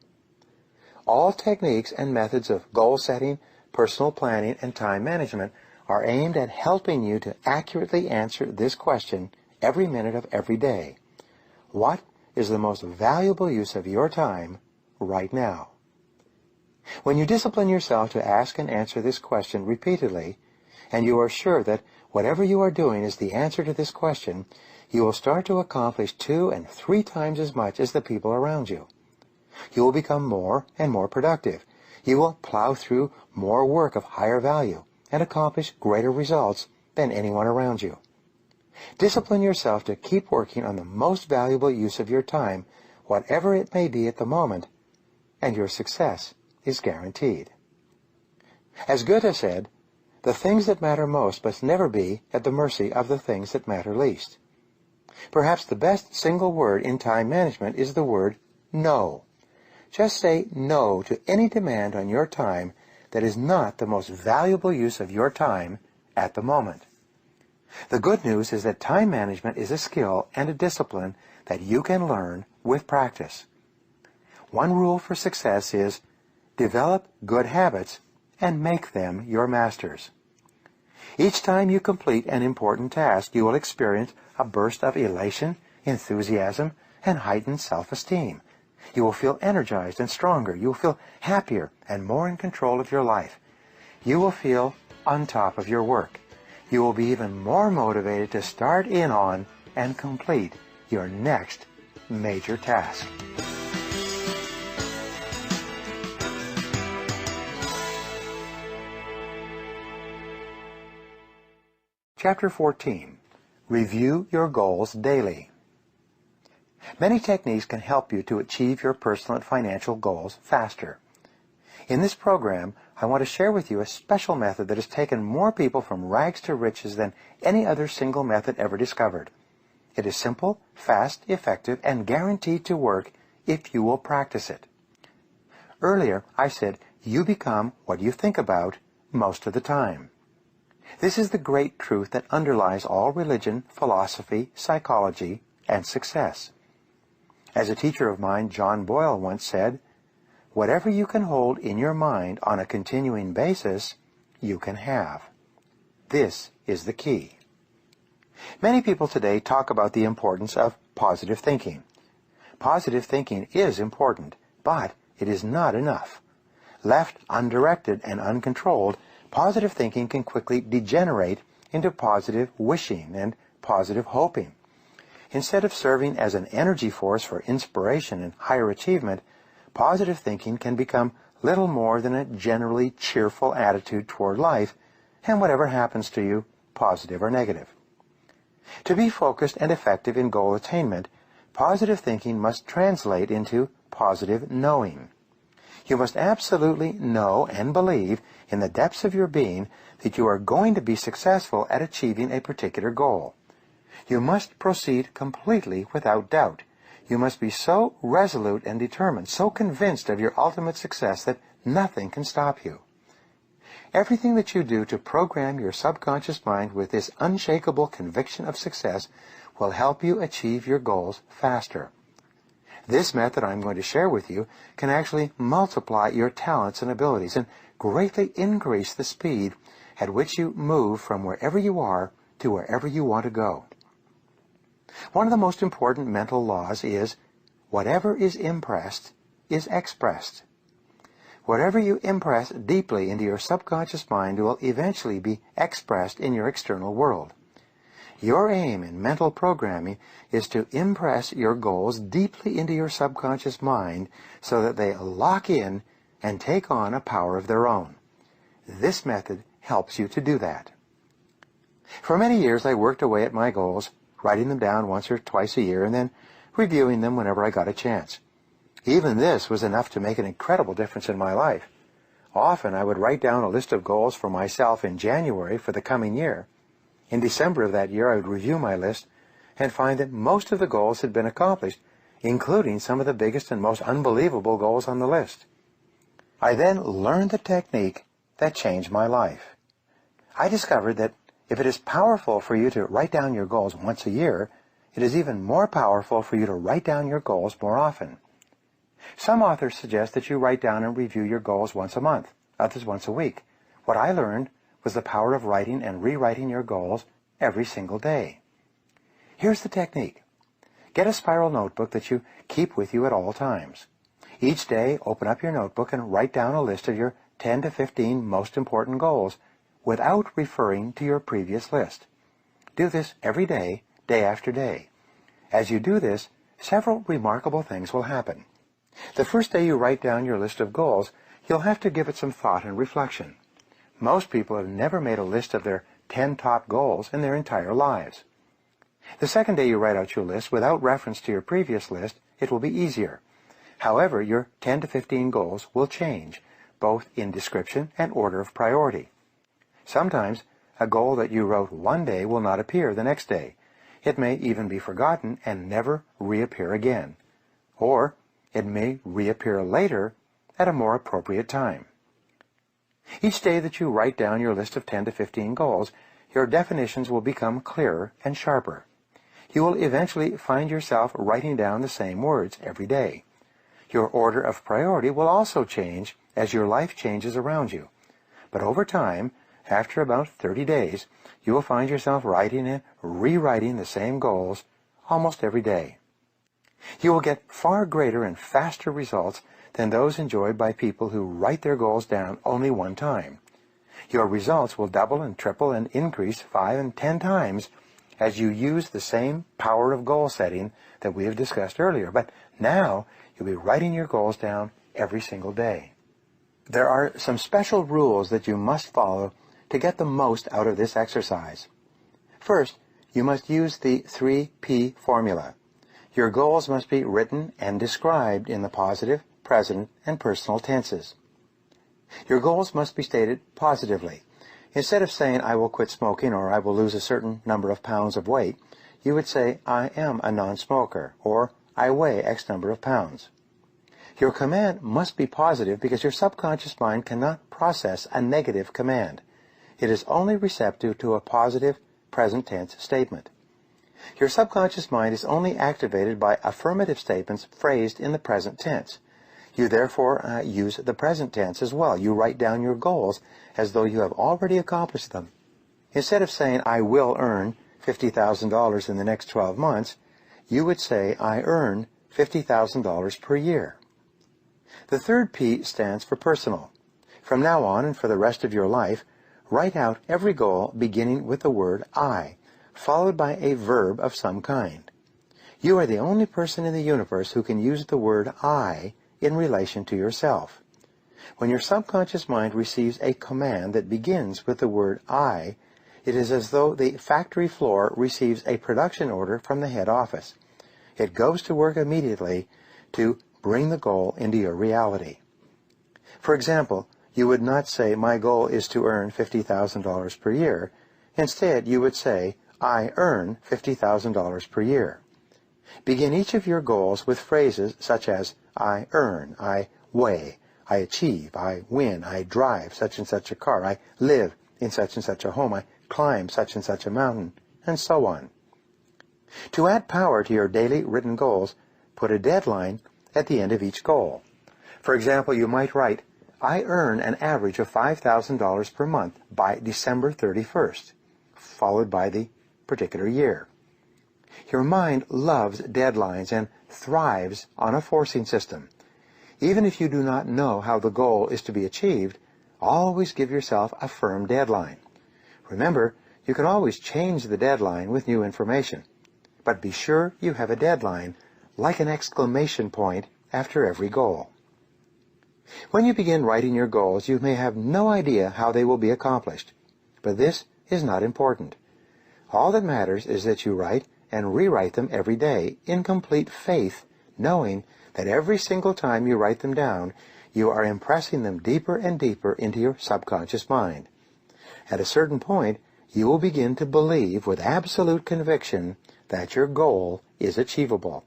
All techniques and methods of goal setting, personal planning, and time management are aimed at helping you to accurately answer this question every minute of every day. What is the most valuable use of your time right now? When you discipline yourself to ask and answer this question repeatedly, and you are sure that whatever you are doing is the answer to this question, you will start to accomplish 2 and 3 times as much as the people around you. You will become more and more productive. You will plow through more work of higher value and accomplish greater results than anyone around you. Discipline yourself to keep working on the most valuable use of your time, whatever it may be at the moment, and your success is guaranteed. As Goethe said, the things that matter most must never be at the mercy of the things that matter least. Perhaps the best single word in time management is the word no. Just say no to any demand on your time that is not the most valuable use of your time at the moment. The good news is that time management is a skill and a discipline that you can learn with practice. One rule for success is develop good habits and make them your masters. Each time you complete an important task, you will experience a burst of elation, enthusiasm, and heightened self-esteem. You will feel energized and stronger. You will feel happier and more in control of your life. You will feel on top of your work. You will be even more motivated to start in on and complete your next major task. Chapter 14. Review your goals daily. Many techniques can help you to achieve your personal and financial goals faster. In this program, I want to share with you a special method that has taken more people from rags to riches than any other single method ever discovered. It is simple, fast, effective, and guaranteed to work if you will practice it. Earlier, I said you become what you think about most of the time. This is the great truth that underlies all religion, philosophy, psychology, and success. As a teacher of mine, John Boyle, once said, "Whatever you can hold in your mind on a continuing basis, you can have." This is the key. Many people today talk about the importance of positive thinking. Positive thinking is important, but it is not enough. Left undirected and uncontrolled, positive thinking can quickly degenerate into positive wishing and positive hoping. Instead of serving as an energy force for inspiration and higher achievement, positive thinking can become little more than a generally cheerful attitude toward life, and whatever happens to you, positive or negative. To be focused and effective in goal attainment, positive thinking must translate into positive knowing. You must absolutely know and believe in the depths of your being that you are going to be successful at achieving a particular goal. You must proceed completely without doubt. You must be so resolute and determined, so convinced of your ultimate success that nothing can stop you. Everything that you do to program your subconscious mind with this unshakable conviction of success will help you achieve your goals faster. This method I'm going to share with you can actually multiply your talents and abilities and greatly increase the speed at which you move from wherever you are to wherever you want to go. One of the most important mental laws is, whatever is impressed is expressed. Whatever you impress deeply into your subconscious mind will eventually be expressed in your external world. Your aim in mental programming is to impress your goals deeply into your subconscious mind so that they lock in and take on a power of their own. This method helps you to do that. For many years, I worked away at my goals, writing them down once or twice a year and then reviewing them whenever I got a chance. Even this was enough to make an incredible difference in my life. Often I would write down a list of goals for myself in January for the coming year. In December of that year, I would review my list and find that most of the goals had been accomplished, including some of the biggest and most unbelievable goals on the list. I then learned the technique that changed my life. I discovered that if it is powerful for you to write down your goals once a year, it is even more powerful for you to write down your goals more often. Some authors suggest that you write down and review your goals once a month, others once a week. What I learned was the power of writing and rewriting your goals every single day. Here's the technique. Get a spiral notebook that you keep with you at all times. Each day, open up your notebook and write down a list of your 10 to 15 most important goals without referring to your previous list. Do this every day, day after day. As you do this, several remarkable things will happen. The first day you write down your list of goals, you'll have to give it some thought and reflection. Most people have never made a list of their 10 top goals in their entire lives. The second day you write out your list without reference to your previous list, it will be easier. However, your 10 to 15 goals will change, both in description and order of priority. Sometimes, a goal that you wrote one day will not appear the next day. It may even be forgotten and never reappear again. Or, it may reappear later at a more appropriate time. Each day that you write down your list of 10 to 15 goals, your definitions will become clearer and sharper. You will eventually find yourself writing down the same words every day. Your order of priority will also change as your life changes around you. But over time, after about 30 days, you will find yourself writing and rewriting the same goals almost every day. You will get far greater and faster results than those enjoyed by people who write their goals down only one time. Your results will double and triple and increase 5 and 10 times as you use the same power of goal setting that we have discussed earlier. But now you'll be writing your goals down every single day. There are some special rules that you must follow to get the most out of this exercise. First, you must use the 3P formula. Your goals must be written and described in the positive, present, and personal tenses. Your goals must be stated positively. Instead of saying, I will quit smoking or I will lose a certain number of pounds of weight, you would say, I am a non-smoker, or I weigh X number of pounds. Your command must be positive because your subconscious mind cannot process a negative command. It is only receptive to a positive, present tense statement. Your subconscious mind is only activated by affirmative statements phrased in the present tense. You therefore use the present tense as well. You write down your goals as though you have already accomplished them. Instead of saying, I will earn $50,000 in the next 12 months, you would say, I earn $50,000 per year. The third P stands for personal. From now on and for the rest of your life, write out every goal beginning with the word I, followed by a verb of some kind. You are the only person in the universe who can use the word I in relation to yourself. When your subconscious mind receives a command that begins with the word I, it is as though the factory floor receives a production order from the head office. It goes to work immediately to bring the goal into your reality. For example, you would not say, my goal is to earn $50,000 per year. Instead, you would say, I earn $50,000 per year. Begin each of your goals with phrases such as, I earn, I weigh, I achieve, I win, I drive such and such a car, I live in such and such a home, I climb such and such a mountain, and so on. To add power to your daily written goals, put a deadline at the end of each goal. For example, you might write, I earn an average of $5,000 per month by December 31st, followed by the particular year. Your mind loves deadlines and thrives on a forcing system. Even if you do not know how the goal is to be achieved, always give yourself a firm deadline. Remember, you can always change the deadline with new information, but be sure you have a deadline, like an exclamation point after every goal. When you begin writing your goals, you may have no idea how they will be accomplished, but this is not important. All that matters is that you write and rewrite them every day in complete faith, knowing that every single time you write them down, you are impressing them deeper and deeper into your subconscious mind. At a certain point, you will begin to believe with absolute conviction that your goal is achievable.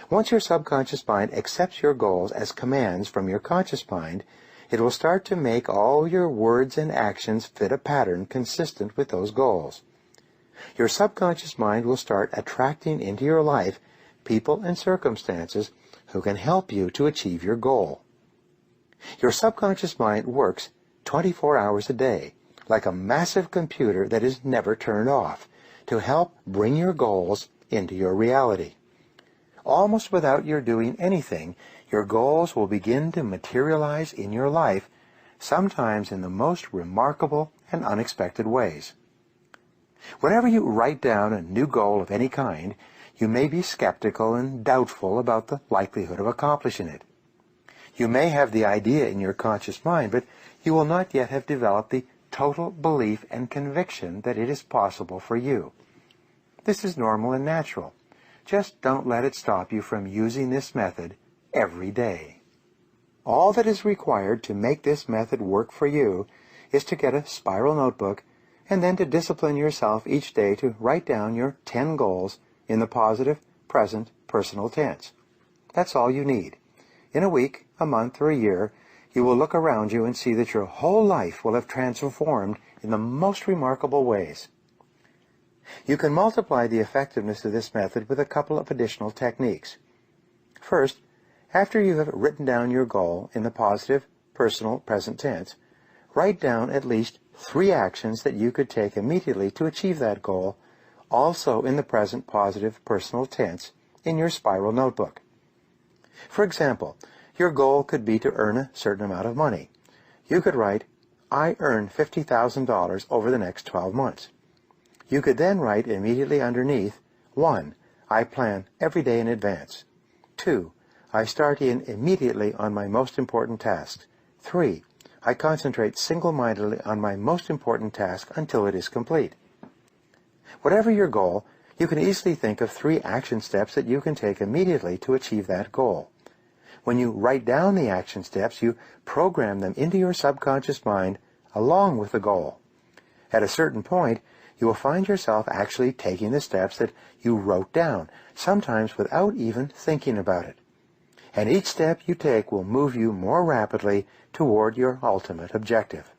Once your subconscious mind accepts your goals as commands from your conscious mind, it will start to make all your words and actions fit a pattern consistent with those goals. Your subconscious mind will start attracting into your life people and circumstances who can help you to achieve your goal. Your subconscious mind works 24 hours a day, like a massive computer that is never turned off, to help bring your goals into your reality. Almost without your doing anything, your goals will begin to materialize in your life, sometimes in the most remarkable and unexpected ways. Whenever you write down a new goal of any kind, you may be skeptical and doubtful about the likelihood of accomplishing it. You may have the idea in your conscious mind, but you will not yet have developed the total belief and conviction that it is possible for you. This is normal and natural. Just don't let it stop you from using this method every day. All that is required to make this method work for you is to get a spiral notebook and then to discipline yourself each day to write down your 10 goals in the positive, present, personal tense. That's all you need. In a week, a month, or a year, you will look around you and see that your whole life will have transformed in the most remarkable ways. You can multiply the effectiveness of this method with a couple of additional techniques. First, after you have written down your goal in the positive, personal, present tense, write down at least 3 actions that you could take immediately to achieve that goal, also in the present positive personal tense, in your spiral notebook. For example, your goal could be to earn a certain amount of money. You could write, I earn $50,000 over the next 12 months. You could then write immediately underneath, 1. I plan every day in advance. 2. I start in immediately on my most important tasks. 3. I concentrate single-mindedly on my most important task until it is complete. Whatever your goal, you can easily think of 3 action steps that you can take immediately to achieve that goal. When you write down the action steps, you program them into your subconscious mind along with the goal. At a certain point, you will find yourself actually taking the steps that you wrote down, sometimes without even thinking about it. And each step you take will move you more rapidly toward your ultimate objective.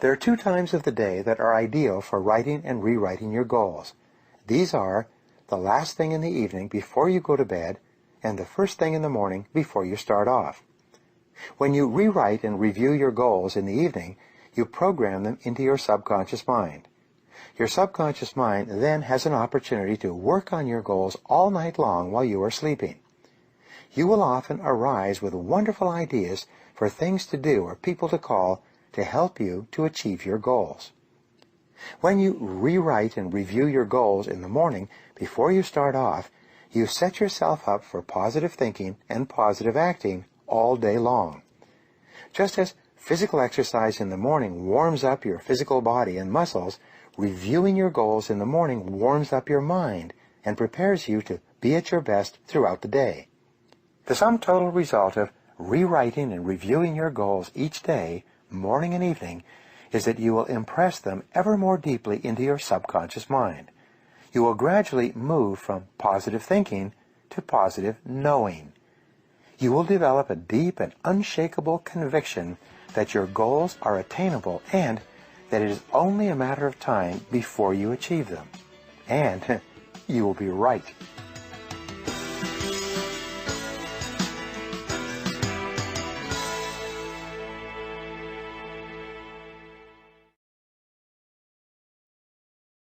There are 2 times of the day that are ideal for writing and rewriting your goals. These are the last thing in the evening before you go to bed and the first thing in the morning before you start off. When you rewrite and review your goals in the evening, you program them into your subconscious mind. Your subconscious mind then has an opportunity to work on your goals all night long while you are sleeping. You will often arise with wonderful ideas for things to do or people to call to help you to achieve your goals. When you rewrite and review your goals in the morning before you start off, you set yourself up for positive thinking and positive acting all day long. Just as physical exercise in the morning warms up your physical body and muscles, reviewing your goals in the morning warms up your mind and prepares you to be at your best throughout the day. The sum total result of rewriting and reviewing your goals each day, morning and evening, is that you will impress them ever more deeply into your subconscious mind. You will gradually move from positive thinking to positive knowing. You will develop a deep and unshakable conviction that your goals are attainable and that it is only a matter of time before you achieve them. And you will be right.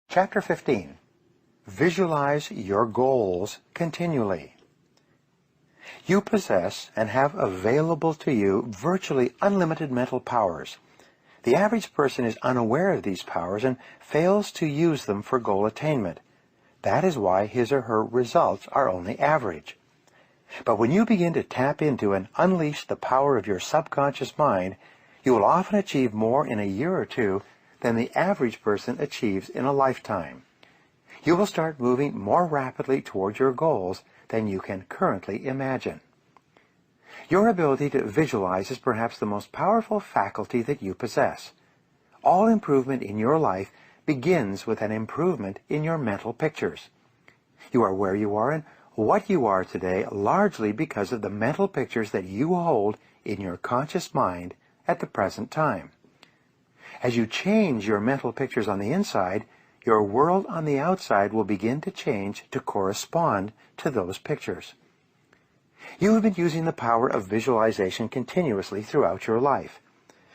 Chapter 15. Visualize your goals continually. You possess and have available to you virtually unlimited mental powers. The average person is unaware of these powers and fails to use them for goal attainment. That is why his or her results are only average. But when you begin to tap into and unleash the power of your subconscious mind, you will often achieve more in a year or 2 than the average person achieves in a lifetime. You will start moving more rapidly toward your goals than you can currently imagine. Your ability to visualize is perhaps the most powerful faculty that you possess. All improvement in your life begins with an improvement in your mental pictures. You are where you are and what you are today largely because of the mental pictures that you hold in your conscious mind at the present time. As you change your mental pictures on the inside, your world on the outside will begin to change to correspond to those pictures. You have been using the power of visualization continuously throughout your life.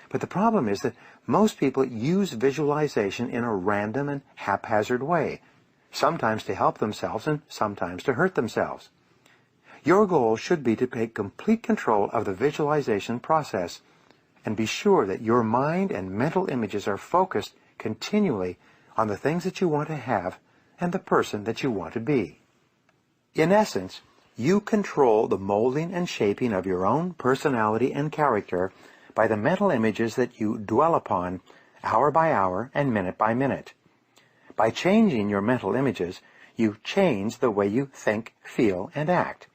But the problem is that most people use visualization in a random and haphazard way, sometimes to help themselves and sometimes to hurt themselves. Your goal should be to take complete control of the visualization process and be sure that your mind and mental images are focused continually on the things that you want to have and the person that you want to be. In essence, you control the molding and shaping of your own personality and character by the mental images that you dwell upon hour by hour and minute by minute. By changing your mental images, you change the way you think, feel, and act.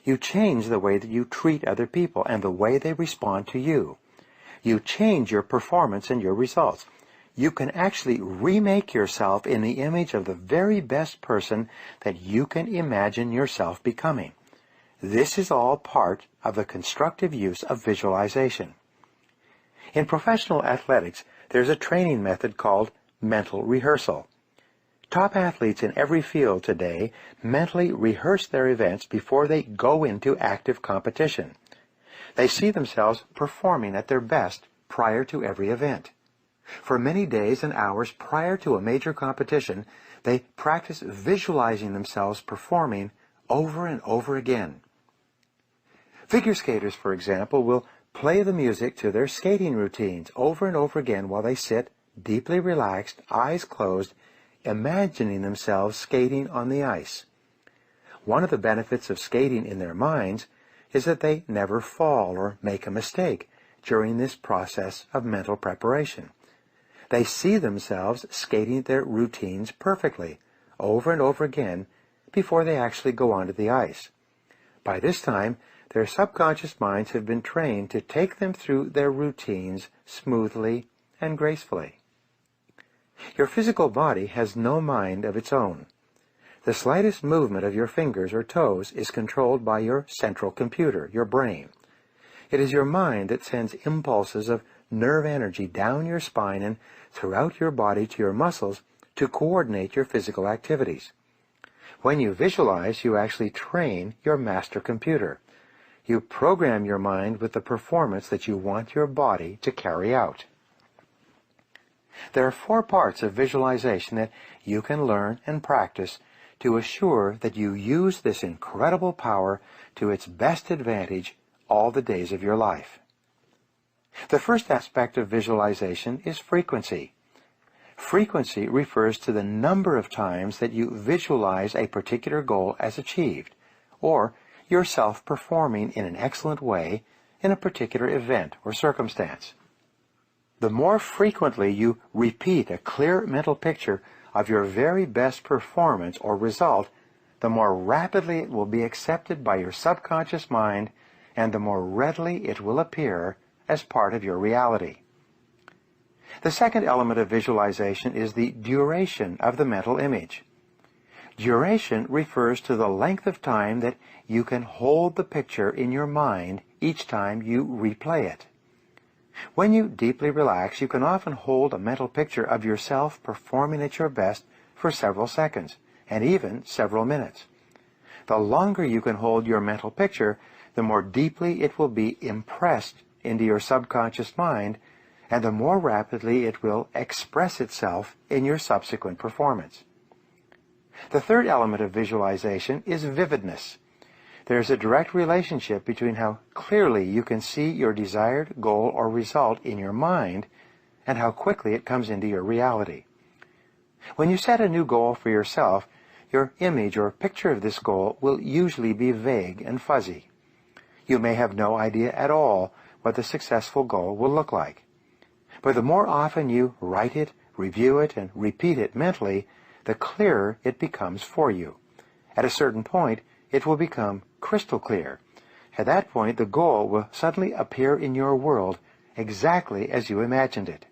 You change the way that you treat other people and the way they respond to you. You change your performance and your results. You can actually remake yourself in the image of the very best person that you can imagine yourself becoming. This is all part of the constructive use of visualization. In professional athletics, there's a training method called mental rehearsal. Top athletes in every field today mentally rehearse their events before they go into active competition. They see themselves performing at their best prior to every event. For many days and hours prior to a major competition, They practice visualizing themselves performing over and over again. Figure skaters, for example, will play the music to their skating routines over and over again while they sit, deeply relaxed, eyes closed, imagining themselves skating on the ice. One of the benefits of skating in their minds is that they never fall or make a mistake during this process of mental preparation. They see themselves skating their routines perfectly, over and over again, before they actually go onto the ice. By this time, their subconscious minds have been trained to take them through their routines smoothly and gracefully. Your physical body has no mind of its own. The slightest movement of your fingers or toes is controlled by your central computer, your brain. It is your mind that sends impulses of nerve energy down your spine and throughout your body to your muscles to coordinate your physical activities. When you visualize, you actually train your master computer. You program your mind with the performance that you want your body to carry out. There are 4 parts of visualization that you can learn and practice to assure that you use this incredible power to its best advantage all the days of your life. The first aspect of visualization is frequency. Frequency refers to the number of times that you visualize a particular goal as achieved, or yourself performing in an excellent way in a particular event or circumstance. The more frequently you repeat a clear mental picture of your very best performance or result, the more rapidly it will be accepted by your subconscious mind, and the more readily it will appear as part of your reality. The second element of visualization is the duration of the mental image. Duration refers to the length of time that you can hold the picture in your mind each time you replay it. When you deeply relax, you can often hold a mental picture of yourself performing at your best for several seconds, and even several minutes. The longer you can hold your mental picture, the more deeply it will be impressed into your subconscious mind, and the more rapidly it will express itself in your subsequent performance. The third element of visualization is vividness. There is a direct relationship between how clearly you can see your desired goal or result in your mind and how quickly it comes into your reality. When you set a new goal for yourself, your image or picture of this goal will usually be vague and fuzzy. You may have no idea at all what the successful goal will look like. But the more often you write it, review it, and repeat it mentally, the clearer it becomes for you. At a certain point, it will become crystal clear. At that point, the goal will suddenly appear in your world exactly as you imagined it.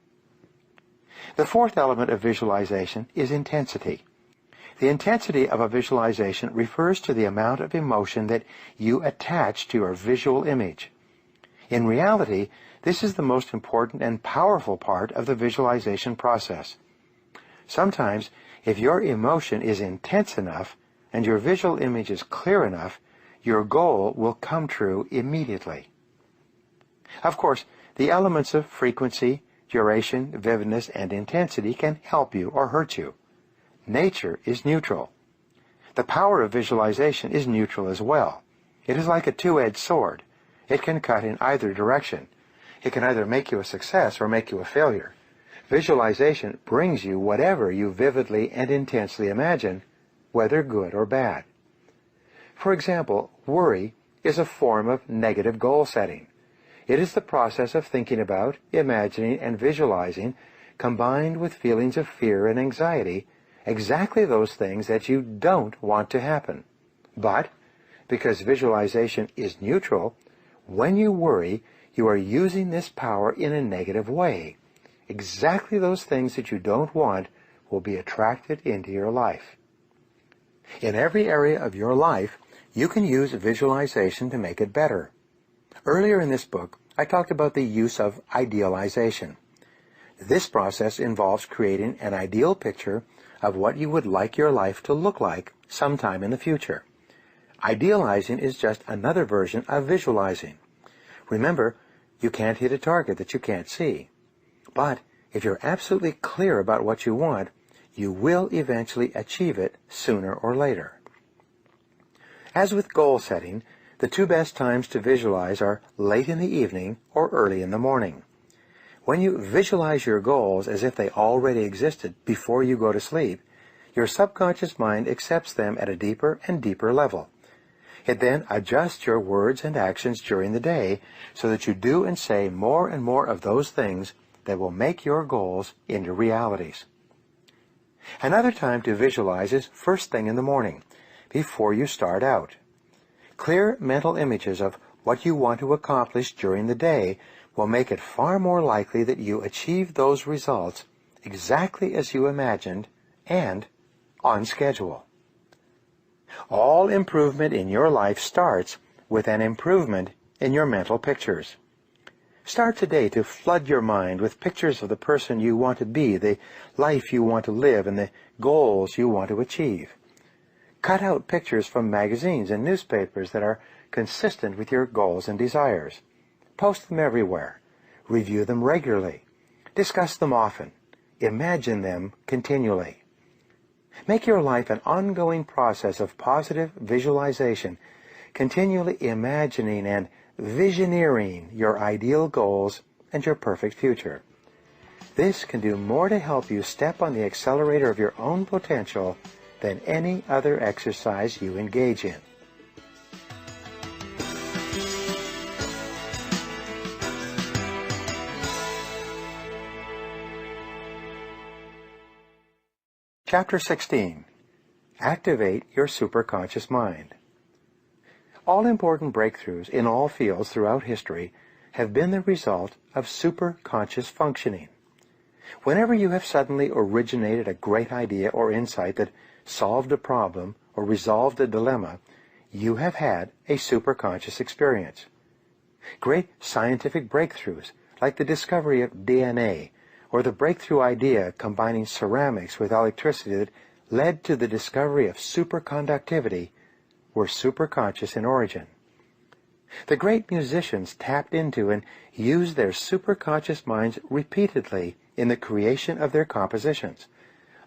The fourth element of visualization is intensity. The intensity of a visualization refers to the amount of emotion that you attach to your visual image. In reality, this is the most important and powerful part of the visualization process. Sometimes, if your emotion is intense enough and your visual image is clear enough, your goal will come true immediately. Of course, the elements of frequency, duration, vividness, and intensity can help you or hurt you. Nature is neutral. The power of visualization is neutral as well. It is like a two-edged sword. It can cut in either direction. It can either make you a success or make you a failure. Visualization brings you whatever you vividly and intensely imagine, whether good or bad. For example, worry is a form of negative goal setting. It is the process of thinking about, imagining, and visualizing, combined with feelings of fear and anxiety, exactly those things that you don't want to happen. But, because visualization is neutral, when you worry, you are using this power in a negative way. Exactly those things that you don't want will be attracted into your life. In every area of your life, you can use visualization to make it better. Earlier in this book, I talked about the use of idealization. This process involves creating an ideal picture of what you would like your life to look like sometime in the future. Idealizing is just another version of visualizing. Remember, you can't hit a target that you can't see. But if you're absolutely clear about what you want, you will eventually achieve it sooner or later. As with goal setting, the two best times to visualize are late in the evening or early in the morning. When you visualize your goals as if they already existed before you go to sleep, your subconscious mind accepts them at a deeper and deeper level. It then adjusts your words and actions during the day so that you do and say more and more of those things that will make your goals into realities. Another time to visualize is first thing in the morning, before you start out. Clear mental images of what you want to accomplish during the day will make it far more likely that you achieve those results exactly as you imagined and on schedule. All improvement in your life starts with an improvement in your mental pictures. Start today to flood your mind with pictures of the person you want to be, the life you want to live, and the goals you want to achieve. Cut out pictures from magazines and newspapers that are consistent with your goals and desires. Post them everywhere. Review them regularly. Discuss them often. Imagine them continually. Make your life an ongoing process of positive visualization, continually imagining and visioneering your ideal goals and your perfect future. This can do more to help you step on the accelerator of your own potential than any other exercise you engage in. Chapter 16. Activate your superconscious mind. All important breakthroughs in all fields throughout history have been the result of superconscious functioning. Whenever you have suddenly originated a great idea or insight that solved a problem or resolved a dilemma, you have had a superconscious experience. Great scientific breakthroughs, like the discovery of DNA, or the breakthrough idea combining ceramics with electricity that led to the discovery of superconductivity, were superconscious in origin. The great musicians tapped into and used their superconscious minds repeatedly in the creation of their compositions.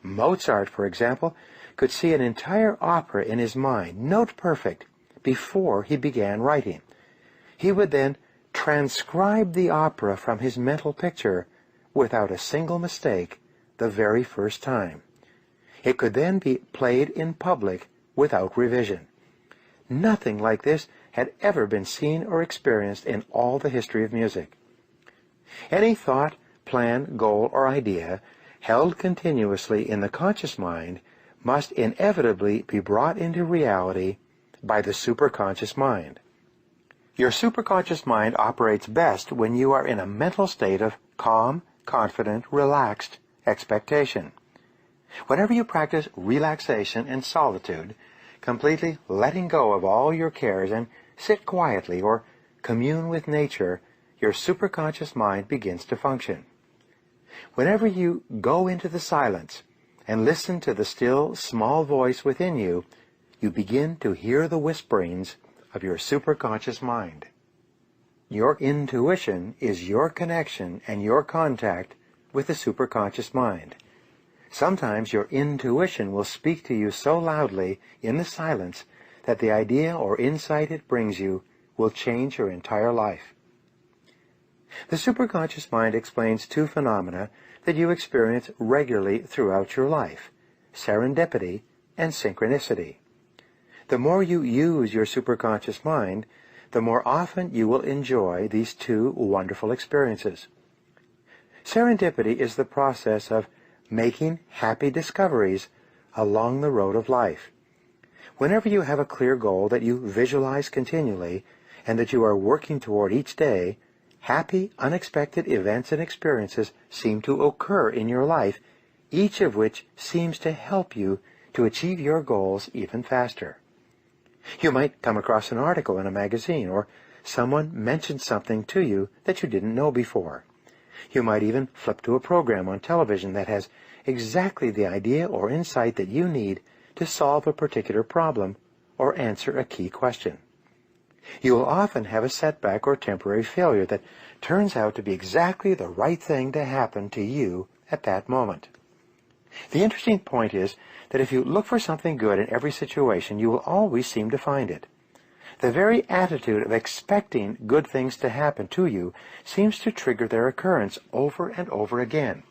Mozart, for example, could see an entire opera in his mind, note perfect, before he began writing. He would then transcribe the opera from his mental picture without a single mistake the very first time. It could then be played in public without revision. Nothing like this had ever been seen or experienced in all the history of music. Any thought, plan, goal, or idea held continuously in the conscious mind must inevitably be brought into reality by the superconscious mind. Your superconscious mind operates best when you are in a mental state of calm, confident, relaxed expectation. Whenever you practice relaxation and solitude, completely letting go of all your cares and sit quietly or commune with nature, your superconscious mind begins to function. Whenever you go into the silence and listen to the still, small voice within you, you begin to hear the whisperings of your superconscious mind. Your intuition is your connection and your contact with the superconscious mind. Sometimes your intuition will speak to you so loudly in the silence that the idea or insight it brings you will change your entire life. The superconscious mind explains two phenomena that you experience regularly throughout your life: serendipity and synchronicity. The more you use your superconscious mind, the more often you will enjoy these two wonderful experiences. Serendipity is the process of making happy discoveries along the road of life. Whenever you have a clear goal that you visualize continually and that you are working toward each day, happy, unexpected events and experiences seem to occur in your life, each of which seems to help you to achieve your goals even faster. You might come across an article in a magazine, or someone mentioned something to you that you didn't know before. You might even flip to a program on television that has exactly the idea or insight that you need to solve a particular problem or answer a key question. You will often have a setback or temporary failure that turns out to be exactly the right thing to happen to you at that moment. The interesting point is that if you look for something good in every situation, you will always seem to find it. The very attitude of expecting good things to happen to you seems to trigger their occurrence over and over again.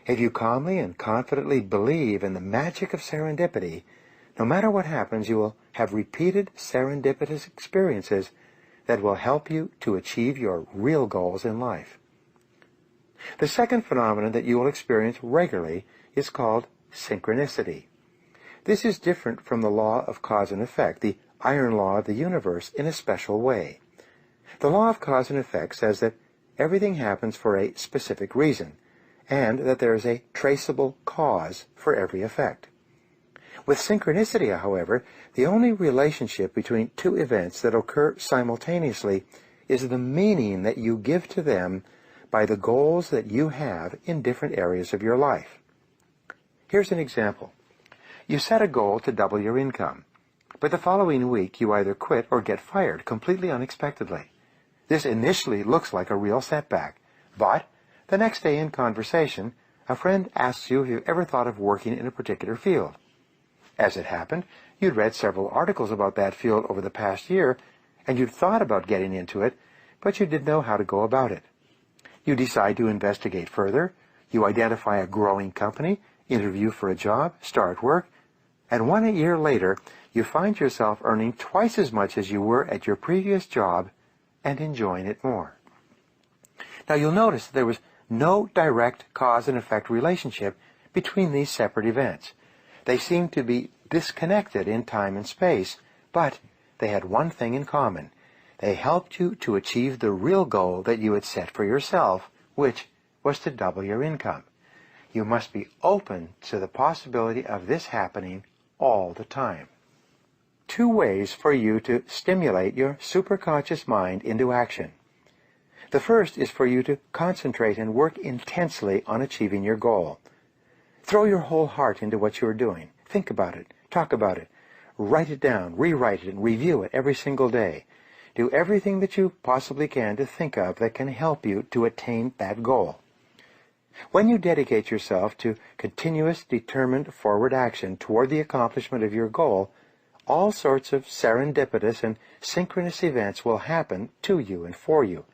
If you calmly and confidently believe in the magic of serendipity, no matter what happens, you will have repeated serendipitous experiences that will help you to achieve your real goals in life. The second phenomenon that you will experience regularly is called synchronicity. This is different from the law of cause and effect, the iron law of the universe, in a special way. The law of cause and effect says that everything happens for a specific reason, and that there is a traceable cause for every effect. With synchronicity, however, the only relationship between two events that occur simultaneously is the meaning that you give to them by the goals that you have in different areas of your life. Here's an example. You set a goal to double your income, but the following week you either quit or get fired completely unexpectedly. This initially looks like a real setback, but the next day in conversation, a friend asks you if you've ever thought of working in a particular field. As it happened, you'd read several articles about that field over the past year, and you'd thought about getting into it, but you didn't know how to go about it. You decide to investigate further, you identify a growing company, interview for a job, start work, and 1 year later, you find yourself earning twice as much as you were at your previous job and enjoying it more. Now you'll notice that there was no direct cause and effect relationship between these separate events. They seemed to be disconnected in time and space, but they had one thing in common. They helped you to achieve the real goal that you had set for yourself, which was to double your income. You must be open to the possibility of this happening all the time. 2 ways for you to stimulate your superconscious mind into action. The first is for you to concentrate and work intensely on achieving your goal. Throw your whole heart into what you are doing. Think about it. Talk about it. Write it down, rewrite it, and review it every single day. Do everything that you possibly can to think of that can help you to attain that goal. When you dedicate yourself to continuous, determined forward action toward the accomplishment of your goal, all sorts of serendipitous and synchronous events will happen to you and for you.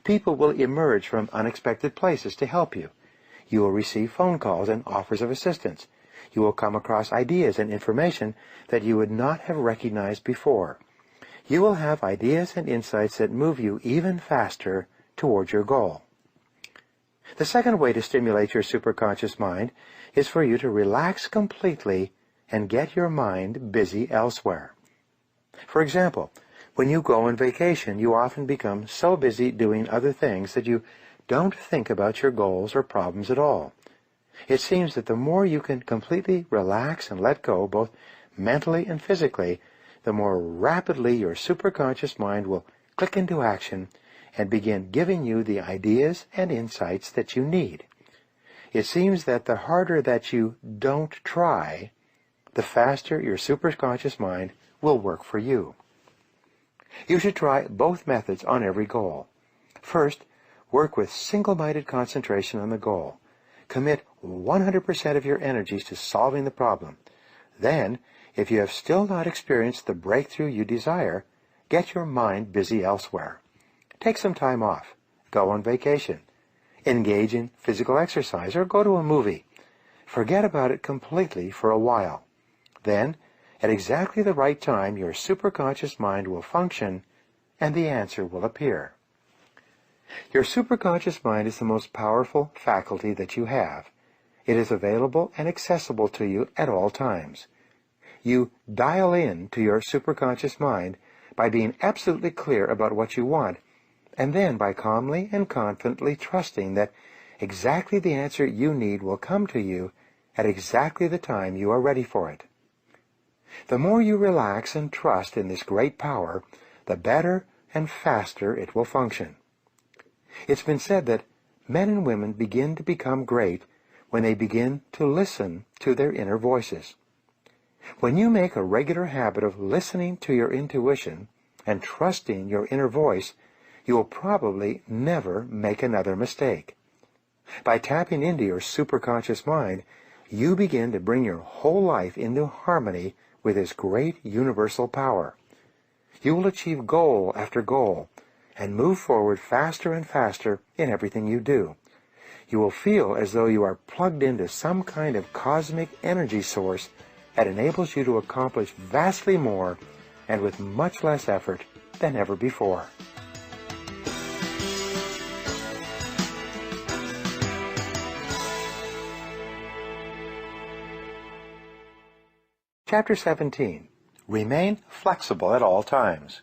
People will emerge from unexpected places to help you. You will receive phone calls and offers of assistance. You will come across ideas and information that you would not have recognized before. You will have ideas and insights that move you even faster toward your goal. The second way to stimulate your superconscious mind is for you to relax completely and get your mind busy elsewhere. For example, when you go on vacation, you often become so busy doing other things that you don't think about your goals or problems at all. It seems that the more you can completely relax and let go, both mentally and physically, the more rapidly your superconscious mind will click into action and begin giving you the ideas and insights that you need. It seems that the harder that you don't try, the faster your superconscious mind will work for you. You should try both methods on every goal. First, work with single-minded concentration on the goal. Commit 100% of your energies to solving the problem. Then, if you have still not experienced the breakthrough you desire, get your mind busy elsewhere. Take some time off. Go on vacation. Engage in physical exercise or go to a movie. Forget about it completely for a while. Then, at exactly the right time, your superconscious mind will function and the answer will appear. Your superconscious mind is the most powerful faculty that you have. It is available and accessible to you at all times. You dial in to your superconscious mind by being absolutely clear about what you want, and then by calmly and confidently trusting that exactly the answer you need will come to you at exactly the time you are ready for it. The more you relax and trust in this great power, the better and faster it will function. It's been said that men and women begin to become great when they begin to listen to their inner voices. When you make a regular habit of listening to your intuition and trusting your inner voice, you will probably never make another mistake. By tapping into your superconscious mind, you begin to bring your whole life into harmony with this great universal power. You will achieve goal after goal and move forward faster and faster in everything you do. You will feel as though you are plugged into some kind of cosmic energy source that enables you to accomplish vastly more and with much less effort than ever before. Chapter 17. Remain flexible at all times.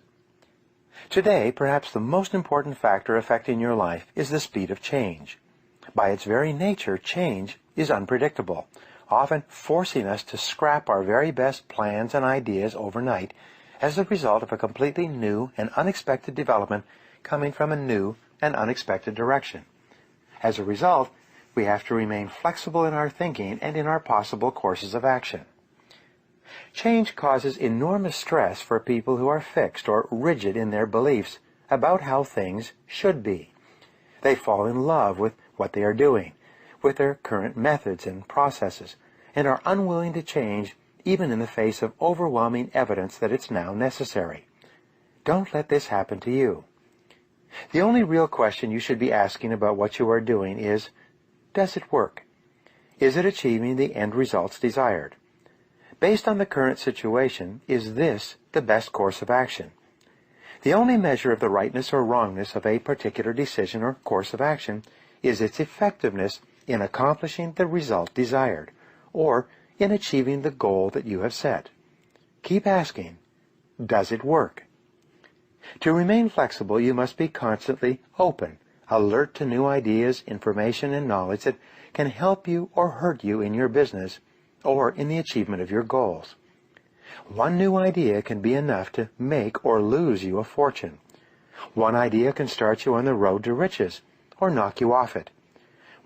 Today, perhaps the most important factor affecting your life is the speed of change. By its very nature, change is unpredictable, often forcing us to scrap our very best plans and ideas overnight as a result of a completely new and unexpected development coming from a new and unexpected direction. As a result, we have to remain flexible in our thinking and in our possible courses of action. Change causes enormous stress for people who are fixed or rigid in their beliefs about how things should be. They fall in love with what they are doing, with their current methods and processes, and are unwilling to change even in the face of overwhelming evidence that it's now necessary. Don't let this happen to you. The only real question you should be asking about what you are doing is, does it work? Is it achieving the end results desired? Based on the current situation, is this the best course of action? The only measure of the rightness or wrongness of a particular decision or course of action is its effectiveness in accomplishing the result desired, or in achieving the goal that you have set. Keep asking, does it work? To remain flexible, you must be constantly open, alert to new ideas, information, and knowledge that can help you or hurt you in your business or in the achievement of your goals. One new idea can be enough to make or lose you a fortune. One idea can start you on the road to riches or knock you off it.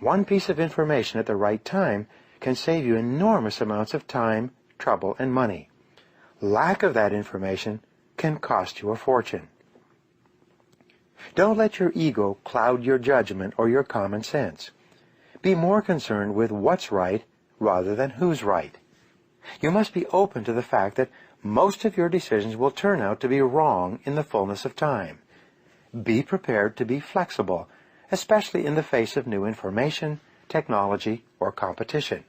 One piece of information at the right time can save you enormous amounts of time, trouble, and money. Lack of that information can cost you a fortune. Don't let your ego cloud your judgment or your common sense. Be more concerned with what's right rather than who's right. You must be open to the fact that most of your decisions will turn out to be wrong in the fullness of time. Be prepared to be flexible, especially in the face of new information, technology, or competition.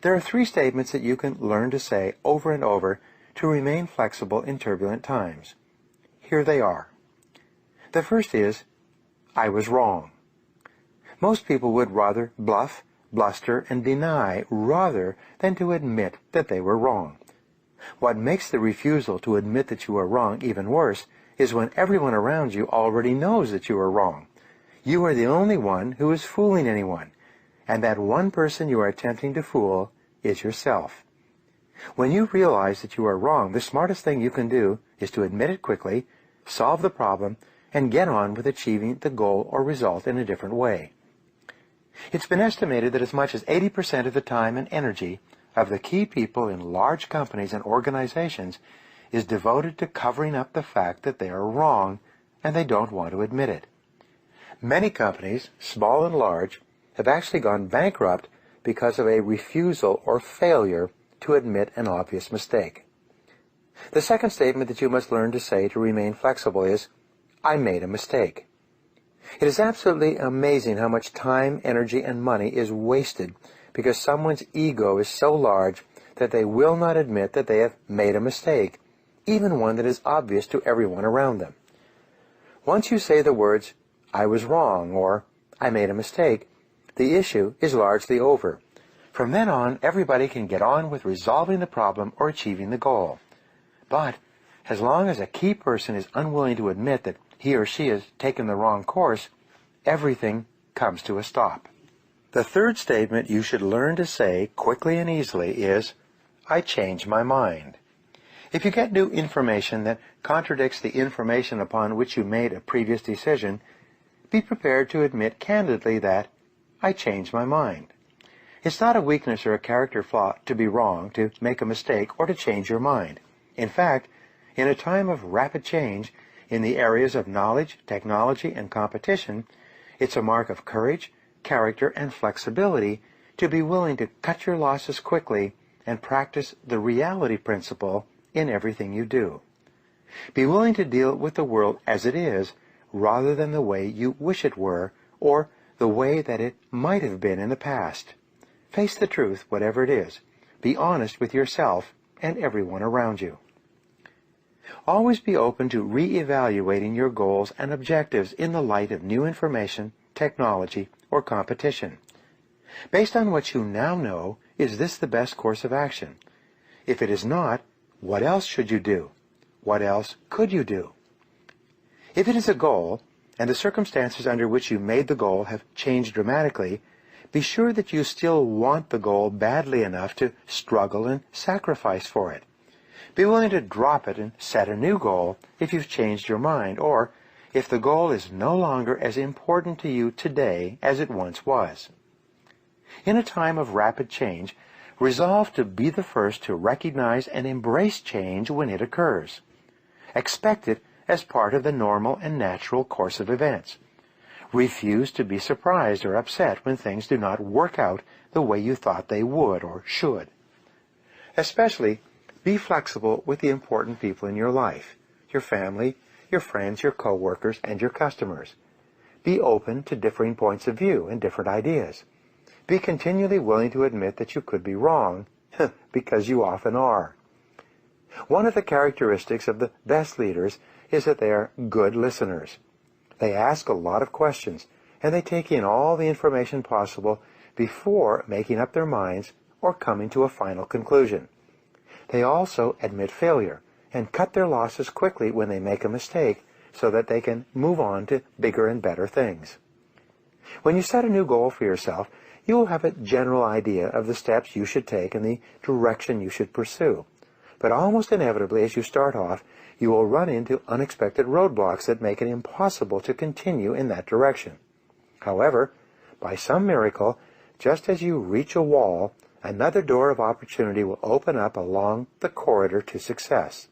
There are 3 statements that you can learn to say over and over to remain flexible in turbulent times. Here they are. The first is, I was wrong. Most people would rather bluff, bluster, and deny rather than to admit that they were wrong. What makes the refusal to admit that you are wrong even worse is when everyone around you already knows that you are wrong. You are the only one who is fooling anyone, and that one person you are attempting to fool is yourself. When you realize that you are wrong, the smartest thing you can do is to admit it quickly, solve the problem, and get on with achieving the goal or result in a different way. It's been estimated that as much as 80% of the time and energy of the key people in large companies and organizations is devoted to covering up the fact that they are wrong and they don't want to admit it. Many companies, small and large, have actually gone bankrupt because of a refusal or failure to admit an obvious mistake. The second statement that you must learn to say to remain flexible is, I made a mistake. It is absolutely amazing how much time, energy, and money is wasted because someone's ego is so large that they will not admit that they have made a mistake, even one that is obvious to everyone around them. Once you say the words, I was wrong, or I made a mistake, the issue is largely over. From then on, everybody can get on with resolving the problem or achieving the goal. But as long as a key person is unwilling to admit that he or she has taken the wrong course, everything comes to a stop. The third statement you should learn to say quickly and easily is, I changed my mind. If you get new information that contradicts the information upon which you made a previous decision, be prepared to admit candidly that, I changed my mind. It's not a weakness or a character flaw to be wrong, to make a mistake, or to change your mind. In fact, in a time of rapid change, in the areas of knowledge, technology, and competition, it's a mark of courage, character, and flexibility to be willing to cut your losses quickly and practice the reality principle in everything you do. Be willing to deal with the world as it is rather than the way you wish it were or the way that it might have been in the past. Face the truth, whatever it is. Be honest with yourself and everyone around you. Always be open to re-evaluating your goals and objectives in the light of new information, technology, or competition. Based on what you now know, is this the best course of action? If it is not, what else should you do? What else could you do? If it is a goal, and the circumstances under which you made the goal have changed dramatically, be sure that you still want the goal badly enough to struggle and sacrifice for it. Be willing to drop it and set a new goal if you've changed your mind, or if the goal is no longer as important to you today as it once was. In a time of rapid change, resolve to be the first to recognize and embrace change when it occurs. Expect it as part of the normal and natural course of events. Refuse to be surprised or upset when things do not work out the way you thought they would or should. Especially, be flexible with the important people in your life, your family, your friends, your co-workers, and your customers. Be open to differing points of view and different ideas. Be continually willing to admit that you could be wrong, because you often are. One of the characteristics of the best leaders is that they are good listeners. They ask a lot of questions, and they take in all the information possible before making up their minds or coming to a final conclusion. They also admit failure and cut their losses quickly when they make a mistake so that they can move on to bigger and better things. When you set a new goal for yourself, you will have a general idea of the steps you should take and the direction you should pursue. But almost inevitably, as you start off, you will run into unexpected roadblocks that make it impossible to continue in that direction. However, by some miracle, just as you reach a wall, another door of opportunity will open up along the corridor to success.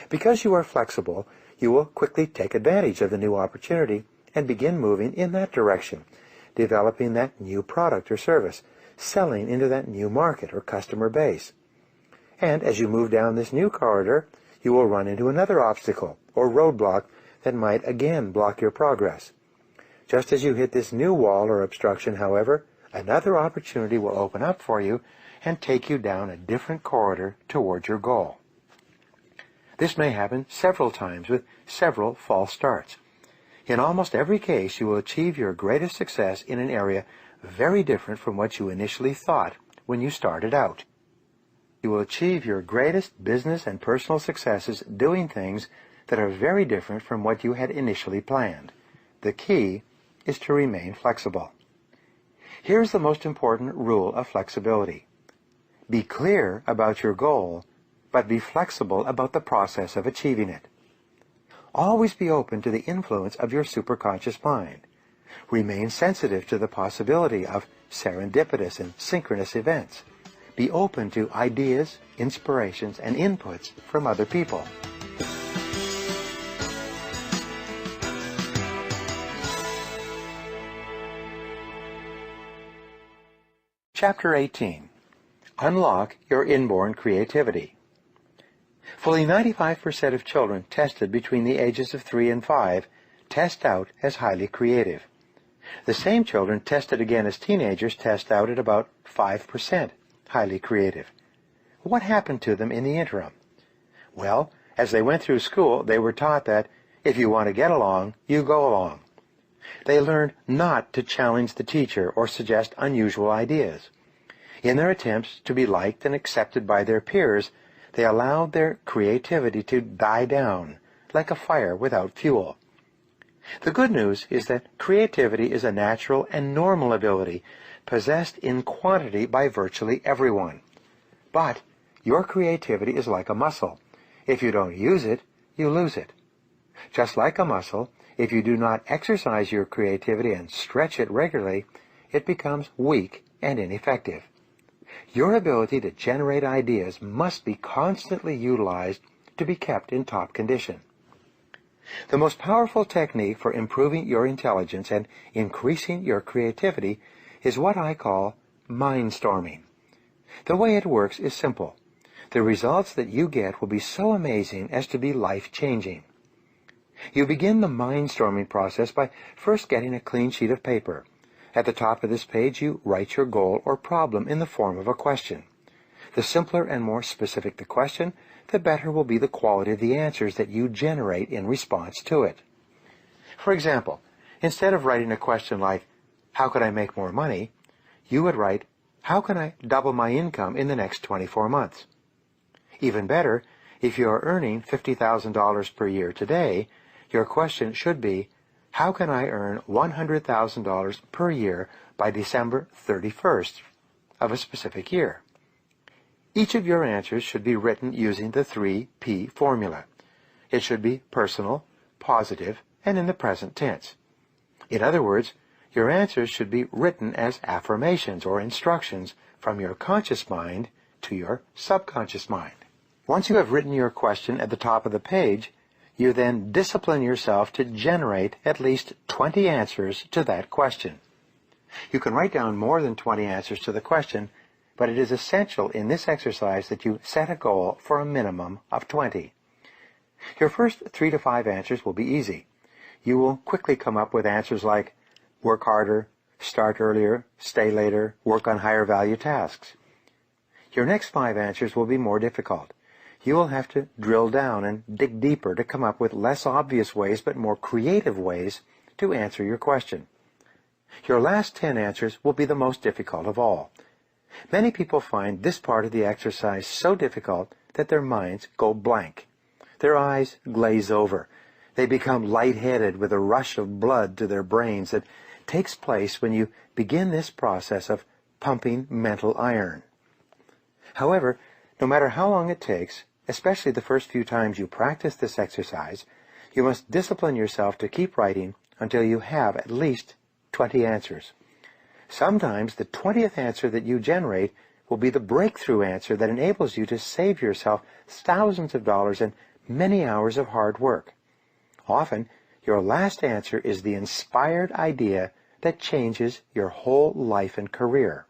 Because you are flexible, you will quickly take advantage of the new opportunity and begin moving in that direction, developing that new product or service, selling into that new market or customer base. And as you move down this new corridor, you will run into another obstacle or roadblock that might again block your progress. Just as you hit this new wall or obstruction, however, another opportunity will open up for you and take you down a different corridor toward your goal. This may happen several times with several false starts. In almost every case, you will achieve your greatest success in an area very different from what you initially thought when you started out. You will achieve your greatest business and personal successes doing things that are very different from what you had initially planned. The key is to remain flexible. Here's the most important rule of flexibility. Be clear about your goal, but be flexible about the process of achieving it. Always be open to the influence of your superconscious mind. Remain sensitive to the possibility of serendipitous and synchronous events. Be open to ideas, inspirations, and inputs from other people. Chapter 18. Unlock your inborn creativity. Fully 95% of children tested between the ages of 3 and 5 test out as highly creative. The same children tested again as teenagers test out at about 5% highly creative. What happened to them in the interim? Well, as they went through school, they were taught that if you want to get along, you go along. They learned not to challenge the teacher or suggest unusual ideas. In their attempts to be liked and accepted by their peers, they allowed their creativity to die down, like a fire without fuel. The good news is that creativity is a natural and normal ability possessed in quantity by virtually everyone. But your creativity is like a muscle. If you don't use it, you lose it. Just like a muscle, if you do not exercise your creativity and stretch it regularly, it becomes weak and ineffective. Your ability to generate ideas must be constantly utilized to be kept in top condition. The most powerful technique for improving your intelligence and increasing your creativity is what I call mindstorming. The way it works is simple. The results that you get will be so amazing as to be life-changing. You begin the mindstorming process by first getting a clean sheet of paper. At the top of this page, you write your goal or problem in the form of a question. The simpler and more specific the question, the better will be the quality of the answers that you generate in response to it. For example, instead of writing a question like, "How could I make more money?" you would write, "How can I double my income in the next 24 months?" Even better, if you are earning $50,000 per year today, your question should be, "How can I earn $100,000 per year by December 31st of a specific year?" Each of your answers should be written using the 3P formula. It should be personal, positive, and in the present tense. In other words, your answers should be written as affirmations or instructions from your conscious mind to your subconscious mind. Once you have written your question at the top of the page, you then discipline yourself to generate at least 20 answers to that question. You can write down more than 20 answers to the question, but it is essential in this exercise that you set a goal for a minimum of 20. Your first 3 to 5 answers will be easy. You will quickly come up with answers like work harder, start earlier, stay later, work on higher value tasks. Your next 5 answers will be more difficult. You will have to drill down and dig deeper to come up with less obvious ways but more creative ways to answer your question. Your last 10 answers will be the most difficult of all. Many people find this part of the exercise so difficult that their minds go blank. Their eyes glaze over. They become lightheaded with a rush of blood to their brains that takes place when you begin this process of pumping mental iron. However, no matter how long it takes, especially the first few times you practice this exercise, you must discipline yourself to keep writing until you have at least 20 answers. Sometimes the 20th answer that you generate will be the breakthrough answer that enables you to save yourself thousands of dollars and many hours of hard work. Often, your last answer is the inspired idea that changes your whole life and career.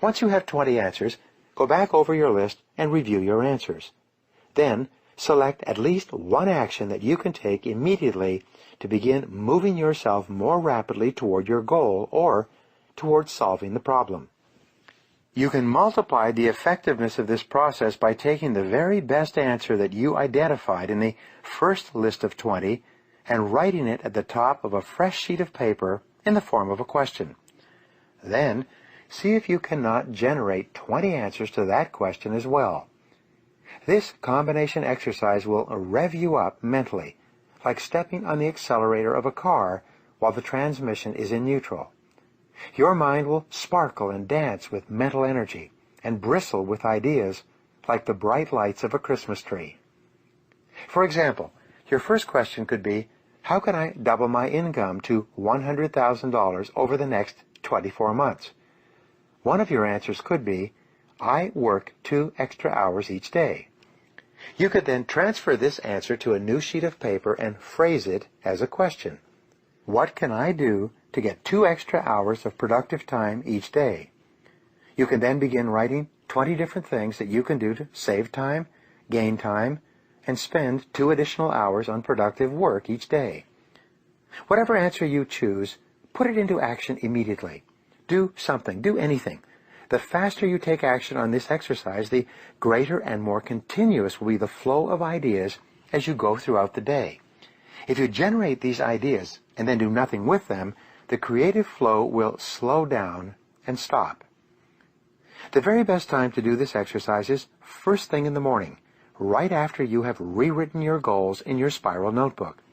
Once you have 20 answers, go back over your list and review your answers. Then, select at least one action that you can take immediately to begin moving yourself more rapidly toward your goal or toward solving the problem. You can multiply the effectiveness of this process by taking the very best answer that you identified in the first list of 20 and writing it at the top of a fresh sheet of paper in the form of a question. Then, see if you cannot generate 20 answers to that question as well. This combination exercise will rev you up mentally, like stepping on the accelerator of a car while the transmission is in neutral. Your mind will sparkle and dance with mental energy and bristle with ideas like the bright lights of a Christmas tree. For example, your first question could be, how can I double my income to $100,000 over the next 24 months? One of your answers could be, I work 2 extra hours each day. You could then transfer this answer to a new sheet of paper and phrase it as a question. What can I do to get 2 extra hours of productive time each day? You can then begin writing 20 different things that you can do to save time, gain time, and spend 2 additional hours on productive work each day. Whatever answer you choose, put it into action immediately. Do something, do anything. The faster you take action on this exercise, the greater and more continuous will be the flow of ideas as you go throughout the day. If you generate these ideas and then do nothing with them, the creative flow will slow down and stop. The very best time to do this exercise is first thing in the morning, right after you have rewritten your goals in your spiral notebook.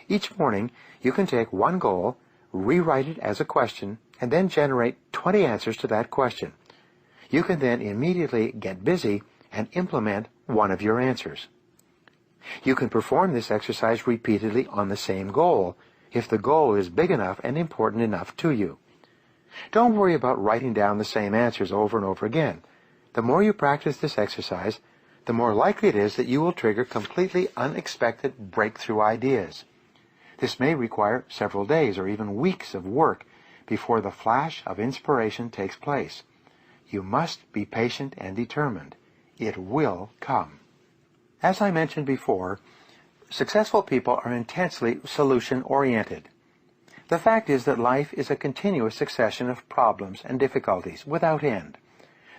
Each morning, you can take one goal, rewrite it as a question, and then generate 20 answers to that question. You can then immediately get busy and implement one of your answers. You can perform this exercise repeatedly on the same goal, if the goal is big enough and important enough to you. Don't worry about writing down the same answers over and over again. The more you practice this exercise, the more likely it is that you will trigger completely unexpected breakthrough ideas. This may require several days or even weeks of work before the flash of inspiration takes place. You must be patient and determined. It will come. As I mentioned before, successful people are intensely solution-oriented. The fact is that life is a continuous succession of problems and difficulties without end.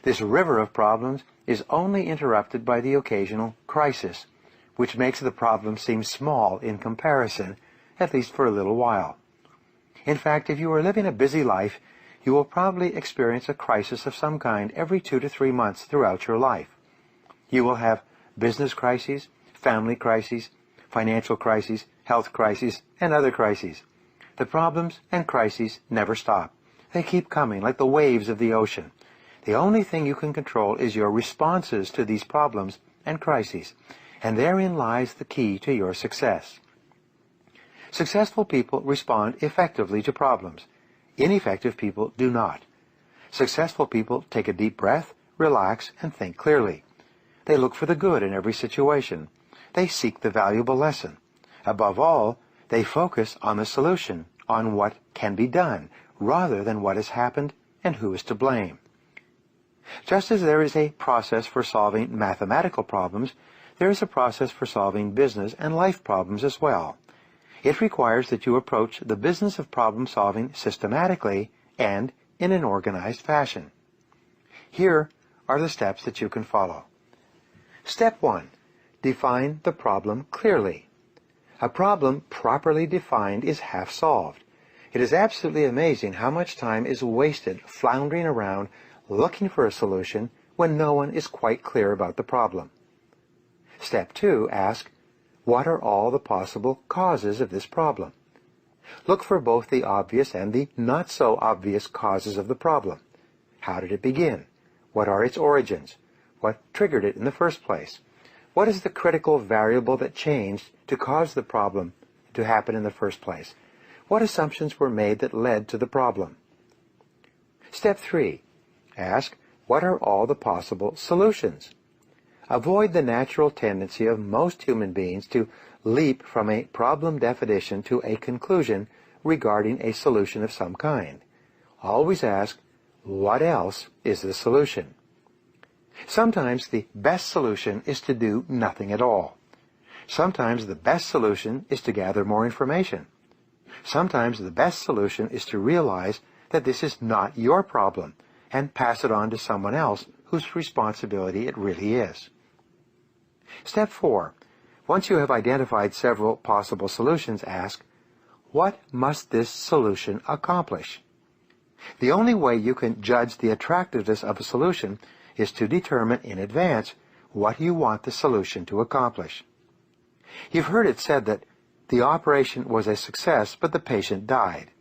This river of problems is only interrupted by the occasional crisis, which makes the problem seem small in comparison, at least for a little while. In fact, if you are living a busy life, you will probably experience a crisis of some kind every 2 to 3 months throughout your life. You will have business crises, family crises, financial crises, health crises, and other crises. The problems and crises never stop. They keep coming like the waves of the ocean. The only thing you can control is your responses to these problems and crises, and therein lies the key to your success. Successful people respond effectively to problems. Ineffective people do not. Successful people take a deep breath, relax, and think clearly. They look for the good in every situation. They seek the valuable lesson. Above all, they focus on the solution, on what can be done, rather than what has happened and who is to blame. Just as there is a process for solving mathematical problems, there is a process for solving business and life problems as well. It requires that you approach the business of problem-solving systematically and in an organized fashion. Here are the steps that you can follow. Step 1. Define the problem clearly. A problem properly defined is half solved. It is absolutely amazing how much time is wasted floundering around looking for a solution when no one is quite clear about the problem. Step 2. Ask, what are all the possible causes of this problem? Look for both the obvious and the not-so-obvious causes of the problem. How did it begin? What are its origins? What triggered it in the first place? What is the critical variable that changed to cause the problem to happen in the first place? What assumptions were made that led to the problem? Step 3. Ask, what are all the possible solutions? Avoid the natural tendency of most human beings to leap from a problem definition to a conclusion regarding a solution of some kind. Always ask, what else is the solution? Sometimes the best solution is to do nothing at all. Sometimes the best solution is to gather more information. Sometimes the best solution is to realize that this is not your problem and pass it on to someone else whose responsibility it really is. Step 4. Once you have identified several possible solutions, ask, what must this solution accomplish? The only way you can judge the attractiveness of a solution is to determine in advance what you want the solution to accomplish. You've heard it said that the operation was a success, but the patient died.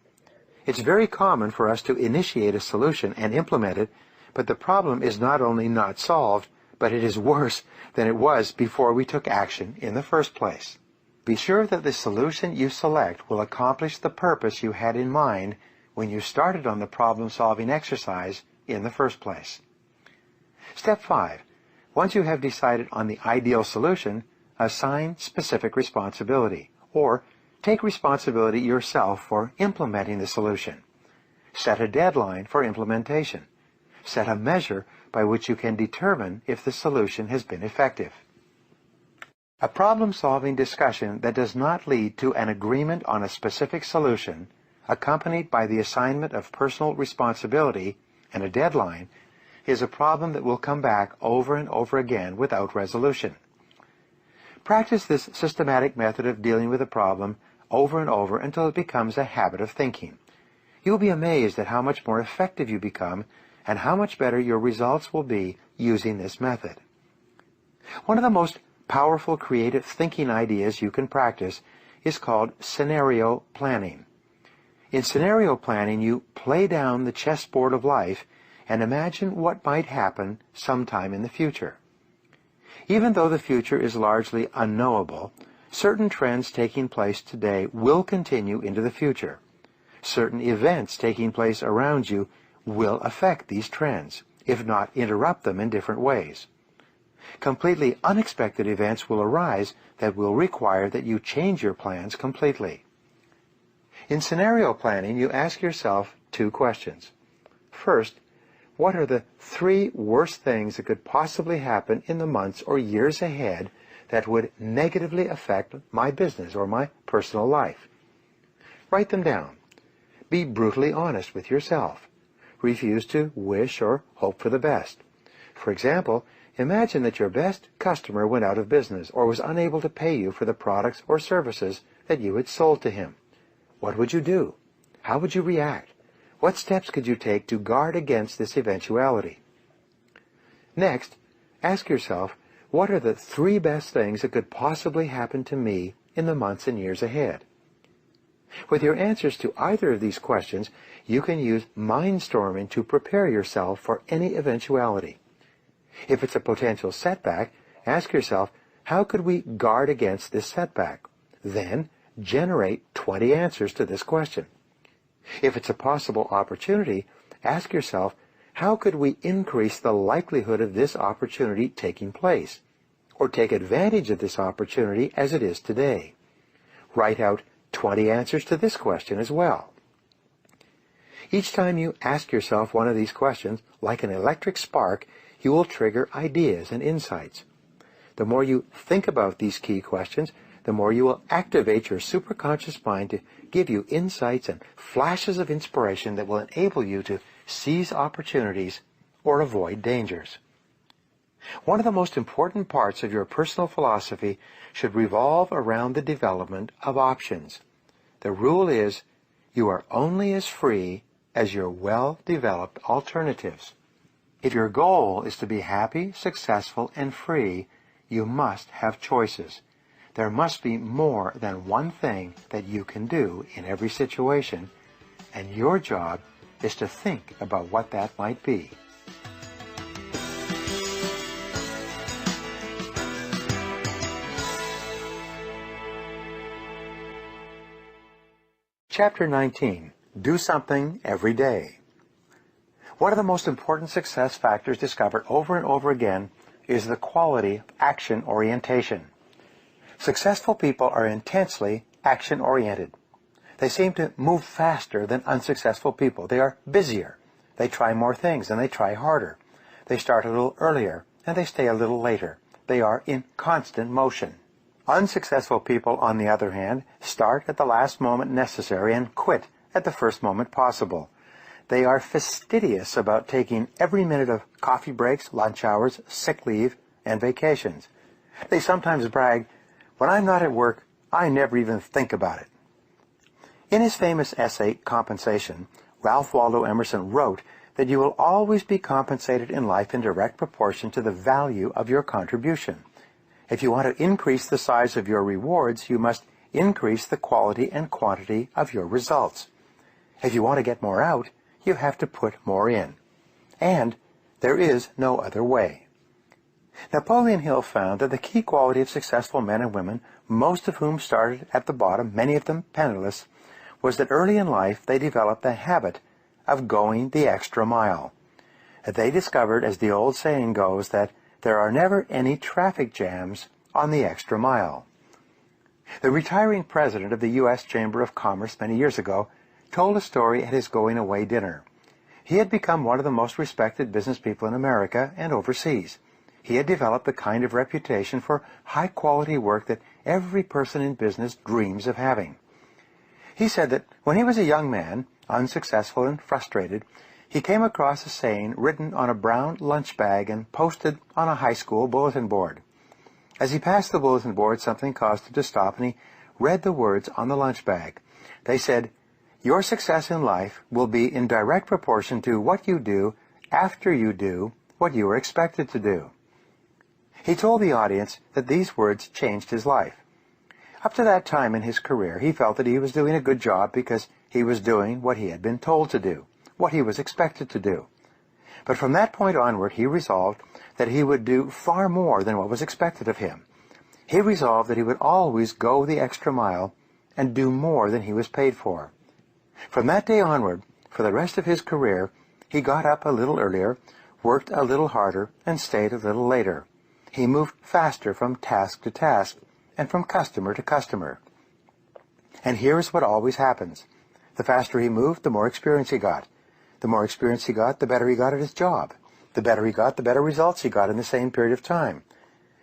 It's very common for us to initiate a solution and implement it, but the problem is not only not solved, but it is worse than it was before we took action in the first place. Be sure that the solution you select will accomplish the purpose you had in mind when you started on the problem-solving exercise in the first place. Step 5. Once you have decided on the ideal solution, assign specific responsibility, or take responsibility yourself for implementing the solution. Set a deadline for implementation. Set a measure by which you can determine if the solution has been effective. A problem-solving discussion that does not lead to an agreement on a specific solution, accompanied by the assignment of personal responsibility and a deadline, is a problem that will come back over and over again without resolution. Practice this systematic method of dealing with a problem over and over until it becomes a habit of thinking. You'll be amazed at how much more effective you become and how much better your results will be using this method. One of the most powerful creative thinking ideas you can practice is called scenario planning. In scenario planning, you play down the chessboard of life and imagine what might happen sometime in the future. Even though the future is largely unknowable, certain trends taking place today will continue into the future. Certain events taking place around you will affect these trends, if not interrupt them in different ways. Completely unexpected events will arise that will require that you change your plans completely. In scenario planning, you ask yourself 2 questions. First, what are the 3 worst things that could possibly happen in the months or years ahead that would negatively affect my business or my personal life? Write them down. Be brutally honest with yourself. Refuse to wish or hope for the best. For example, imagine that your best customer went out of business or was unable to pay you for the products or services that you had sold to him. What would you do? How would you react? What steps could you take to guard against this eventuality? Next, ask yourself, what are the 3 best things that could possibly happen to me in the months and years ahead? With your answers to either of these questions, you can use mindstorming to prepare yourself for any eventuality. If it's a potential setback, ask yourself, how could we guard against this setback? Then, generate 20 answers to this question. If it's a possible opportunity, ask yourself, how could we increase the likelihood of this opportunity taking place? Or take advantage of this opportunity as it is today? Write out 20 answers to this question as well. Each time you ask yourself one of these questions, like an electric spark, you will trigger ideas and insights. The more you think about these key questions, the more you will activate your superconscious mind to give you insights and flashes of inspiration that will enable you to seize opportunities or avoid dangers. One of the most important parts of your personal philosophy should revolve around the development of options. The rule is, you are only as free as your well-developed alternatives. If your goal is to be happy, successful, and free, you must have choices. There must be more than one thing that you can do in every situation, and your job is to think about what that might be. Chapter 19. Do something every day. One of the most important success factors discovered over and over again is the quality of action orientation. Successful people are intensely action-oriented. They seem to move faster than unsuccessful people. They are busier. They try more things and they try harder. They start a little earlier and they stay a little later. They are in constant motion. Unsuccessful people, on the other hand, start at the last moment necessary and quit at the first moment possible. They are fastidious about taking every minute of coffee breaks, lunch hours, sick leave, and vacations. They sometimes brag, "When I'm not at work, I never even think about it." In his famous essay, Compensation, Ralph Waldo Emerson wrote that you will always be compensated in life in direct proportion to the value of your contribution. If you want to increase the size of your rewards, you must increase the quality and quantity of your results. If you want to get more out, you have to put more in. And there is no other way. Napoleon Hill found that the key quality of successful men and women, most of whom started at the bottom, many of them penniless, was that early in life they developed the habit of going the extra mile. They discovered, as the old saying goes, that there are never any traffic jams on the extra mile. The retiring president of the U.S. Chamber of Commerce many years ago told a story at his going-away dinner. He had become one of the most respected business people in America and overseas. He had developed the kind of reputation for high-quality work that every person in business dreams of having. He said that when he was a young man, unsuccessful and frustrated, he came across a saying written on a brown lunch bag and posted on a high school bulletin board. As he passed the bulletin board, something caused him to stop, and he read the words on the lunch bag. They said, "Your success in life will be in direct proportion to what you do after you do what you are expected to do." He told the audience that these words changed his life. Up to that time in his career, he felt that he was doing a good job because he was doing what he had been told to do, what he was expected to do. But from that point onward, he resolved that he would do far more than what was expected of him. He resolved that he would always go the extra mile and do more than he was paid for. From that day onward, for the rest of his career, he got up a little earlier, worked a little harder, and stayed a little later. He moved faster from task to task and from customer to customer. And here is what always happens. The faster he moved, the more experience he got. The more experience he got, the better he got at his job. The better he got, the better results he got in the same period of time.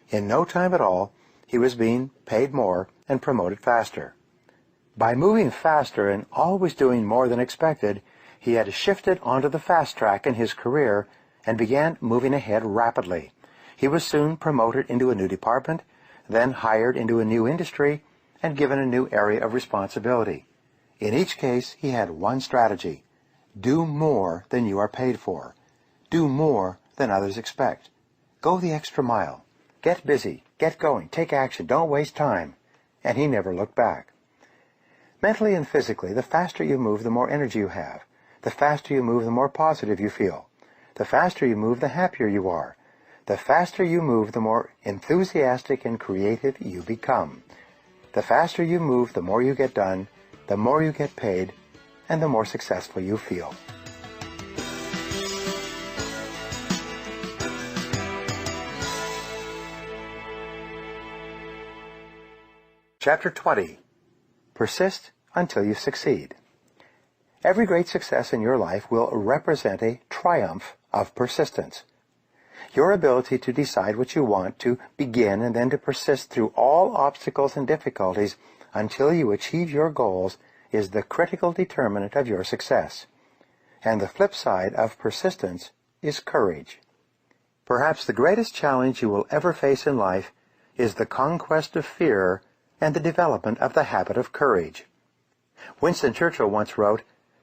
In no time at all, he was being paid more and promoted faster. By moving faster and always doing more than expected, he had shifted onto the fast track in his career and began moving ahead rapidly. He was soon promoted into a new department, then hired into a new industry, and given a new area of responsibility. In each case, he had one strategy: do more than you are paid for. Do more than others expect. Go the extra mile. Get busy. Get going. Take action. Don't waste time. And he never looked back. Mentally and physically, the faster you move, the more energy you have. The faster you move, the more positive you feel. The faster you move, the happier you are. The faster you move, the more enthusiastic and creative you become. The faster you move, the more you get done, the more you get paid, and the more successful you feel. Chapter 20. Persist until you succeed. Every great success in your life will represent a triumph of persistence. Your ability to decide what you want, to begin, and then to persist through all obstacles and difficulties until you achieve your goals is the critical determinant of your success. And the flip side of persistence is courage. Perhaps the greatest challenge you will ever face in life is the conquest of fear and the development of the habit of courage. Winston Churchill once wrote,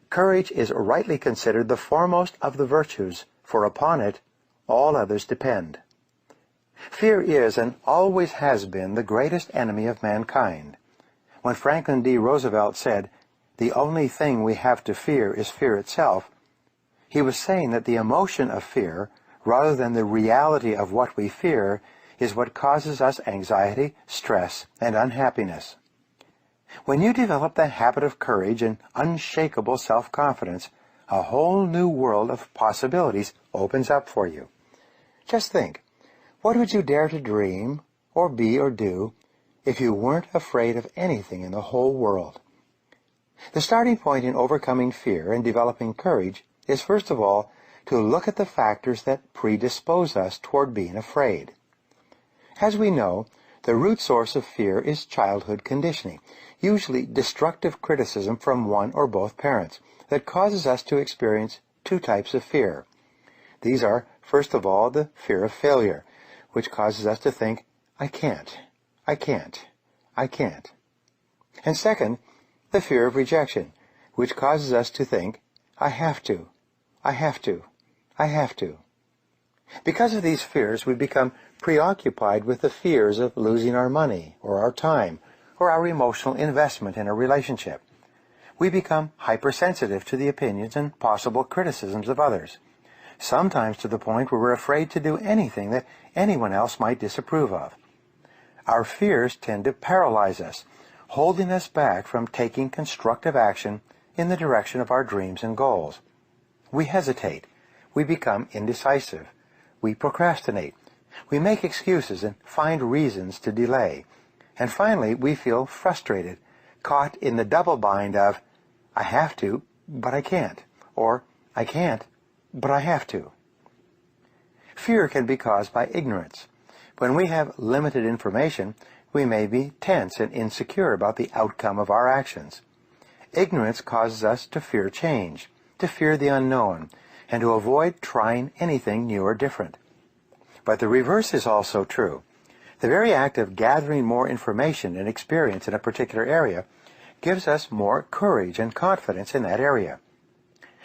"Courage is rightly considered the foremost of the virtues, for upon it all others depend." Fear is and always has been the greatest enemy of mankind. When Franklin D. Roosevelt said, "The only thing we have to fear is fear itself," he was saying that the emotion of fear, rather than the reality of what we fear, is what causes us anxiety, stress, and unhappiness. When you develop the habit of courage and unshakable self-confidence, a whole new world of possibilities opens up for you. Just think, what would you dare to dream, or be, or do, if you weren't afraid of anything in the whole world? The starting point in overcoming fear and developing courage is, first of all, to look at the factors that predispose us toward being afraid. As we know, the root source of fear is childhood conditioning, usually destructive criticism from one or both parents, that causes us to experience two types of fear. These are, first of all, the fear of failure, which causes us to think, I can't. And second, the fear of rejection, which causes us to think, I have to. Because of these fears, we become preoccupied with the fears of losing our money, or our time, or our emotional investment in a relationship. We become hypersensitive to the opinions and possible criticisms of others, sometimes to the point where we're afraid to do anything that anyone else might disapprove of. Our fears tend to paralyze us, holding us back from taking constructive action in the direction of our dreams and goals. We hesitate. We become indecisive. We procrastinate. We make excuses and find reasons to delay. And finally, we feel frustrated, caught in the double bind of, I have to, but I can't, or I can't, but I have to. Fear can be caused by ignorance. When we have limited information, we may be tense and insecure about the outcome of our actions. Ignorance causes us to fear change, to fear the unknown, and to avoid trying anything new or different. But the reverse is also true. The very act of gathering more information and experience in a particular area gives us more courage and confidence in that area.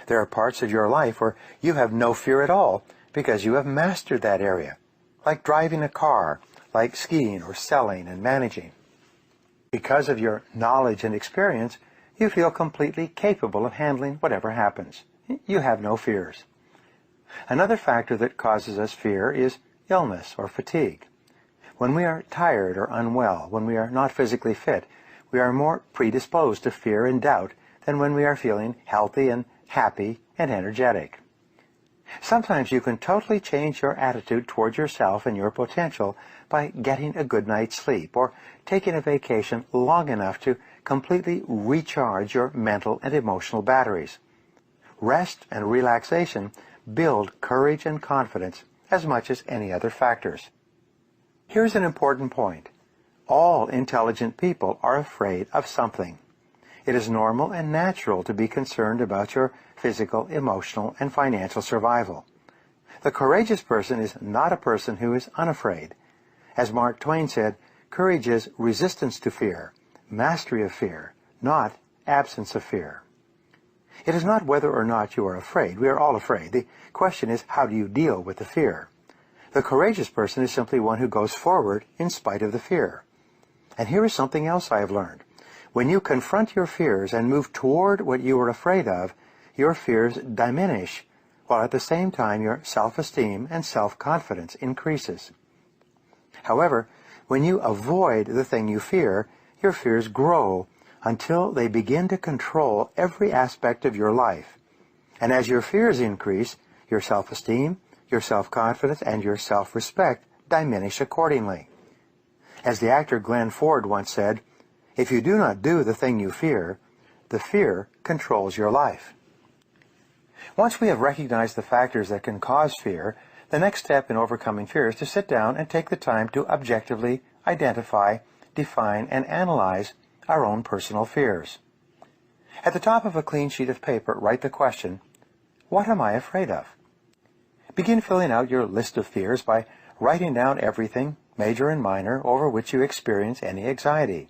There are parts of your life where you have no fear at all because you have mastered that area, like driving a car, like skiing or selling and managing. Because of your knowledge and experience, you feel completely capable of handling whatever happens. You have no fears. Another factor that causes us fear is illness or fatigue. When we are tired or unwell, when we are not physically fit, we are more predisposed to fear and doubt than when we are feeling healthy and happy and energetic. Sometimes you can totally change your attitude toward yourself and your potential by getting a good night's sleep or taking a vacation long enough to completely recharge your mental and emotional batteries. Rest and relaxation build courage and confidence as much as any other factors. Here's an important point. All intelligent people are afraid of something. It is normal and natural to be concerned about your physical, emotional, and financial survival. The courageous person is not a person who is unafraid. As Mark Twain said, courage is resistance to fear, mastery of fear, not absence of fear. It is not whether or not you are afraid. We are all afraid. The question is, how do you deal with the fear? The courageous person is simply one who goes forward in spite of the fear. And here is something else I have learned. When you confront your fears and move toward what you are afraid of, your fears diminish, while at the same time your self-esteem and self-confidence increases. However, when you avoid the thing you fear, your fears grow until they begin to control every aspect of your life. And as your fears increase, your self-esteem, your self-confidence, and your self-respect diminish accordingly. As the actor Glenn Ford once said, "If you do not do the thing you fear, the fear controls your life." Once we have recognized the factors that can cause fear, the next step in overcoming fear is to sit down and take the time to objectively identify, define, and analyze our own personal fears. At the top of a clean sheet of paper, write the question, what am I afraid of? Begin filling out your list of fears by writing down everything, major and minor, over which you experience any anxiety.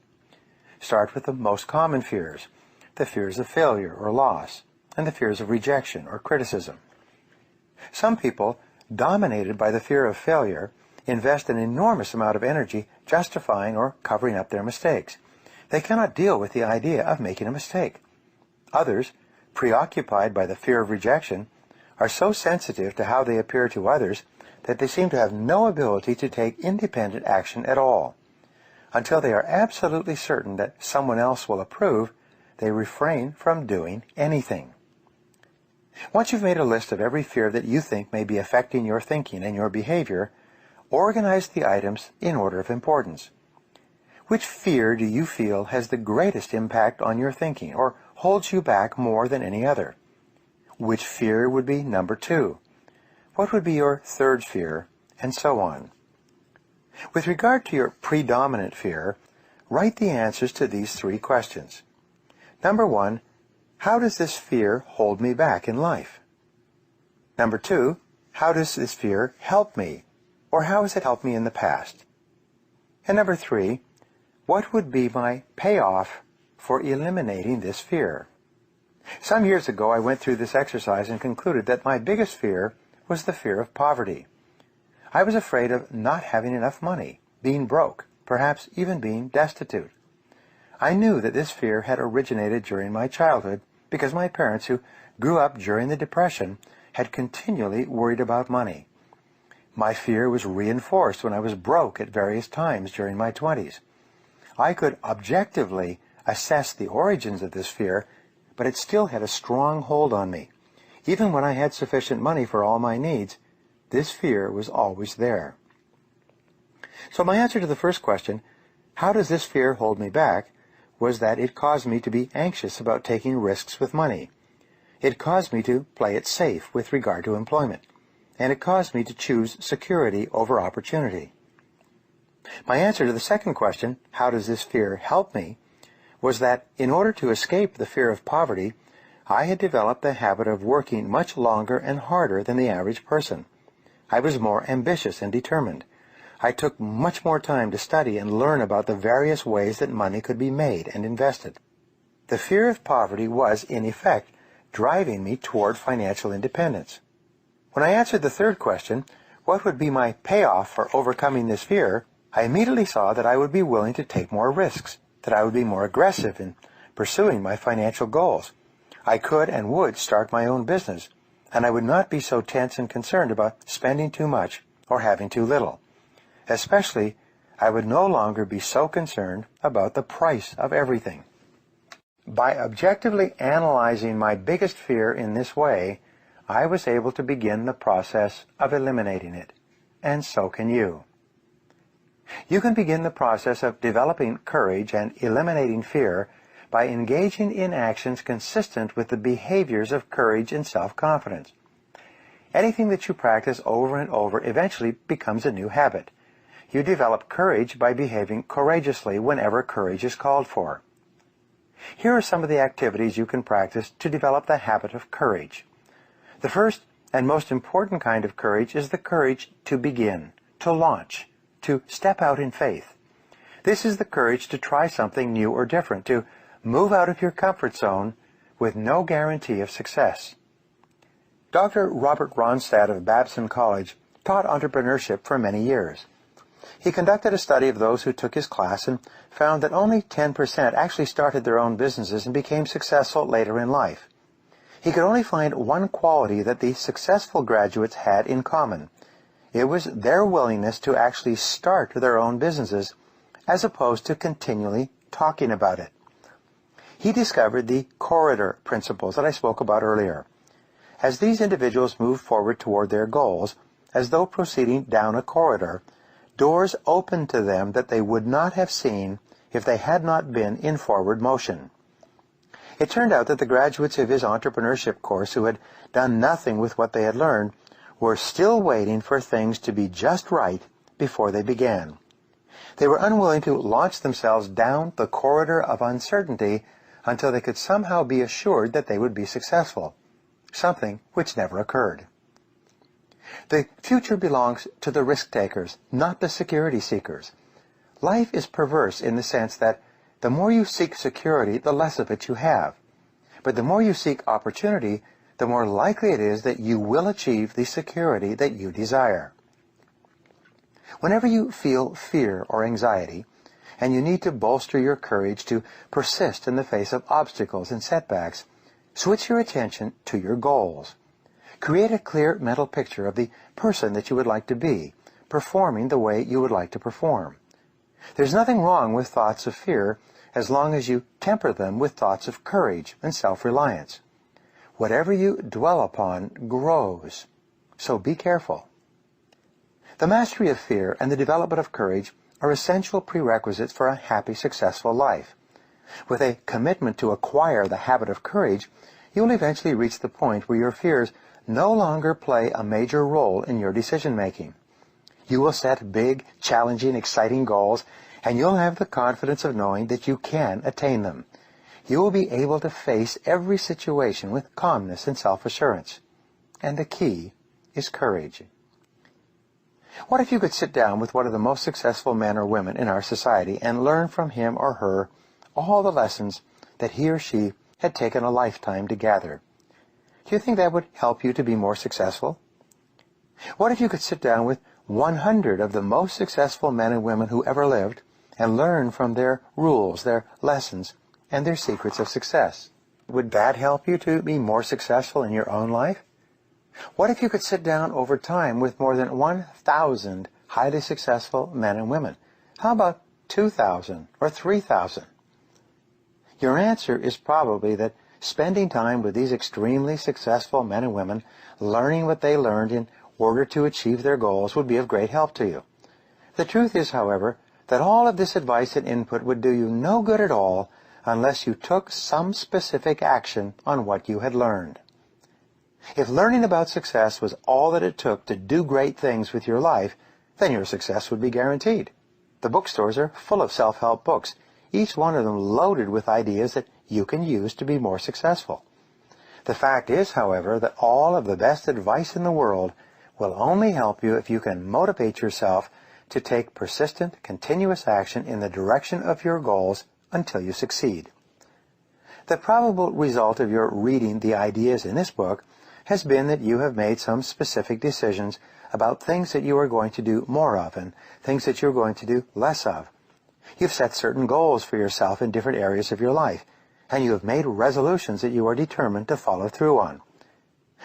Start with the most common fears, the fears of failure or loss, and the fears of rejection or criticism. Some people, dominated by the fear of failure, invest an enormous amount of energy justifying or covering up their mistakes. They cannot deal with the idea of making a mistake. Others, preoccupied by the fear of rejection, are so sensitive to how they appear to others that they seem to have no ability to take independent action at all. Until they are absolutely certain that someone else will approve, they refrain from doing anything. Once you've made a list of every fear that you think may be affecting your thinking and your behavior, organize the items in order of importance. Which fear do you feel has the greatest impact on your thinking or holds you back more than any other? Which fear would be number 2? What would be your third fear? And so on. With regard to your predominant fear, write the answers to these 3 questions. Number 1, how does this fear hold me back in life? Number 2, how does this fear help me? Or how has it helped me in the past? And number 3, what would be my payoff for eliminating this fear? Some years ago, I went through this exercise and concluded that my biggest fear was the fear of poverty. I was afraid of not having enough money, being broke, perhaps even being destitute. I knew that this fear had originated during my childhood because my parents, who grew up during the Depression, had continually worried about money. My fear was reinforced when I was broke at various times during my 20s. I could objectively assess the origins of this fear, but it still had a strong hold on me. Even when I had sufficient money for all my needs, this fear was always there. So my answer to the first question, how does this fear hold me back, was that it caused me to be anxious about taking risks with money. It caused me to play it safe with regard to employment, and it caused me to choose security over opportunity. My answer to the second question, how does this fear help me, was that in order to escape the fear of poverty, I had developed the habit of working much longer and harder than the average person. I was more ambitious and determined. I took much more time to study and learn about the various ways that money could be made and invested. The fear of poverty was, in effect, driving me toward financial independence. When I answered the third question, what would be my payoff for overcoming this fear, I immediately saw that I would be willing to take more risks, that I would be more aggressive in pursuing my financial goals. I could and would start my own business, and I would not be so tense and concerned about spending too much or having too little. Especially, I would no longer be so concerned about the price of everything. By objectively analyzing my biggest fear in this way, I was able to begin the process of eliminating it, and so can you. You can begin the process of developing courage and eliminating fear by engaging in actions consistent with the behaviors of courage and self-confidence. Anything that you practice over and over eventually becomes a new habit. You develop courage by behaving courageously whenever courage is called for. Here are some of the activities you can practice to develop the habit of courage. The first and most important kind of courage is the courage to begin, to launch, to step out in faith. This is the courage to try something new or different, to move out of your comfort zone with no guarantee of success. Dr. Robert Ronstadt of Babson College taught entrepreneurship for many years. He conducted a study of those who took his class and found that only 10% actually started their own businesses and became successful later in life. He could only find one quality that the successful graduates had in common. It was their willingness to actually start their own businesses as opposed to continually talking about it. He discovered the corridor principles that I spoke about earlier. As these individuals moved forward toward their goals, as though proceeding down a corridor, doors opened to them that they would not have seen if they had not been in forward motion. It turned out that the graduates of his entrepreneurship course who had done nothing with what they had learned were still waiting for things to be just right before they began. They were unwilling to launch themselves down the corridor of uncertainty until they could somehow be assured that they would be successful, something which never occurred. The future belongs to the risk-takers, not the security seekers. Life is perverse in the sense that the more you seek security, the less of it you have. But the more you seek opportunity, the more likely it is that you will achieve the security that you desire. Whenever you feel fear or anxiety, and you need to bolster your courage to persist in the face of obstacles and setbacks, switch your attention to your goals. Create a clear mental picture of the person that you would like to be, performing the way you would like to perform. There's nothing wrong with thoughts of fear as long as you temper them with thoughts of courage and self-reliance. Whatever you dwell upon grows, so be careful. The mastery of fear and the development of courage are essential prerequisites for a happy, successful life. With a commitment to acquire the habit of courage, you will eventually reach the point where your fears no longer play a major role in your decision-making. You will set big, challenging, exciting goals, and you'll have the confidence of knowing that you can attain them. You will be able to face every situation with calmness and self-assurance. And the key is courage. What if you could sit down with one of the most successful men or women in our society and learn from him or her all the lessons that he or she had taken a lifetime to gather? Do you think that would help you to be more successful? What if you could sit down with 100 of the most successful men and women who ever lived and learn from their rules, their lessons, and their secrets of success? Would that help you to be more successful in your own life? What if you could sit down over time with more than 1,000 highly successful men and women? How about 2,000 or 3,000? Your answer is probably that spending time with these extremely successful men and women, learning what they learned in order to achieve their goals, would be of great help to you. The truth is, however, that all of this advice and input would do you no good at all unless you took some specific action on what you had learned. If learning about success was all that it took to do great things with your life, then your success would be guaranteed. The bookstores are full of self-help books, each one of them loaded with ideas that you can use to be more successful. The fact is, however, that all of the best advice in the world will only help you if you can motivate yourself to take persistent, continuous action in the direction of your goals until you succeed. The probable result of your reading the ideas in this book has been that you have made some specific decisions about things that you are going to do more of and things that you're going to do less of. You've set certain goals for yourself in different areas of your life, and you have made resolutions that you are determined to follow through on.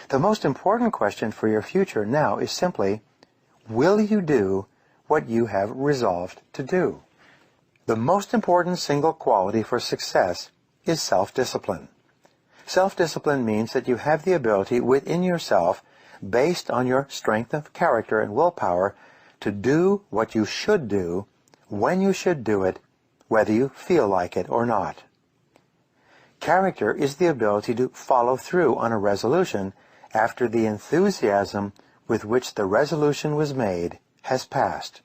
The most important question for your future now is simply, will you do what you have resolved to do? The most important single quality for success is self-discipline. Self-discipline means that you have the ability within yourself, based on your strength of character and willpower, to do what you should do, when you should do it, whether you feel like it or not. Character is the ability to follow through on a resolution after the enthusiasm with which the resolution was made has passed.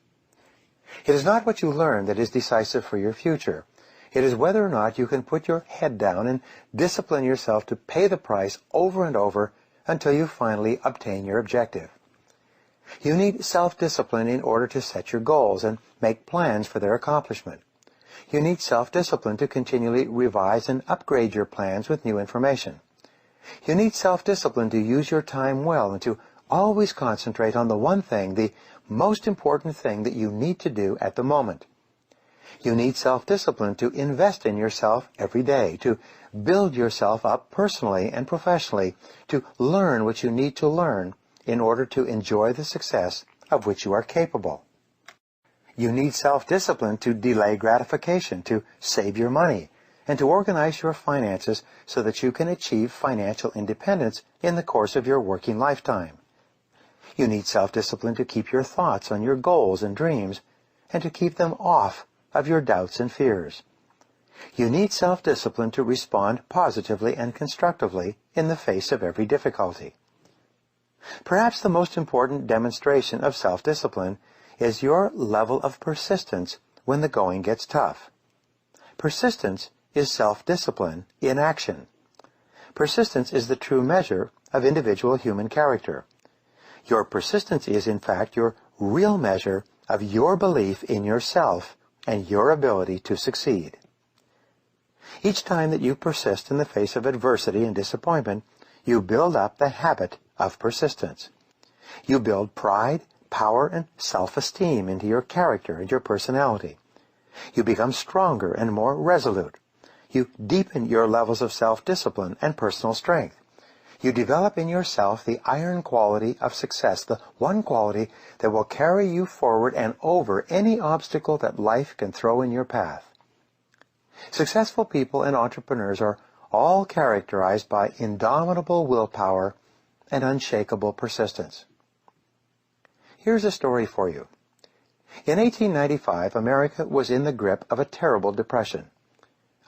It is not what you learn that is decisive for your future. It is whether or not you can put your head down and discipline yourself to pay the price over and over until you finally obtain your objective. You need self-discipline in order to set your goals and make plans for their accomplishment. You need self-discipline to continually revise and upgrade your plans with new information. You need self-discipline to use your time well and to always concentrate on the one thing, the most important thing that you need to do at the moment. You need self-discipline to invest in yourself every day, to build yourself up personally and professionally, to learn what you need to learn in order to enjoy the success of which you are capable. You need self-discipline to delay gratification, to save your money, and to organize your finances so that you can achieve financial independence in the course of your working lifetime. You need self-discipline to keep your thoughts on your goals and dreams, and to keep them off of your doubts and fears. You need self-discipline to respond positively and constructively in the face of every difficulty. Perhaps the most important demonstration of self-discipline is your level of persistence when the going gets tough. Persistence is self-discipline in action. Persistence is the true measure of individual human character. Your persistence is, in fact, your real measure of your belief in yourself and your ability to succeed. Each time that you persist in the face of adversity and disappointment, you build up the habit of persistence. You build pride, power, and self-esteem into your character and your personality. You become stronger and more resolute. You deepen your levels of self-discipline and personal strength. You develop in yourself the iron quality of success, the one quality that will carry you forward and over any obstacle that life can throw in your path. Successful people and entrepreneurs are all characterized by indomitable willpower and unshakable persistence. Here's a story for you. In 1895, America was in the grip of a terrible depression.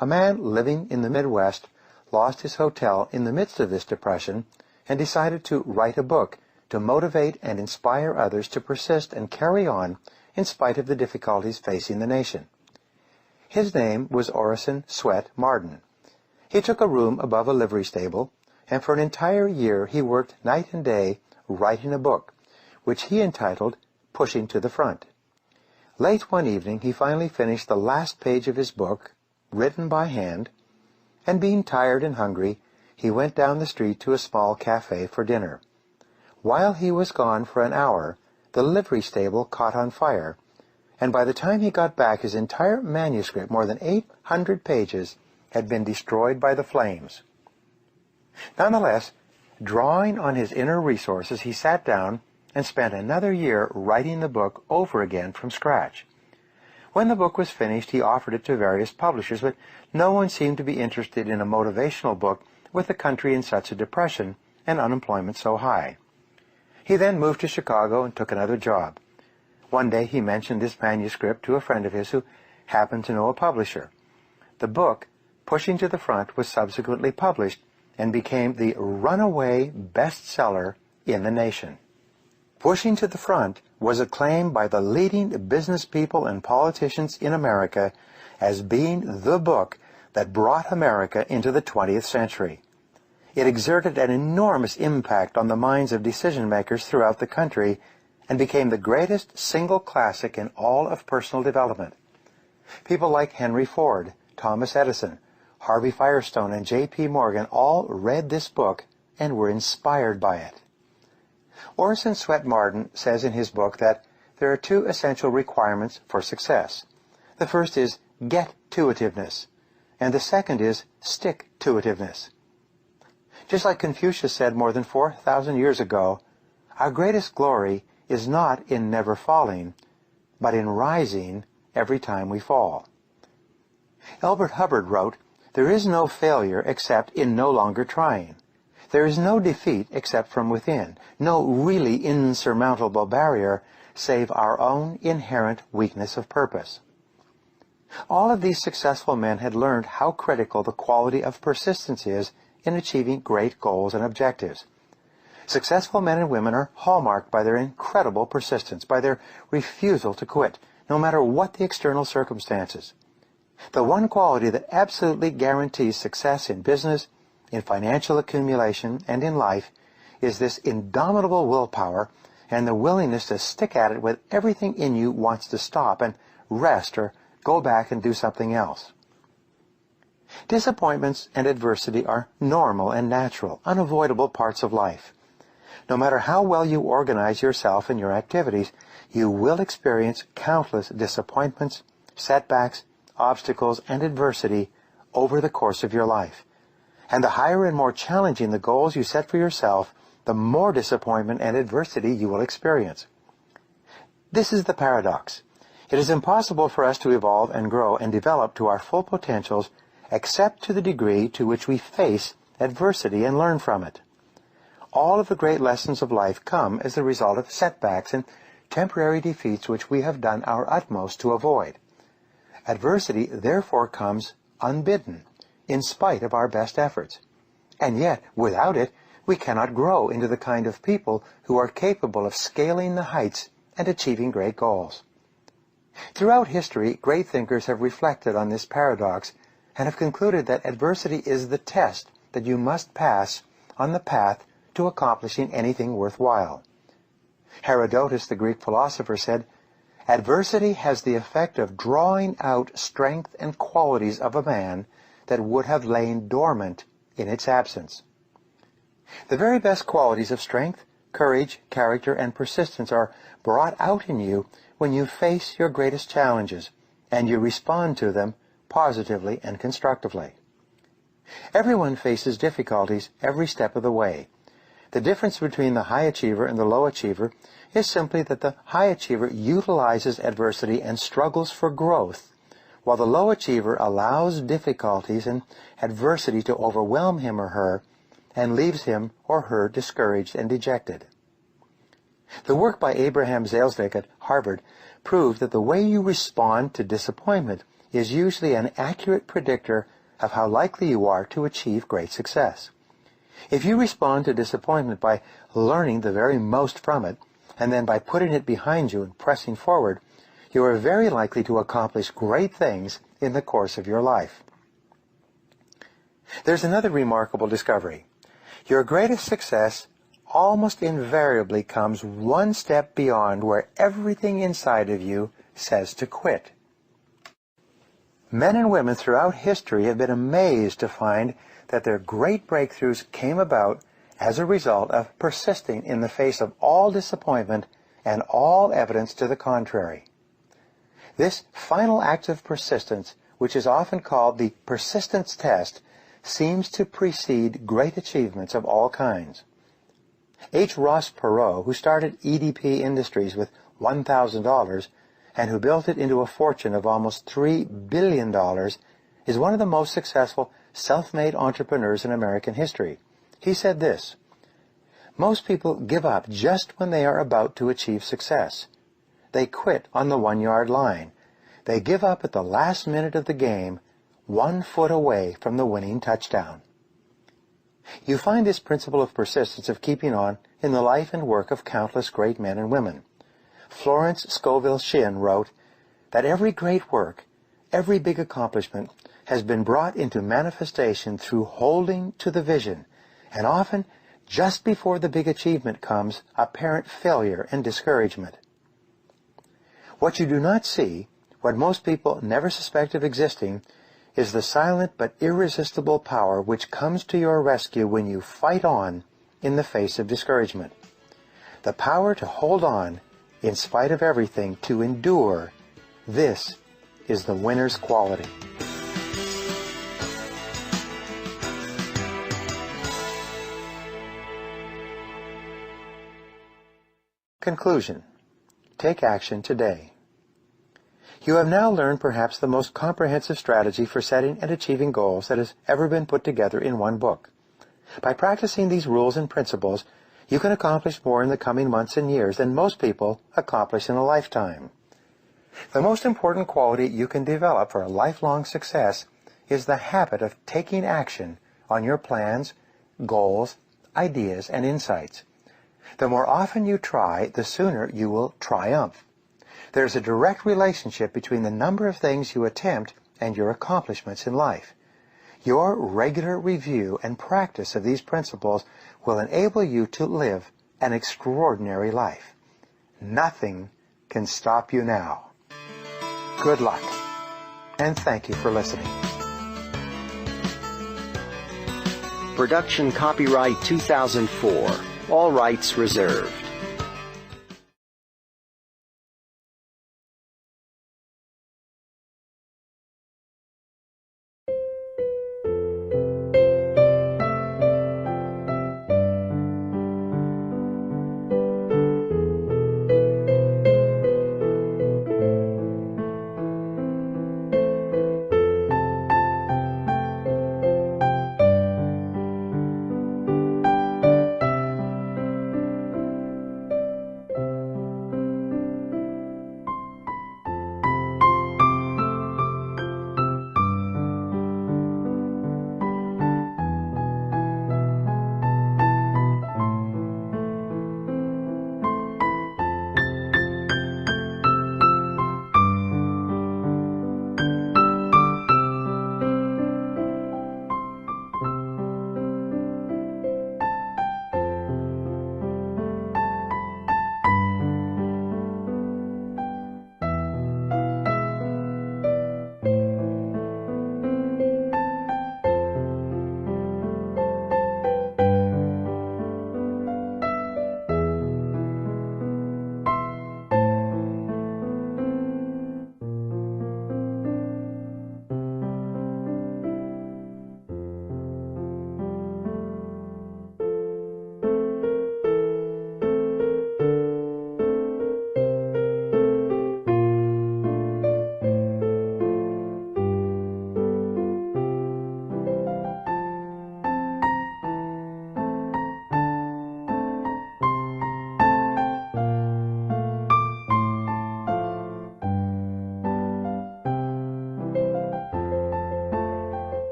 A man living in the Midwest lost his hotel in the midst of this depression and decided to write a book to motivate and inspire others to persist and carry on in spite of the difficulties facing the nation. His name was Orison Swett Marden. He took a room above a livery stable, and for an entire year he worked night and day writing a book, which he entitled Pushing to the Front. Late one evening he finally finished the last page of his book, written by hand, and being tired and hungry, he went down the street to a small cafe for dinner. While he was gone for an hour, the livery stable caught on fire, and by the time he got back, his entire manuscript, more than 800 pages, had been destroyed by the flames. Nonetheless, drawing on his inner resources, he sat down and spent another year writing the book over again from scratch. When the book was finished, he offered it to various publishers, but no one seemed to be interested in a motivational book with the country in such a depression and unemployment so high. He then moved to Chicago and took another job. One day he mentioned this manuscript to a friend of his who happened to know a publisher. The book, Pushing to the Front, was subsequently published and became the runaway bestseller in the nation. Pushing to the Front was acclaimed by the leading business people and politicians in America as being the book that brought America into the 20th century. It exerted an enormous impact on the minds of decision-makers throughout the country and became the greatest single classic in all of personal development. People like Henry Ford, Thomas Edison, Harvey Firestone, and J.P. Morgan all read this book and were inspired by it. Orison Swett Marden says in his book that there are two essential requirements for success. The first is get-to-itiveness, and the second is stick-to-itiveness. Just like Confucius said more than 4,000 years ago, our greatest glory is not in never falling, but in rising every time we fall. Elbert Hubbard wrote, There is no failure except in no longer trying. There is no defeat except from within, no really insurmountable barrier save our own inherent weakness of purpose. All of these successful men had learned how critical the quality of persistence is in achieving great goals and objectives. Successful men and women are hallmarked by their incredible persistence, by their refusal to quit, no matter what the external circumstances. The one quality that absolutely guarantees success in business, in financial accumulation, and in life is this indomitable willpower and the willingness to stick at it when everything in you wants to stop and rest or go back and do something else. Disappointments and adversity are normal and natural, unavoidable parts of life. No matter how well you organize yourself and your activities, you will experience countless disappointments, setbacks, obstacles, and adversity over the course of your life. And the higher and more challenging the goals you set for yourself, the more disappointment and adversity you will experience. This is the paradox. It is impossible for us to evolve and grow and develop to our full potentials except to the degree to which we face adversity and learn from it. All of the great lessons of life come as the result of setbacks and temporary defeats which we have done our utmost to avoid. Adversity therefore comes unbidden, in spite of our best efforts. And yet, without it, we cannot grow into the kind of people who are capable of scaling the heights and achieving great goals. Throughout history, great thinkers have reflected on this paradox and have concluded that adversity is the test that you must pass on the path to accomplishing anything worthwhile. Herodotus, the Greek philosopher, said, "Adversity has the effect of drawing out strength and qualities of a man that would have lain dormant in its absence." The very best qualities of strength, courage, character, and persistence are brought out in you when you face your greatest challenges and you respond to them positively and constructively. Everyone faces difficulties every step of the way. The difference between the high achiever and the low achiever is simply that the high achiever utilizes adversity and struggles for growth, while the low achiever allows difficulties and adversity to overwhelm him or her and leaves him or her discouraged and dejected. The work by Abraham Zalesnik at Harvard proved that the way you respond to disappointment is usually an accurate predictor of how likely you are to achieve great success. If you respond to disappointment by learning the very most from it, and then by putting it behind you and pressing forward, you are very likely to accomplish great things in the course of your life. There's another remarkable discovery. Your greatest success almost invariably comes one step beyond where everything inside of you says to quit. Men and women throughout history have been amazed to find that their great breakthroughs came about as a result of persisting in the face of all disappointment and all evidence to the contrary. This final act of persistence, which is often called the persistence test, seems to precede great achievements of all kinds. H. Ross Perot, who started EDP Industries with $1,000 and who built it into a fortune of almost $3 billion, is one of the most successful self-made entrepreneurs in American history. He said this, "Most people give up just when they are about to achieve success. They quit on the 1-yard line. They give up at the last minute of the game, 1 foot away from the winning touchdown." You find this principle of persistence, of keeping on, in the life and work of countless great men and women. Florence Scovel Shinn wrote that every great work, every big accomplishment, has been brought into manifestation through holding to the vision, and often, just before the big achievement comes, apparent failure and discouragement. What you do not see, what most people never suspect of existing, is the silent but irresistible power which comes to your rescue when you fight on in the face of discouragement. The power to hold on in spite of everything, to endure. This is the winner's quality. Conclusion. Take action today. You have now learned perhaps the most comprehensive strategy for setting and achieving goals that has ever been put together in one book. By practicing these rules and principles, you can accomplish more in the coming months and years than most people accomplish in a lifetime. The most important quality you can develop for a lifelong success is the habit of taking action on your plans, goals, ideas, and insights. The more often you try, the sooner you will triumph. There's a direct relationship between the number of things you attempt and your accomplishments in life. Your regular review and practice of these principles will enable you to live an extraordinary life. Nothing can stop you now. Good luck, and thank you for listening. Production copyright 2004. All rights reserved.